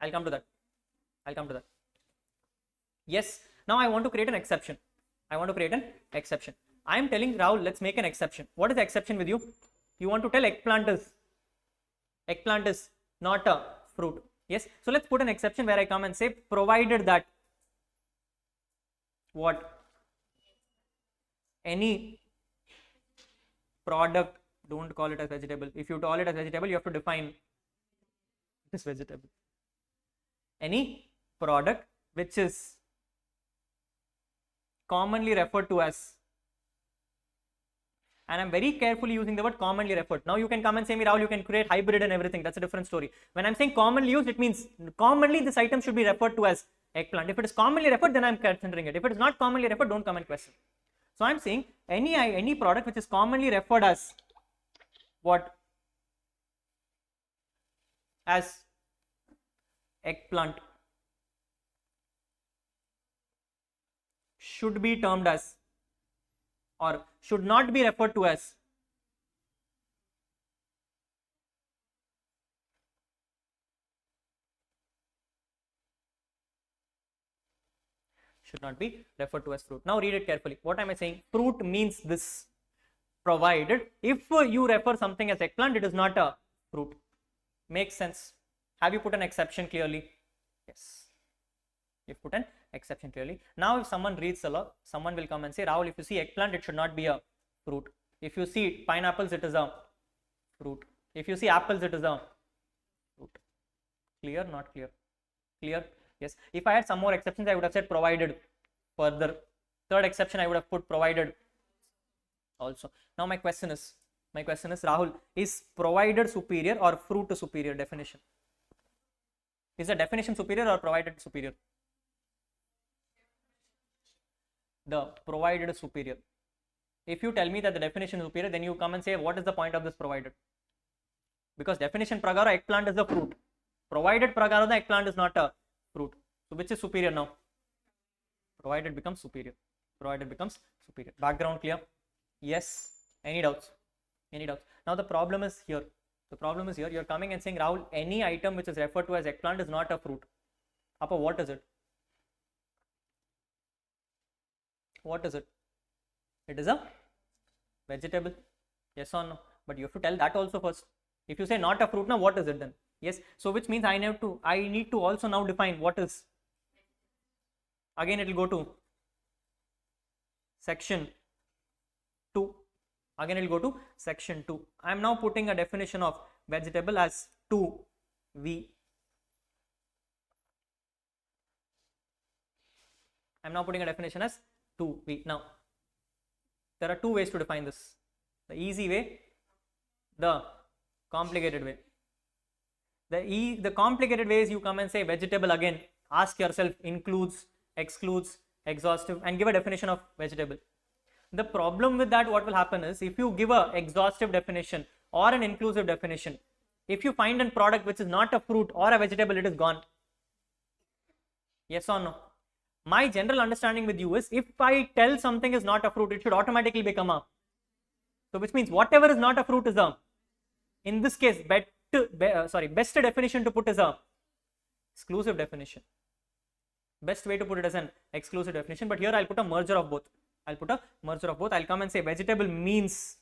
I'll come to that. I'll come to that. Yes. Now I want to create an exception. I want to create an exception. I am telling Rahul, let's make an exception. What is the exception with you? You want to tell eggplant is not a fruit. Yes. So let's put an exception where I come and say provided that what? Any product, don't call it as vegetable. If you call it as vegetable, you have to define this vegetable. Any product which is commonly referred to as, and I'm very carefully using the word commonly referred. Now you can come and say me, Rahul, you can create hybrid and everything. That's a different story. When I'm saying commonly used, it means commonly this item should be referred to as eggplant. If it is commonly referred, then I'm considering it. If it is not commonly referred, don't come and question. So I'm saying any product which is commonly referred as what? As eggplant should be termed as, or should not be referred to as, should not be referred to as fruit. Now read it carefully. What am I saying? Fruit means this, provided if you refer something as eggplant, it is not a fruit. Makes sense. Have you put an exception clearly? Yes. You've put an exception clearly. Now if someone reads the law, someone will come and say, Rahul, if you see eggplant, it should not be a fruit. If you see pineapples, it is a fruit. If you see apples, it is a fruit. Clear? Not clear? Clear? Yes. If I had some more exceptions, I would have said provided further. Third exception, I would have put provided also. Now my question is, Rahul, is provided superior or fruit superior definition? Is the definition superior or provided superior? The provided superior. If you tell me that the definition is superior, then you come and say, what is the point of this provided? Because definition pragara, eggplant is a fruit. Provided pragara, the eggplant is not a fruit. So which is superior now? Provided becomes superior. Provided becomes superior. Background clear? Yes. Any doubts? Any doubts? Now the problem is here. The problem is here. You're coming and saying, Rahul, any item which is referred to as eggplant is not a fruit. Appa, what is it? What is it? It is a vegetable. Yes or no? But you have to tell that also first. If you say not a fruit, now what is it then? Yes. So which means I need to also now define what is. Again, it will go to section 2. Again, it will go to section 2. I am now putting a definition of vegetable as 2V. I am now putting a definition as 2V. Now, there are two ways to define this. The easy way, the complicated way. The complicated way is you come and say vegetable again. Ask yourself includes, excludes, exhaustive, and give a definition of vegetable. The problem with that, what will happen is, if you give a exhaustive definition or an inclusive definition, If you find a product which is not a fruit or a vegetable, it is gone. Yes or no? My general understanding with you is, if I tell something is not a fruit, it should automatically become a. So which means whatever is not a fruit is a. In this case, best definition to put is a exclusive definition. Best way to put it as an exclusive definition, but here I'll put a merger of both. I'll come and say vegetable means,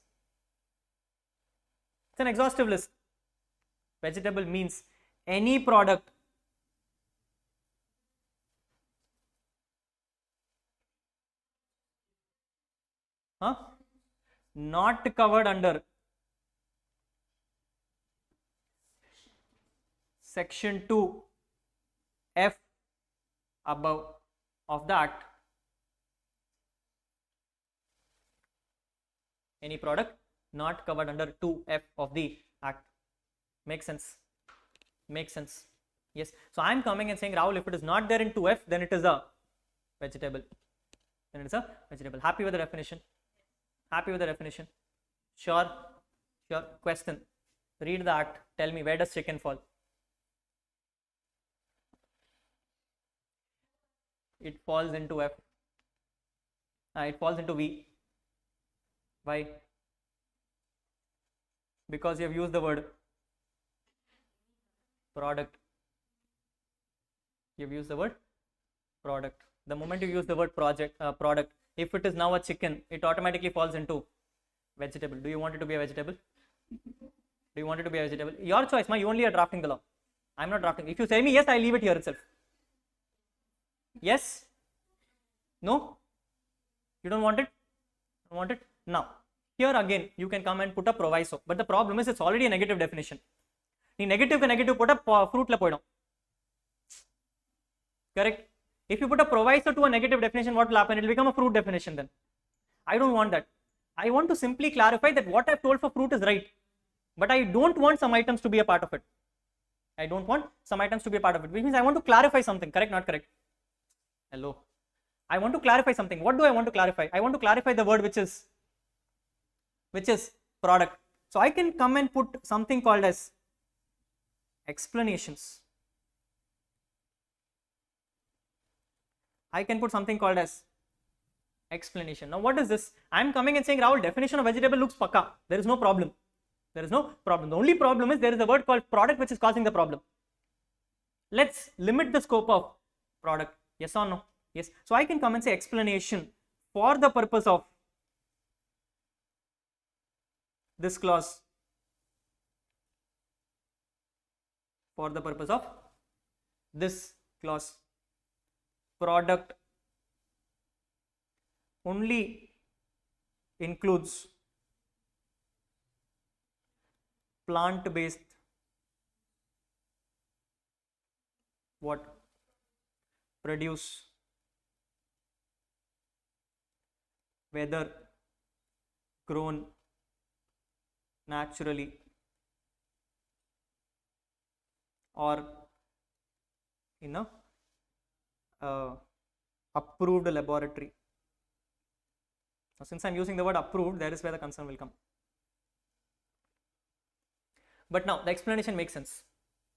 it's an exhaustive list. Vegetable means any product not covered under section 2 F above of the act. Any product not covered under 2F of the act. Makes sense? Makes sense. Yes. So I am coming and saying, Rahul, if it is not there in 2F, then it is a vegetable. Then it is a vegetable. Happy with the definition? Happy with the definition? Sure. Sure. Question. Read the act. Tell me, where does chicken fall? It falls into F. It falls into V. Why? Because you have used the word product. You have used the word product. The moment you use the word product, if it is now a chicken, it automatically falls into vegetable. Do you want it to be a vegetable? Do you want it to be a vegetable? Your choice, you only are drafting the law. I'm not drafting. If you say me yes, I leave it here itself. Yes? No? You don't want it? Don't want it? Now, here again, you can come and put a proviso. But the problem is, it's already a negative definition. The negative put a fruit la poidum. Correct? If you put a proviso to a negative definition, what will happen? It will become a fruit definition then. I don't want that. I want to simply clarify that what I've told for fruit is right. But I don't want some items to be a part of it. I don't want some items to be a part of it. Which means I want to clarify something. Correct? Not correct? Hello. I want to clarify something. What do I want to clarify? I want to clarify the word which is product. So I can come and put something called as explanations. I can put something called as explanation. Now what is this? I am coming and saying, Rahul, definition of vegetable looks pakka. There is no problem. There is no problem. The only problem is there is a word called product which is causing the problem. Let's limit the scope of product. Yes or no? Yes. So I can come and say explanation for the purpose of this clause. For the purpose of this clause. Product only includes plant-based produce, whether grown naturally or in a approved laboratory. Now, since I am using the word approved, that is where the concern will come. But now the explanation makes sense.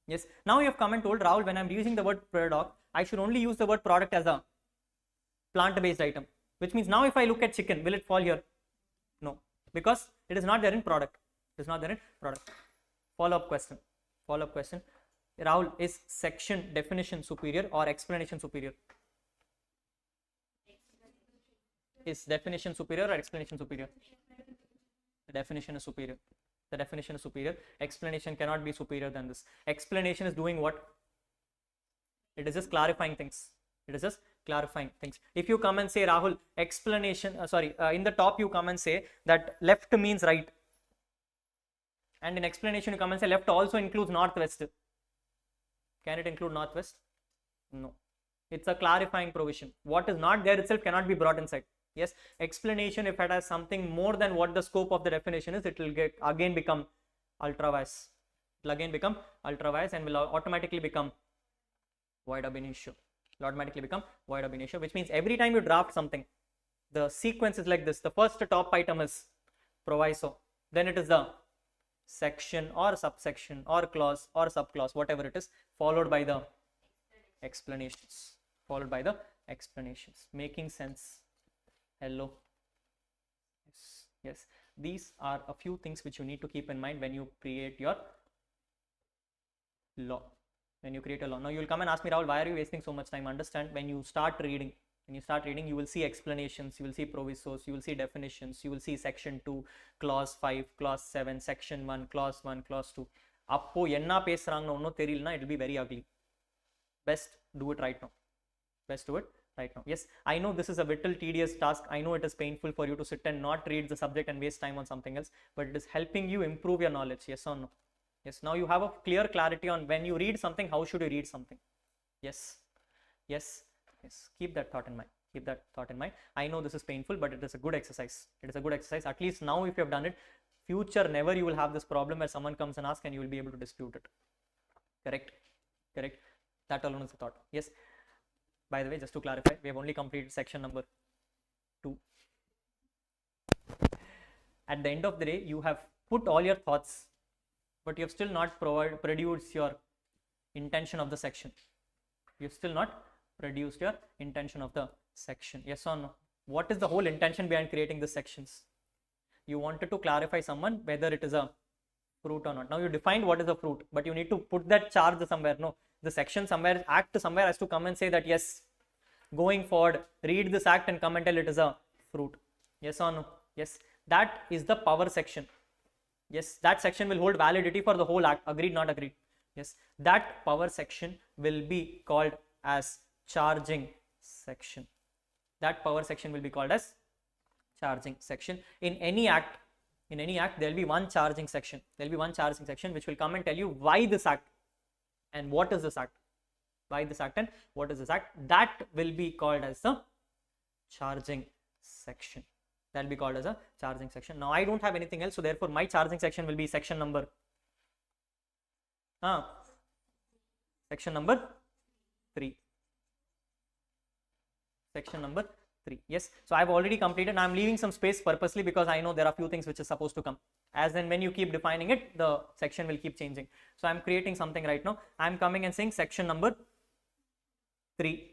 Yes. Now you have come and told, Rahul, when I am using the word product, I should only use the word product as a plant-based item. Which means now if I look at chicken, will it fall here? No, because it is not there in product. It is not there in product. Follow-up question. Follow-up question. Rahul, is section definition superior or explanation superior? Is definition superior or explanation superior? The definition is superior. The definition is superior. Explanation cannot be superior than this. Explanation is doing what? It is just clarifying things. It is just clarifying things. If you come and say, Rahul, explanation, in the top you come and say that left means right. And in explanation you come and say left also includes northwest. Can it include northwest? No. It's a clarifying provision. What is not there itself cannot be brought inside. Yes, explanation, if it has something more than what the scope of the definition is, it will again become ultra vires. It will again become ultra vires and will automatically become void ab initio. Will automatically become void ab initio, which means every time you draft something, the sequence is like this. The first top item is proviso, then it is the section or subsection or clause or subclause, whatever it is, followed by the explanations. Followed by the explanations. Making sense? Hello? Yes. Yes. These are a few things which you need to keep in mind when you create your law. When you create a law. Now you will come and ask me, Rahul, why are you wasting so much time? Understand, when you start reading, you will see explanations, you will see provisos, you will see definitions, you will see section 2, clause 5, clause 7, section 1, clause 1, clause 2. அப்போ என்ன பேசுறாங்கன்னு ஒன்னும் தெரியலனா it will be very ugly. Best do it right now. Best do it right now. Yes, I know this is a little tedious task. I know it is painful for you to sit and not read the subject and waste time on something else, but it is helping you improve your knowledge. Yes or no? Yes, now you have a clear clarity on when you read something, how should you read something. Yes, yes, yes. Keep that thought in mind. Keep that thought in mind. I know this is painful, but it is a good exercise. It is a good exercise. At least now if you have done it, future never you will have this problem where someone comes and asks and you will be able to dispute it. Correct? Correct? That alone is a thought. Yes. By the way, just to clarify, we have only completed section number 2. At the end of the day, you have put all your thoughts, but you have still not produced your intention of the section. You have still not produced your intention of the section. Yes or no? What is the whole intention behind creating the sections? You wanted to clarify someone whether it is a fruit or not. Now you defined what is a fruit, but you need to put that charge somewhere. No, the section somewhere, act somewhere has to come and say that yes, going forward, read this act and come and tell it is a fruit. Yes or no? Yes, that is the power section. Yes, that section will hold validity for the whole act. Agreed, not agreed? Yes, that power section will be called as charging section. That power section will be called as charging section. In any act, there will be one charging section. There will be one charging section which will come and tell you why this act and what is this act. Why this act and what is this act. That will be called as the charging section. That will be called as a charging section. Now I don't have anything else, so therefore my charging section will be section number section number 3. Section number 3. Yes, so I've already completed. I'm leaving some space purposely because I know there are few things which is supposed to come. As then when you keep defining it, the section will keep changing. So I'm creating something right now. I'm coming and saying section number 3.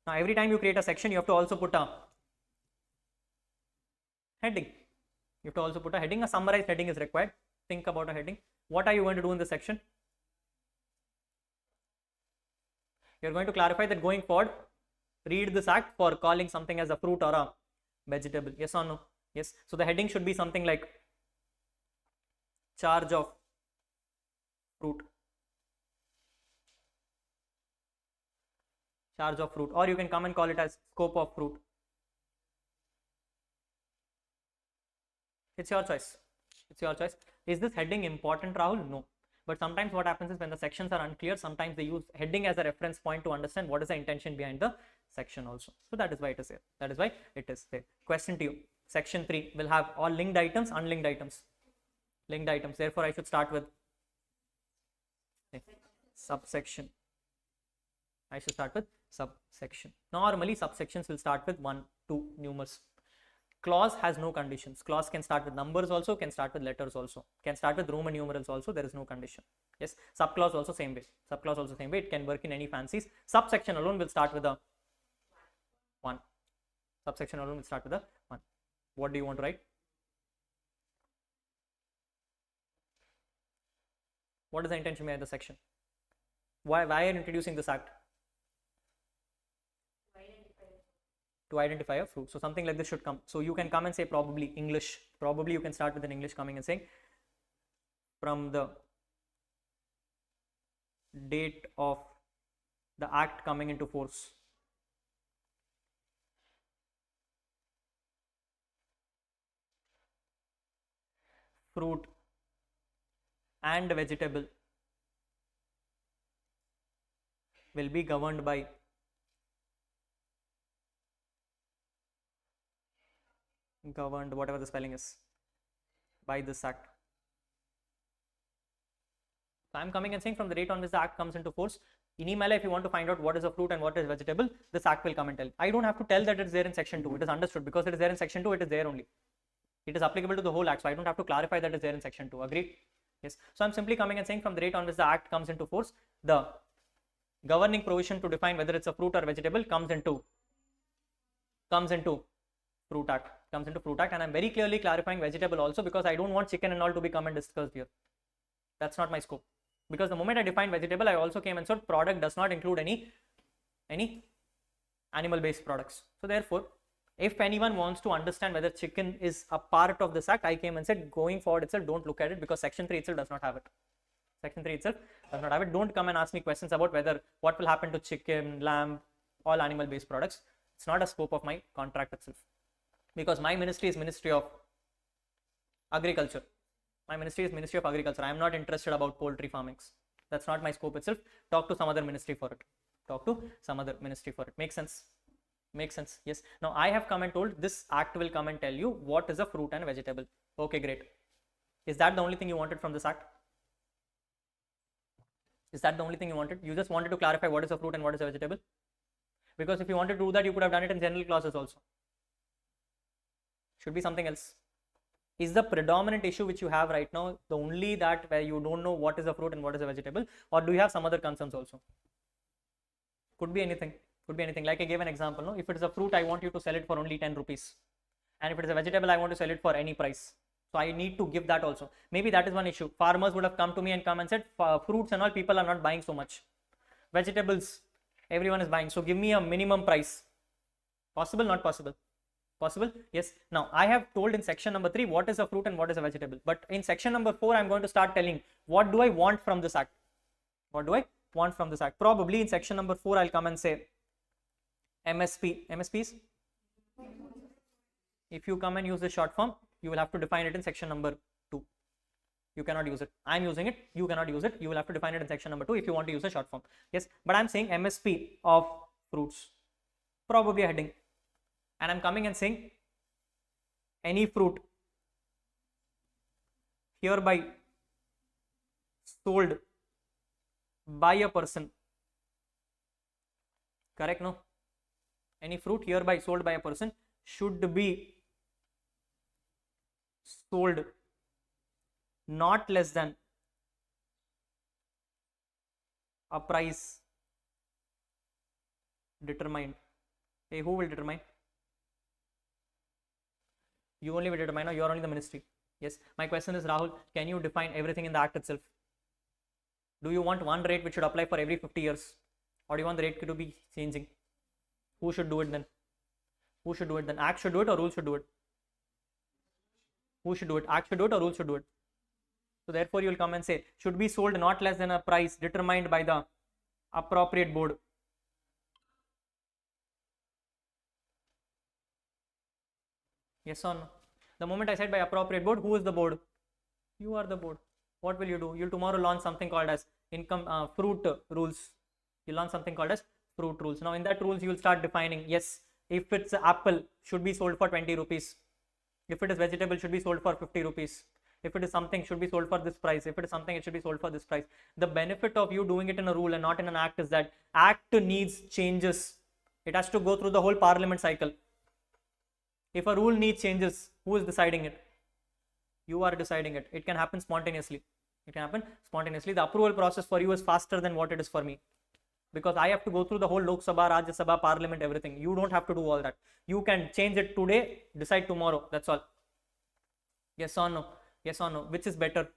Now every time you create a section, you have to also put a heading. You have to also put a heading. A summarized heading is required. Think about a heading. What are you going to do in this section? You're going to clarify that going forward, read this act for calling something as a fruit or a vegetable. Yes or no? Yes. So the heading should be something like charge of fruit. Charge of fruit, or you can come and call it as scope of fruit. It's your choice. It's your choice. Is this heading important, Rahul? No. But sometimes what happens is when the sections are unclear, sometimes they use heading as a reference point to understand what is the intention behind the section also. So that is why it is there. That is why it is there. Question to you. Section 3 will have all linked items, unlinked items. Linked items. Therefore, I should start with subsection. I should start with subsection. Normally, subsections will start with 1, 2 numerals. Clause has no conditions. Clause can start with numbers also, can start with letters also, can start with Roman numerals also. There is no condition. Yes, subclause also same way. Subclause also same way. It can work in any fancies. Subsection alone will start with a 1. Subsection alone will start with a 1. What do you want to write? What is the intention behind the section? Why are you introducing this act? To identify a fruit. So something like this should come. So you can come and say probably English. Probably you can start with an English coming and saying from the date of the act coming into force. Fruit and vegetable will be governed by whatever the spelling is by this act. So I'm coming and saying from the date on which the act comes into force, in email if you want to find out what is a fruit and what is vegetable, this act will come and tell. I don't have to tell that it's there in section 2. It is understood because it is there in section 2. It is there only. It is applicable to the whole act, so I don't have to clarify that is there in section 2. Agreed? Yes. So I'm simply coming and saying from the date on which the act comes into force, the governing provision to define whether it's a fruit or vegetable comes into fruit act, and I'm very clearly clarifying vegetable also, because I don't want chicken and all to become and discussed here. That's not my scope, because the moment I define vegetable, I also came and said product does not include any animal based products. So therefore, if anyone wants to understand whether chicken is a part of this act, I came and said going forward itself, don't look at it, because section 3 itself does not have it. Section 3 itself does not have it. Don't come and ask me questions about whether what will happen to chicken, lamb, all animal based products. It's not a scope of my contract itself, because my ministry is Ministry of Agriculture. My ministry is Ministry of Agriculture. I am not interested about poultry farmings. That's not my scope itself. Talk to some other ministry for it. Makes sense? Makes sense. Yes. Now I have come and told this act will come and tell you what is a fruit and vegetable. Okay, great. Is that the only thing you wanted from this act? Is that the only thing you wanted? You just wanted to clarify what is a fruit and what is a vegetable? Because if you wanted to do that, you could have done it in general classes also. Should be something else. Is the predominant issue which you have right now the only that where you don't know what is a fruit and what is a vegetable, or do you have some other concerns also? Could be anything. Like I gave an example. No, if it is a fruit, I want you to sell it for only 10 rupees, and if it is a vegetable, I want to sell it for any price. So I need to give that also. Maybe that is one issue. Farmers would have come to me and said, fruits and all people are not buying so much. Vegetables, everyone is buying. So give me a minimum price. Possible? Not possible? Possible? Yes. Now I have told in section number 3 what is a fruit and what is a vegetable. But in section number 4, I'm going to start telling what do I want from this act. What do I want from this act? Probably in section number 4, I'll come and say MSP. MSPs? If you come and use the short form, you will have to define it in section number 2. You cannot use it. I'm using it. You cannot use it. You will have to define it in section number 2 if you want to use a short form. Yes, but I'm saying MSP of fruits. Probably a heading. And I'm coming and saying any fruit hereby sold by a person. Correct? No? Any fruit hereby sold by a person should be sold not less than a price determined. Hey, who will determine? You only will determine, or you are only the ministry. Yes. My question is, Rahul, can you define everything in the act itself? Do you want one rate which should apply for every 50 years? Or do you want the rate to be changing? Who should do it then? Who should do it then? Act should do it or rule should do it? Who should do it? Act should do it or rule should do it? So therefore you will come and say should be sold not less than a price determined by the appropriate board. Yes or no? The moment I said by appropriate board, who is the board? You are the board. What will you do? You'll tomorrow launch something called as fruit rules. You launch something called as fruit rules. Now in that rules you will start defining, yes, if it's apple should be sold for 20 rupees. If it is vegetable should be sold for 50 rupees. If it is something should be sold for this price. If it is something it should be sold for this price. The benefit of you doing it in a rule and not in an act is that act needs changes. It has to go through the whole parliament cycle. If a rule needs changes, who is deciding it? You are deciding it. It can happen spontaneously. It can happen spontaneously. The approval process for you is faster than what it is for me. Because I have to go through the whole Lok Sabha, Rajya Sabha, Parliament, everything. You don't have to do all that. You can change it today, decide tomorrow. That's all. Yes or no? Yes or no? Which is better?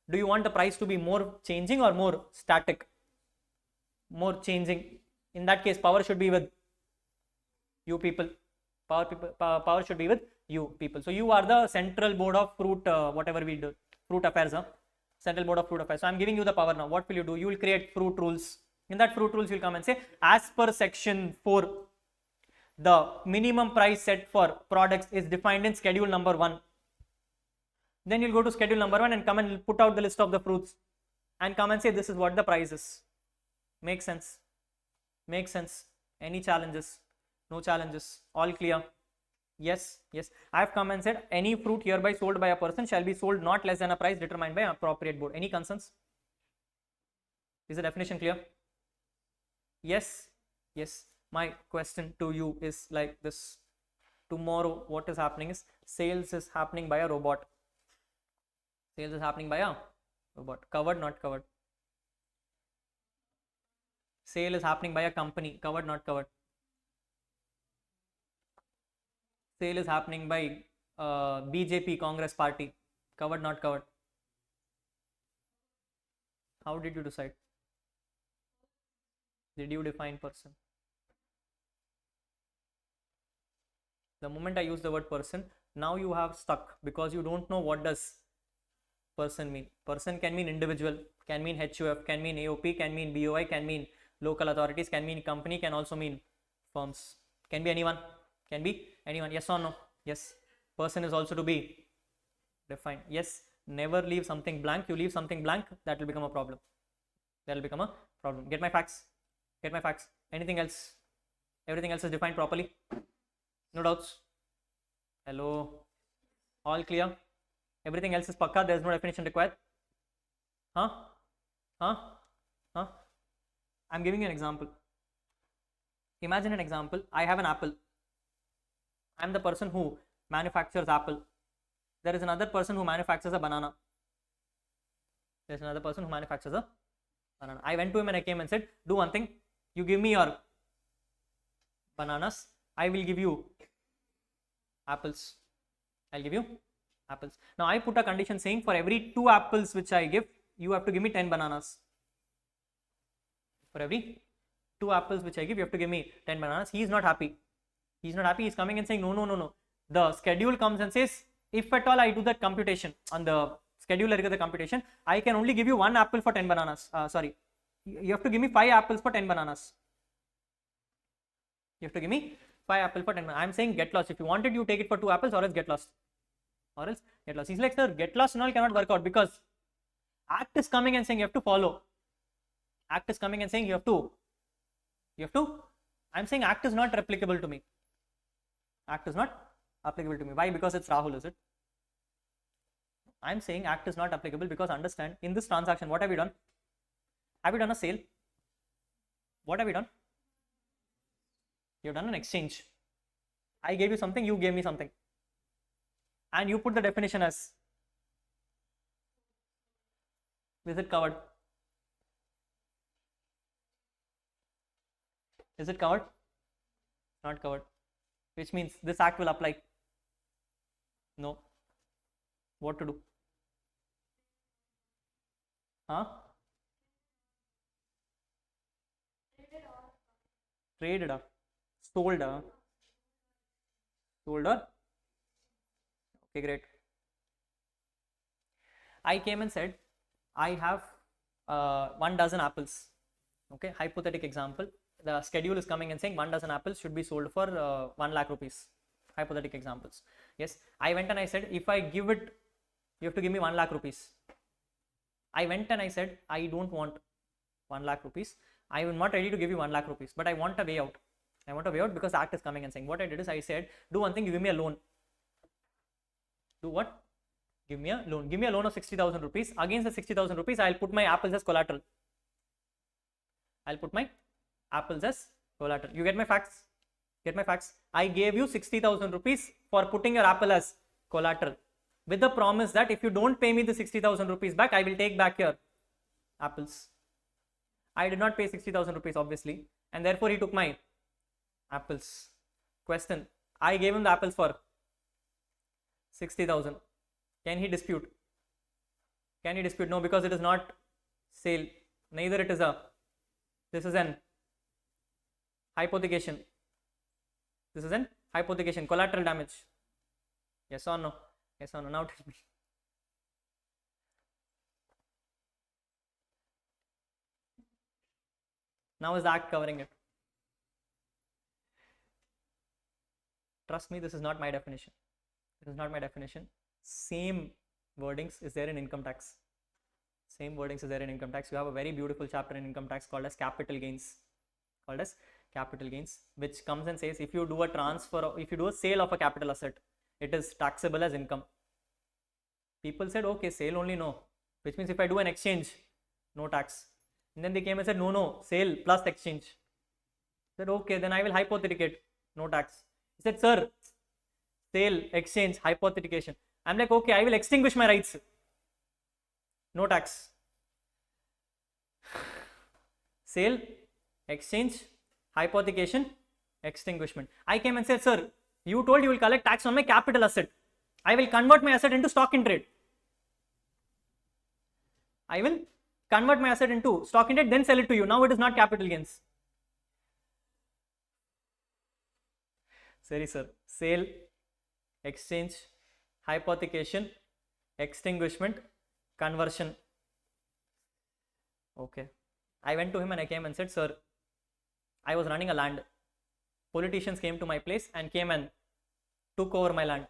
Do you want the price to be more changing or more static? More changing. In that case, power should be with you people. Power should be with you people. So you are the central board of fruit, whatever we do, fruit affairs. Central board of fruit affairs. So I'm giving you the power now. What will you do? You will create fruit rules. In that fruit rules, you'll come and say, as per section 4, the minimum price set for products is defined in schedule number 1. Then you'll go to schedule number 1 and come and put out the list of the fruits and come and say, this is what the price is. Make sense? Make sense? Any challenges? No challenges? All clear? Yes, yes. I have come and said, any fruit hereby sold by a person shall be sold not less than a price determined by an appropriate board. Any concerns? Is the definition clear? Yes, yes. My question to you is like this. Tomorrow, what is happening is sales is happening by a robot. Sales is happening by a robot. Covered, not covered. Sale is happening by a company. Covered, not covered. Sale is happening by BJP, Congress party. Covered, not covered. How did you decide? Did you define person? The moment I use the word person, now you have stuck because you don't know what does person mean. Person can mean individual, can mean HUF, can mean AOP, can mean BOI, can mean local authorities, can mean company, can also mean firms. Can be anyone. Can be anyone. Yes or no? Yes. Person is also to be defined. Yes. Never leave something blank. You leave something blank, that will become a problem. That will become a problem. Get my facts? Get my facts? Anything else? Everything else is defined properly? No doubts? Hello? All clear? Everything else is pakka, there is no definition required? Huh? I'm giving you an example. Imagine an example. I have an apple. I'm the person who manufactures apple. There is another person who manufactures a banana. There's another person who manufactures a banana. I went to him and I came and said, do one thing. You give me your bananas. I will give you apples. I'll give you apples. Now I put a condition saying for every 2 apples which I give, you have to give me 10 bananas. For every 2 apples which I give, you have to give me 10 bananas. He is not happy. He is not happy. He is coming and saying, no. The schedule comes and says, if at all I do that computation on the scheduler, the computation, I can only give you 1 apple for 10 bananas. Sorry, you have to give me 5 apples for 10 bananas. You have to give me 5 apples for 10 bananas. I am saying get lost. If you wanted, you take it for 2 apples or else get lost. He's like, sir, get lost and all cannot work out because act is coming and saying you have to follow. Act is coming and saying you have to. I'm saying act is not replicable to me. Act is not applicable to me. Why? Because it's Rahul, is it? I'm saying act is not applicable because understand, in this transaction, what have we done? Have we done a sale? What have we done? You've done an exchange. I gave you something, you gave me something. And you put the definition as, is it covered? Is it covered? Not covered. Which means this act will apply. No. What to do? Huh? Traded or sold or okay, great. I came and said I have 1 dozen apples. Okay, hypothetical example. The schedule is coming and saying 1 dozen apples should be sold for 1 lakh rupees. Hypothetical examples. Yes, I went and I said if I give it, you have to give me 1 lakh rupees. I went and I said I don't want 1 lakh rupees. I am not ready to give you 1 lakh rupees, but I want a way out. I want a way out because the act is coming and saying. What I did is I said, do one thing, you give me a loan. Do what? Give me a loan. Give me a loan of 60,000 rupees. Against the 60,000 rupees, I'll put my apples as collateral. I'll put my apples as collateral. You get my facts? Get my facts? I gave you 60,000 rupees for putting your apple as collateral with the promise that if you don't pay me the 60,000 rupees back, I will take back your apples. I did not pay 60,000 rupees obviously, and therefore he took my apples. Question: I gave him the apples for 60,000. Can he dispute? Can he dispute? No, because it is not sale. Neither it is a. This is an hypothecation. This is an hypothecation. Collateral damage. Yes or no? Yes or no? Now tell me. Now is the act covering it? Trust me, this is not my definition. This is not my definition. Same wordings is there in income tax. Same wordings is there in income tax. You have a very beautiful chapter in income tax called as capital gains. Called as capital gains, which comes and says if you do a transfer, if you do a sale of a capital asset, it is taxable as income. People said, okay, sale only, no. Which means if I do an exchange, no tax. And then they came and said, no, sale plus exchange. I said, okay, then I will hypothecate, no tax. He said, sir, sale, exchange, hypothecation. I'm like, okay, I will extinguish my rights. No tax. Sale, exchange, hypothecation, extinguishment. I came and said, sir, you told you will collect tax on my capital asset. I will convert my asset into stock in trade. I will convert my asset into stock in trade, then sell it to you. Now it is not capital gains. Sorry, sir. Sale, exchange, hypothecation, extinguishment, conversion. Okay. I went to him and I came and said, sir, I was running a land. Politicians came to my place and came and took over my land.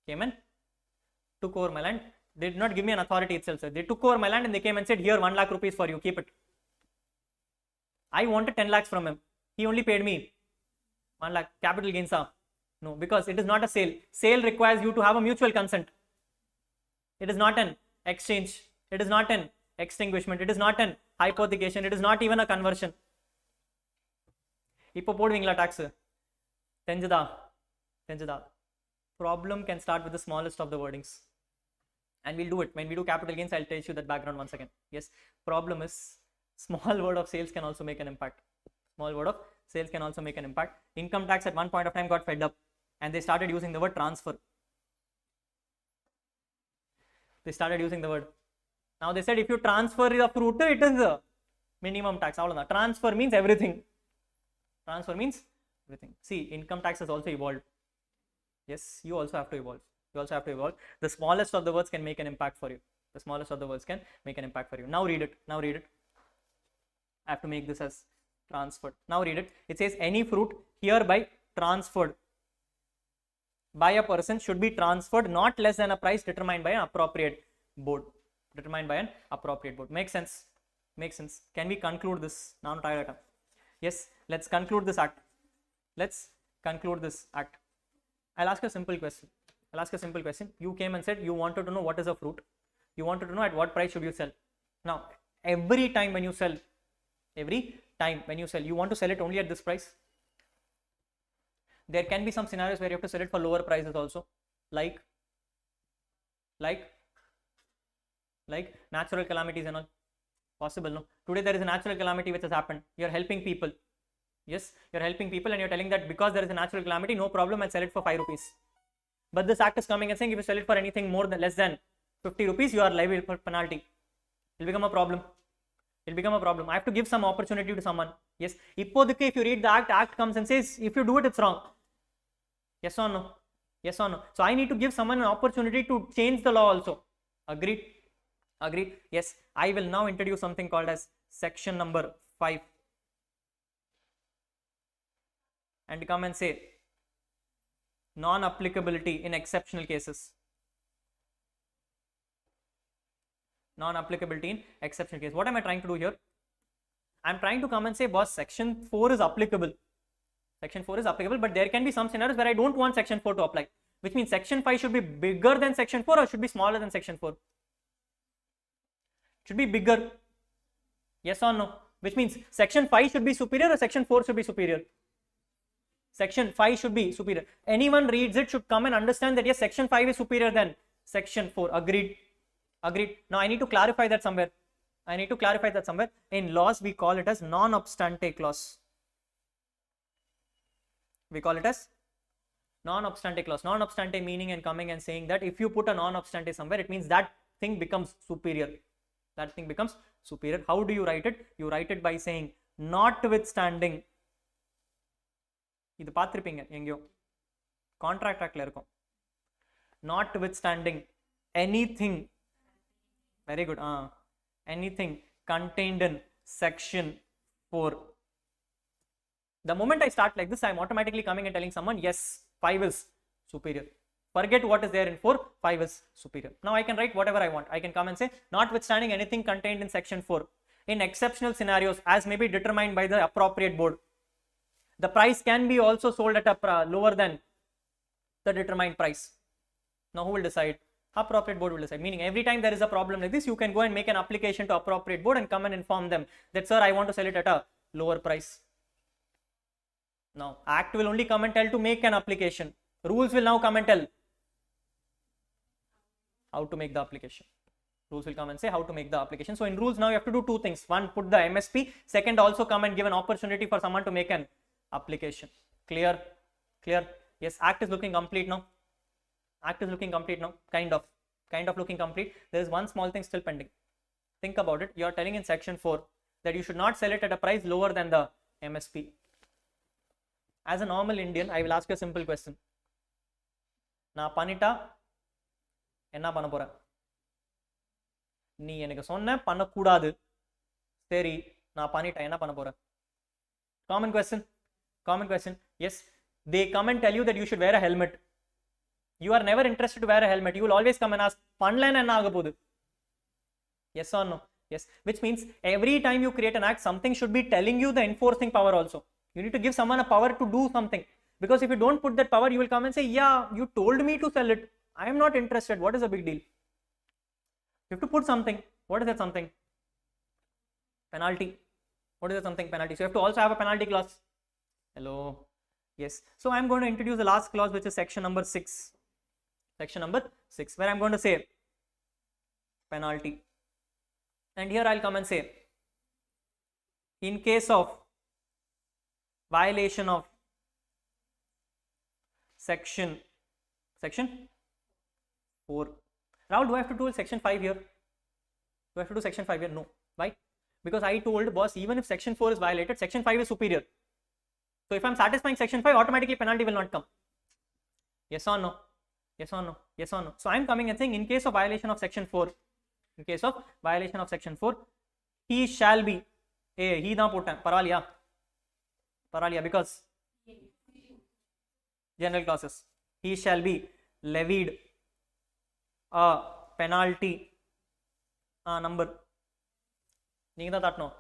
Came and took over my land. They did not give me an authority itself, sir. They took over my land and they came and said, here, 1 lakh rupees for you, keep it. I wanted 10 lakhs from him. He only paid me 1 lakh. Capital gains, sir. No, because it is not a sale. Sale requires you to have a mutual consent. It is not an exchange. It is not an extinguishment. It is not an hypothecation. It is not even a conversion. Ipo poduvingla tax. Tenjada. Problem can start with the smallest of the wordings. And we'll do it. When we do capital gains, I'll tell you that background once again. Yes, problem is small word of sales can also make an impact. Small word of sales can also make an impact. Income tax at one point of time got fed up and they started using the word transfer. They started using the word. Now they said if you transfer the fruit, it is the minimum tax. Transfer means everything. Transfer means everything. See, income tax has also evolved. Yes, you also have to evolve. You also have to evolve. The smallest of the words can make an impact for you. The smallest of the words can make an impact for you. Now read it. Now read it. I have to make this as transferred. Now read it. It says any fruit hereby transferred by a person should be transferred not less than a price determined by an appropriate board. Determined by an appropriate board. Makes sense. Makes sense. Can we conclude this? Now tired. Yes, let's conclude this act. Let's conclude this act. I'll ask a simple question. I'll ask a simple question. You came and said you wanted to know what is a fruit. You wanted to know at what price should you sell. Now, every time when you sell, you want to sell it only at this price. There can be some scenarios where you have to sell it for lower prices also. Like natural calamities and all. Possible, no? Today there is a natural calamity which has happened. You're helping people. Yes, you're helping people and you're telling that because there is a natural calamity, no problem, I'll sell it for 5 rupees. But this act is coming and saying if you sell it for anything more than less than 50 rupees, you are liable for penalty. It will become a problem. It will become a problem. I have to give some opportunity to someone. Yes, if you read the act comes and says if you do it, it's wrong. Yes or no? Yes or no? So I need to give someone an opportunity to change the law also. Agreed? Agreed? Yes. I will now introduce something called as section number 5. And come and say non-applicability in exceptional cases. Non-applicability in exceptional cases. What am I trying to do here? I am trying to come and say, boss, section 4 is applicable. Section 4 is applicable, but there can be some scenarios where I don't want section 4 to apply. Which means section 5 should be bigger than section 4 or should be smaller than section 4? Should be bigger. Yes or no? Which means section 5 should be superior or section 4 should be superior? Section 5 should be superior. Anyone reads it should come and understand that yes, section 5 is superior than section 4. Agreed? Agreed. Now I need to clarify that somewhere. In laws, we call it as non-obstante clause. We call it as non-obstante clause. Non-obstante meaning and coming and saying that if you put a non-obstante somewhere, it means that thing becomes superior. That thing becomes superior. How do you write it? You write it by saying notwithstanding. இது பார்த்திருப்பீங்க எங்கயோ contract ஆக்ட்ல இருக்கும். Notwithstanding anything, very good, anything contained in section 4. The moment I start like this, I am automatically coming and telling someone yes, 5 is superior. Forget what is there in 4, 5 is superior. Now I can write whatever I want. I can come and say notwithstanding anything contained in section 4 in exceptional scenarios as may be determined by the appropriate board. The price can be also sold at a lower than the determined price. Now who will decide? Appropriate board will decide. Meaning every time there is a problem like this, you can go and make an application to appropriate board and come and inform them that sir, I want to sell it at a lower price. Now act will only come and tell to make an application. Rules will now come and tell how to make the application. Rules will come and say how to make the application. So in rules now you have to do two things. One, put the MSP. Second, also come and give an opportunity for someone to make an application. Clear? Clear? Yes, act is looking complete now. Act is looking complete now. Kind of looking complete. There is one small thing still pending. Think about it. You are telling in section 4 that you should not sell it at a price lower than the MSP. As a normal Indian, I will ask you a simple question. Na panita enna panna pora? நீ எனக்கு சொன்ன பண்ணக்கூடாது சரி நான் பண்ணிட்டேன் என்ன பண்ண போறேன்? Common question. Yes, they come and tell you that you should wear a helmet. You are never interested to wear a helmet. You will always come and ask பண்ணலன்னா என்ன ஆக போகுது? Yes or no? Yes, which means every time you create an act, something should be telling you the enforcing power also. You need to give someone a power to do something, because if you don't put that power, you will come and say, yeah, you told me to sell it, I am not interested. What is the big deal? You have to put something. What is that something? Penalty. What is that something? Penalty. So you have to also have a penalty clause. Hello. Yes. So I am going to introduce the last clause, which is section number 6. Section number 6, where I am going to say penalty. And here I'll come and say, in case of violation of section 4. Rahul, do I have to do section 5 here? Do I have to do section 5 here? No. Why? Because I told boss, even if section 4 is violated, section 5 is superior. So if I'm satisfying section 5, automatically penalty will not come. Yes or no? Yes or no? Yes or no? So I'm coming and saying, in case of violation of section 4, in case of violation of section 4, he shall be, he da potan, paraliya, because general clauses, he shall be levied a penalty, number, நீங்க தான் தட்டணும்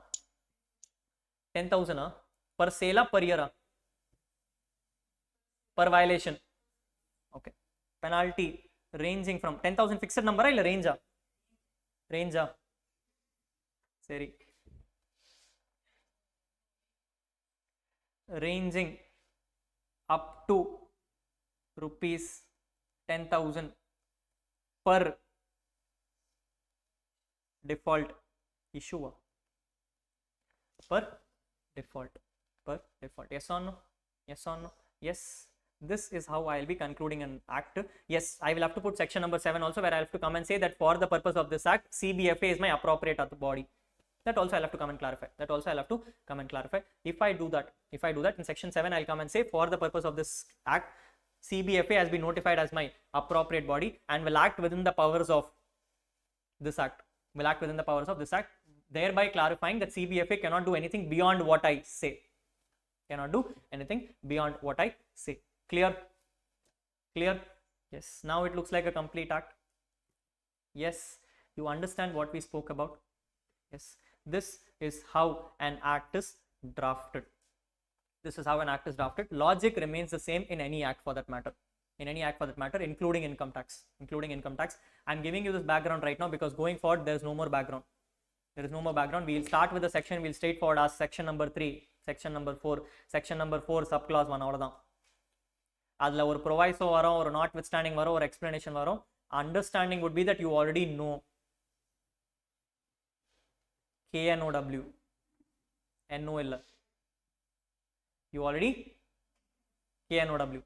10,000 per sale per year per violation. Okay, penalty ranging from 10,000 fixed number illa range சரி, ranging up to rupees 10,000 per default issue. Per default. Yes or no? Yes or no? Yes. This is how I will be concluding an act. Yes, I will have to put section number 7 also, where I have to come and say that for the purpose of this act, CBFA is my appropriate body. That also I'll have to come and clarify. If I do that in section 7, I'll come and say, for the purpose of this act, CBFA has been notified as my appropriate body and will act within the powers of this act. Thereby clarifying that CBFA cannot do anything beyond what I say. Clear? Yes. Now it looks like a complete act. Yes. You understand what we spoke about? Yes. This is how an act is drafted. Logic remains the same in any act for that matter. Including income tax. I'm giving you this background right now because going forward there is no more background. We'll start with the section. We'll straightforward ask section number 3, section number 4, subclause 1. அவ்வளவுதான். அதுல ஒரு proviso வரும், ஒரு notwithstanding வரும், ஒரு explanation வரும். Understanding would be that you already know KNOW. NO இல்ல. You already KNOW.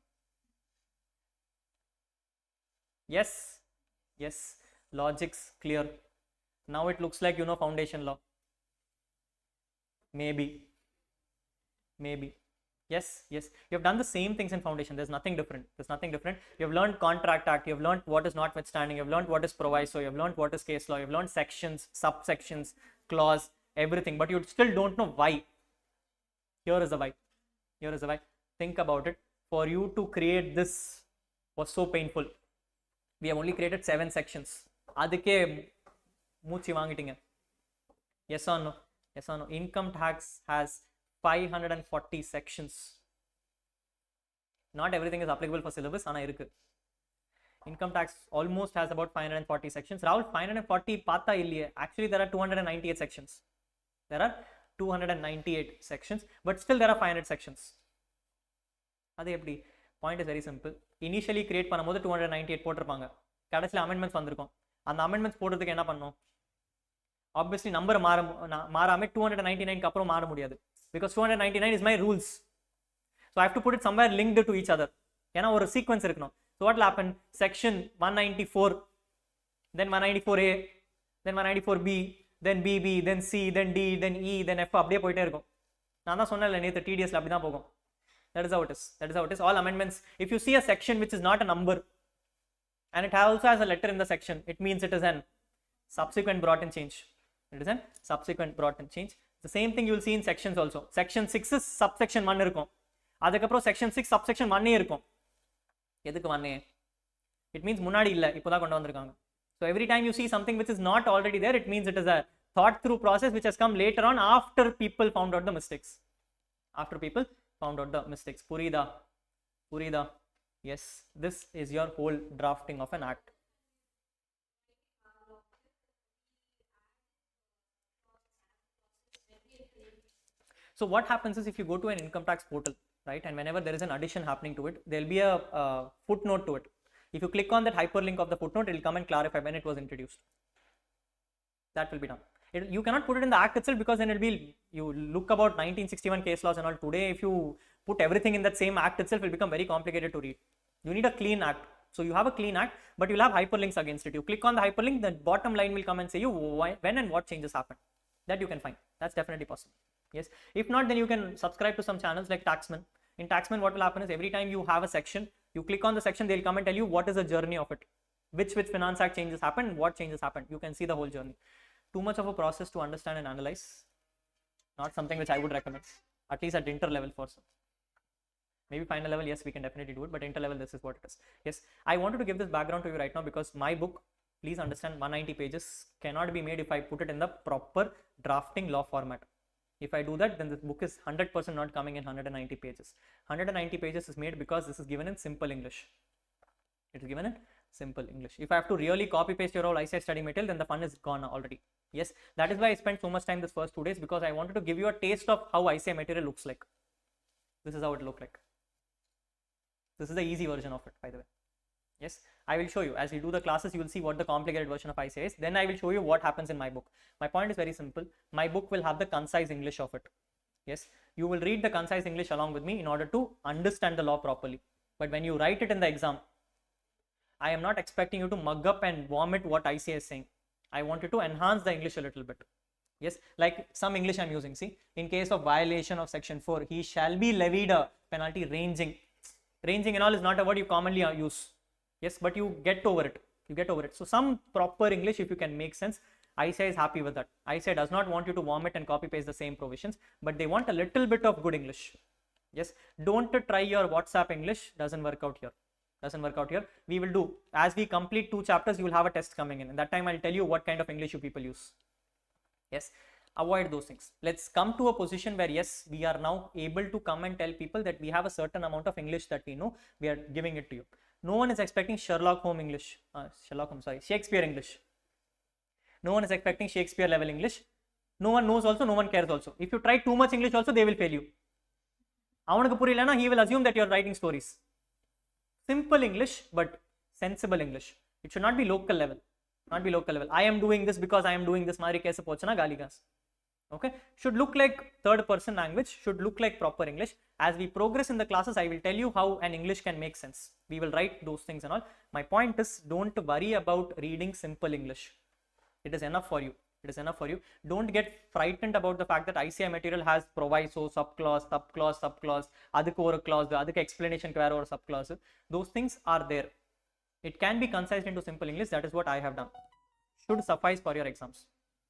Yes. Logic's clear. Now it looks like you know foundation law. Maybe. Yes. You have done the same things in foundation. There's nothing different. You have learned contract act. You have learned what is notwithstanding. You have learned what is proviso. You have learned what is case law. You have learned sections, subsections, clause, everything. But you still don't know why. Here is the why. Think about it. For you to create this was so painful. We have only created 7 sections. அதுக்கே மூச்சு வாங்கிட்டீங்க. Yes or no? Income tax has 540 sections. Not everything is applicable for syllabus, ஆனா இருக்கு. Income tax almost has about 540 sections. Rahul, 540 பார்த்தா இல்லையே. Actually there are 298 sections. But still there are 500 sections. அது எப்படி? Point is very simple. Initially create பண்ணும்போது 298 போட்டிருப்பாங்க, கடைசியில் amendments வந்திருக்கும். அந்த அமெண்ட்மெண்ட்ஸ் போடுறதுக்கு என்ன பண்ணணும்? ஆப்வியஸ்லி நம்பர் மாறாம 299க்கு அப்புறம் மாற முடியாது, because 299 is my rules. So I have to put it somewhere linked to each other. ஏன்னா ஒரு சீக்வன்ஸ் இருக்கணும். So what will happen? Section 194, then 194A, then 194B, then BB, then C, then D, then E, then F, அப்படியே போயிட்டே இருக்கும். நான் தான் சொன்னேன்ல நேற்று TDSல அப்படி தான் போகும். That is how it is. That is how it is. All amendments, if you see a section which is not a number and it also has a letter in the section, it means it is an subsequent brought in change. It is an subsequent brought in change. The same thing you will see in sections also. Section 6 is subsection 1 இருக்கும், அதுக்கப்புறம் section 6 subsection 1 இருக்கும். எதுக்கு 1? It means முன்னாடி இல்லை, இப்போதான் கொண்டு வந்திருக்காங்க. So every time you see something which is not already there, it means it is a thought through process which has come later on after people found out the mistakes. After people found out the mistakes. Purida. Yes, this is your whole drafting of an act. So what happens is, if you go to an income tax portal, right, and whenever there is an addition happening to it, there will be a footnote to it. If you click on that hyperlink of the footnote, it will come and clarify when it was introduced. That will be done. You cannot put it in the act itself, because then it will be, you look about 1961 case laws and all. Today, if you put everything in that same act itself, it will become very complicated to read. You need a clean act. So you have a clean act, but you'll have hyperlinks against it. You click on the hyperlink, the bottom line will come and say you when and what changes happen. That you can find. That's definitely possible. Yes. If not, then you can subscribe to some channels like Taxman. In Taxman, what will happen is, every time you have a section, you click on the section, they'll come and tell you what is the journey of it. Which Finance Act changes happen, what changes happen. You can see the whole journey. Too much of a process to understand and analyze. Not something which I would recommend, at least at inter level for some. Maybe final level, yes, we can definitely do it, but inter level, this is what it is. Yes, I wanted to give this background to you right now, because my book, please understand, 190 pages cannot be made if I put it in the proper drafting law format. If I do that, then this book is 100% not coming in 190 pages. 190 pages is made because this is given in simple English. It is given in simple English. If I have to really copy paste your whole ICI study material, then the fun is gone already. Yes, that is why I spent so much time this first 2 days, because I wanted to give you a taste of how ICI material looks like. This is how it looked like. This is the easy version of it, by the way. Yes, I will show you. As we do the classes, you will see what the complicated version of ICI is. Then I will show you what happens in my book. My point is very simple. My book will have the concise English of it. Yes, you will read the concise English along with me in order to understand the law properly. But when you write it in the exam, I am not expecting you to mug up and vomit what ICI is saying. I want you to enhance the English a little bit. Yes, like some English I'm using. See, in case of violation of section 4, he shall be levied a penalty ranging. Ranging and all is not a word you commonly use. Yes, but you get over it. You get over it. So some proper English, if you can make sense, ICI is happy with that. ICI does not want you to vomit and copy paste the same provisions, but they want a little bit of good English. Yes, don't try your WhatsApp English. Doesn't work out here. Doesn't work out here. We will do, as we complete 2 chapters, you will have a test coming in, and that time I'll tell you what kind of English you people use. Yes, avoid those things. Let's come to a position where, yes, we are now able to come and tell people that we have a certain amount of English that we know. We are giving it to you. No one is expecting Sherlock Holmes English. Shakespeare English. No one is expecting Shakespeare level English. No one knows also, no one cares also. If you try too much English also, they will fail you. He will assume that you are writing stories. Simple English, but sensible English. It should not be local level. Not be local level. I am doing this because I am doing this. Okay, should look like third person language, should look like proper English. As we progress in the classes, I will tell you how an English can make sense. We will write those things and all. My point is, don't worry about reading simple English. It is enough for you. It is enough for you. Don't get frightened about the fact that ICI material has proviso, subclause, adukku or clause, adukku explanation or subclause. Those things are there. It can be concised into simple English. That is what I have done. Should suffice for your exams.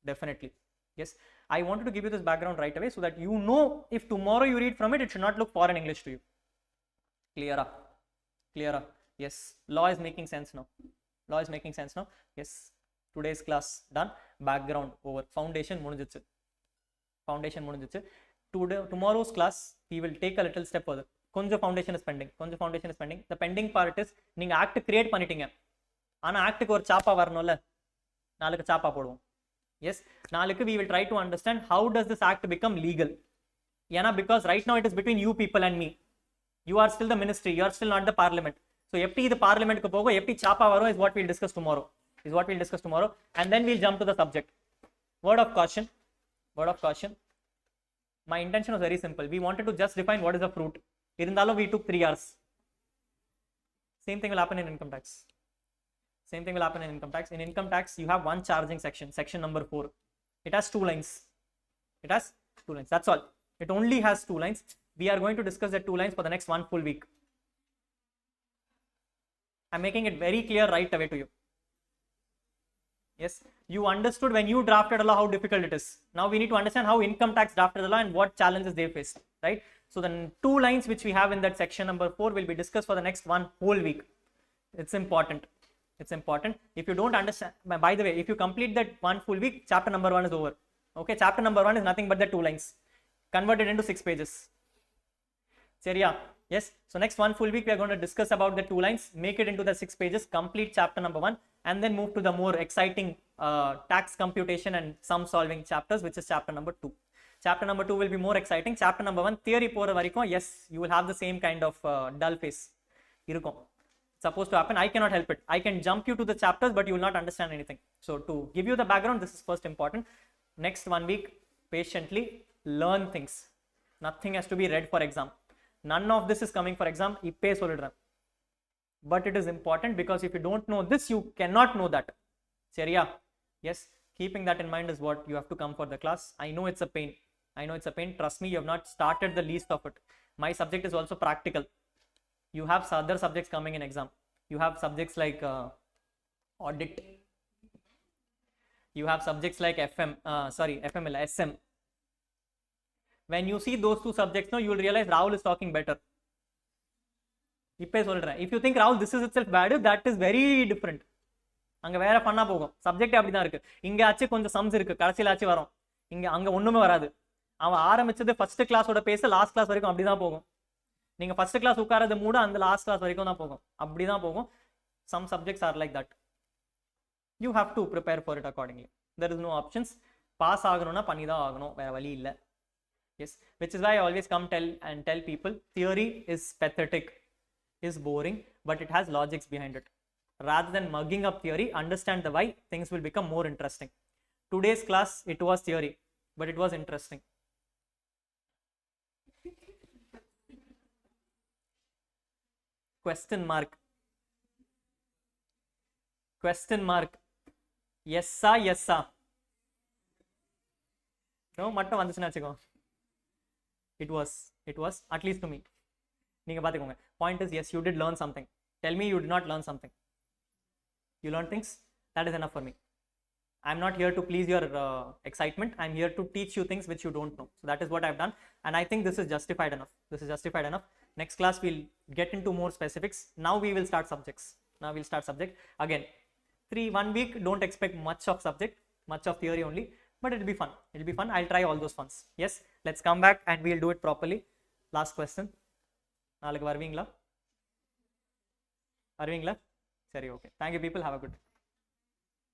Definitely. Yes, I wanted to give you this background right away so that you know, if tomorrow you read from it, it should not look foreign English to you. Clear? Clear? Yes, law is making sense now. Law is making sense now. Yes, today's class done. Background over. Foundation mudinjichu. Foundation mudinjichu. Tomorrow's class, we will take a little step further. Konja foundation is pending. Konja foundation is pending. The pending part is, நீங்க act create பண்ணிட்டீங்க. ஆனா ஆக்ட்டுக்கு ஒரு சாப்பா வரணும்ல. நாளைக்கு சாப்பா போடுவோம். Yes, நாளைக்கு we will try to understand how does this act become legal. Because right now it is between you people and me. You are still the ministry, you are still not the parliament. So எப்படி இது பார்லிமெண்ட்க்கு போகும், எப்படி சாப்பா வரும் is what we'll discuss tomorrow. And then we'll jump to the subject. Word of caution. My intention was very simple. We wanted to just define what is a fruit. Irundalo we took 3 hours. Same thing will happen in income tax. In income tax, you have one charging section number 4. It has 2 lines. That's all. It only has 2 lines. We are going to discuss the 2 lines for the next 1 full week. I'm making it very clear right away to you. Yes, you understood when you drafted a law how difficult it is. Now we need to understand how income tax drafted the law and what challenges they faced, right? So the 2 lines which we have in that section number 4 will be discussed for the next 1 whole week. It's important. If you don't understand, by the way, if you complete that 1 full week, chapter number 1 is over. Okay, chapter number 1 is nothing but the 2 lines converted into 6 pages. Seriya? Yes, so next 1 full week we are going to discuss about the 2 lines, make it into the 6 pages, complete chapter number 1, and then move to the more exciting tax computation and sum solving chapters, which is chapter number 2. Chapter number 2 will be more exciting. Chapter number 1 theory pora varaikum, yes, you will have the same kind of dull face irukum. Supposed to happen. I cannot help it. I can jump you to the chapters, but you will not understand anything. So to give you the background, this is first important. Next 1 week, patiently learn things. Nothing has to be read for exam. None of this is coming for exam. Ippe solidran. But it is important because if you don't know this, you cannot know that. Seriya? Yes. Keeping that in mind is what you have to come for the class. I know it's a pain. Trust me, you have not started the least of it. My subject is also practical. You have other subjects coming in exam. You have subjects like audit. You have subjects like FML, SM. When you see those 2 subjects, now you will realize Rahul is talking better. If you think Rahul, this is itself bad, that is very different. அங்க வேற பண்ணா போகும். Subject அப்படி தான் இருக்கு. இங்க ஆச்சு கொஞ்சம் சம்ஸ் இருக்கு, கடைசில ஆச்சு வரும். இங்க அங்க ஒண்ணுமே வராது. அவன் ஆரம்பிச்சது ஃபர்ஸ்ட் கிளாஸோட பேச லாஸ்ட் கிளாஸ் வரைக்கும் அப்படி தான் போகும். நீங்க ஃபர்ஸ்ட் கிளாஸ் உட்காரது மூட அந்த லாஸ்ட் கிளாஸ் வரைக்கும் தான் போகும். அப்படி தான் போகும். Some subjects are like that. You have to prepare for it accordingly. There is no options. Pass ஆகணும்னா பண்ணி தான் ஆகணும், வேற வழி இல்ல. Yes, which is why I always tell people theory is pathetic, is boring, but it has logics behind it. Rather than mugging up theory, understand the why, things will become more interesting. Today's class, it was theory, but it was interesting. Question mark. Yes sir. No, மட்டும் வந்துச்சுன்னு வச்சுக்கோ. It was at least to me. நீங்க பாத்துக்கோங்க. Point is, yes, you did learn something. Tell me you did not learn something. You learn things. That is enough for me. I'm not here to please your excitement. I'm here to teach you things which you don't know. So that is what I've done, and I think this is justified enough. Next class we'll get into more specifics. Now we will start subjects. Again. 1 week. Don't expect much of subject, much of theory only. But it'll be fun. I'll try all those funs. Yes, let's come back and we'll do it properly. Last question. நாளைக்கு வருவீங்களா? சரி, okay. Thank you people. Have a good day.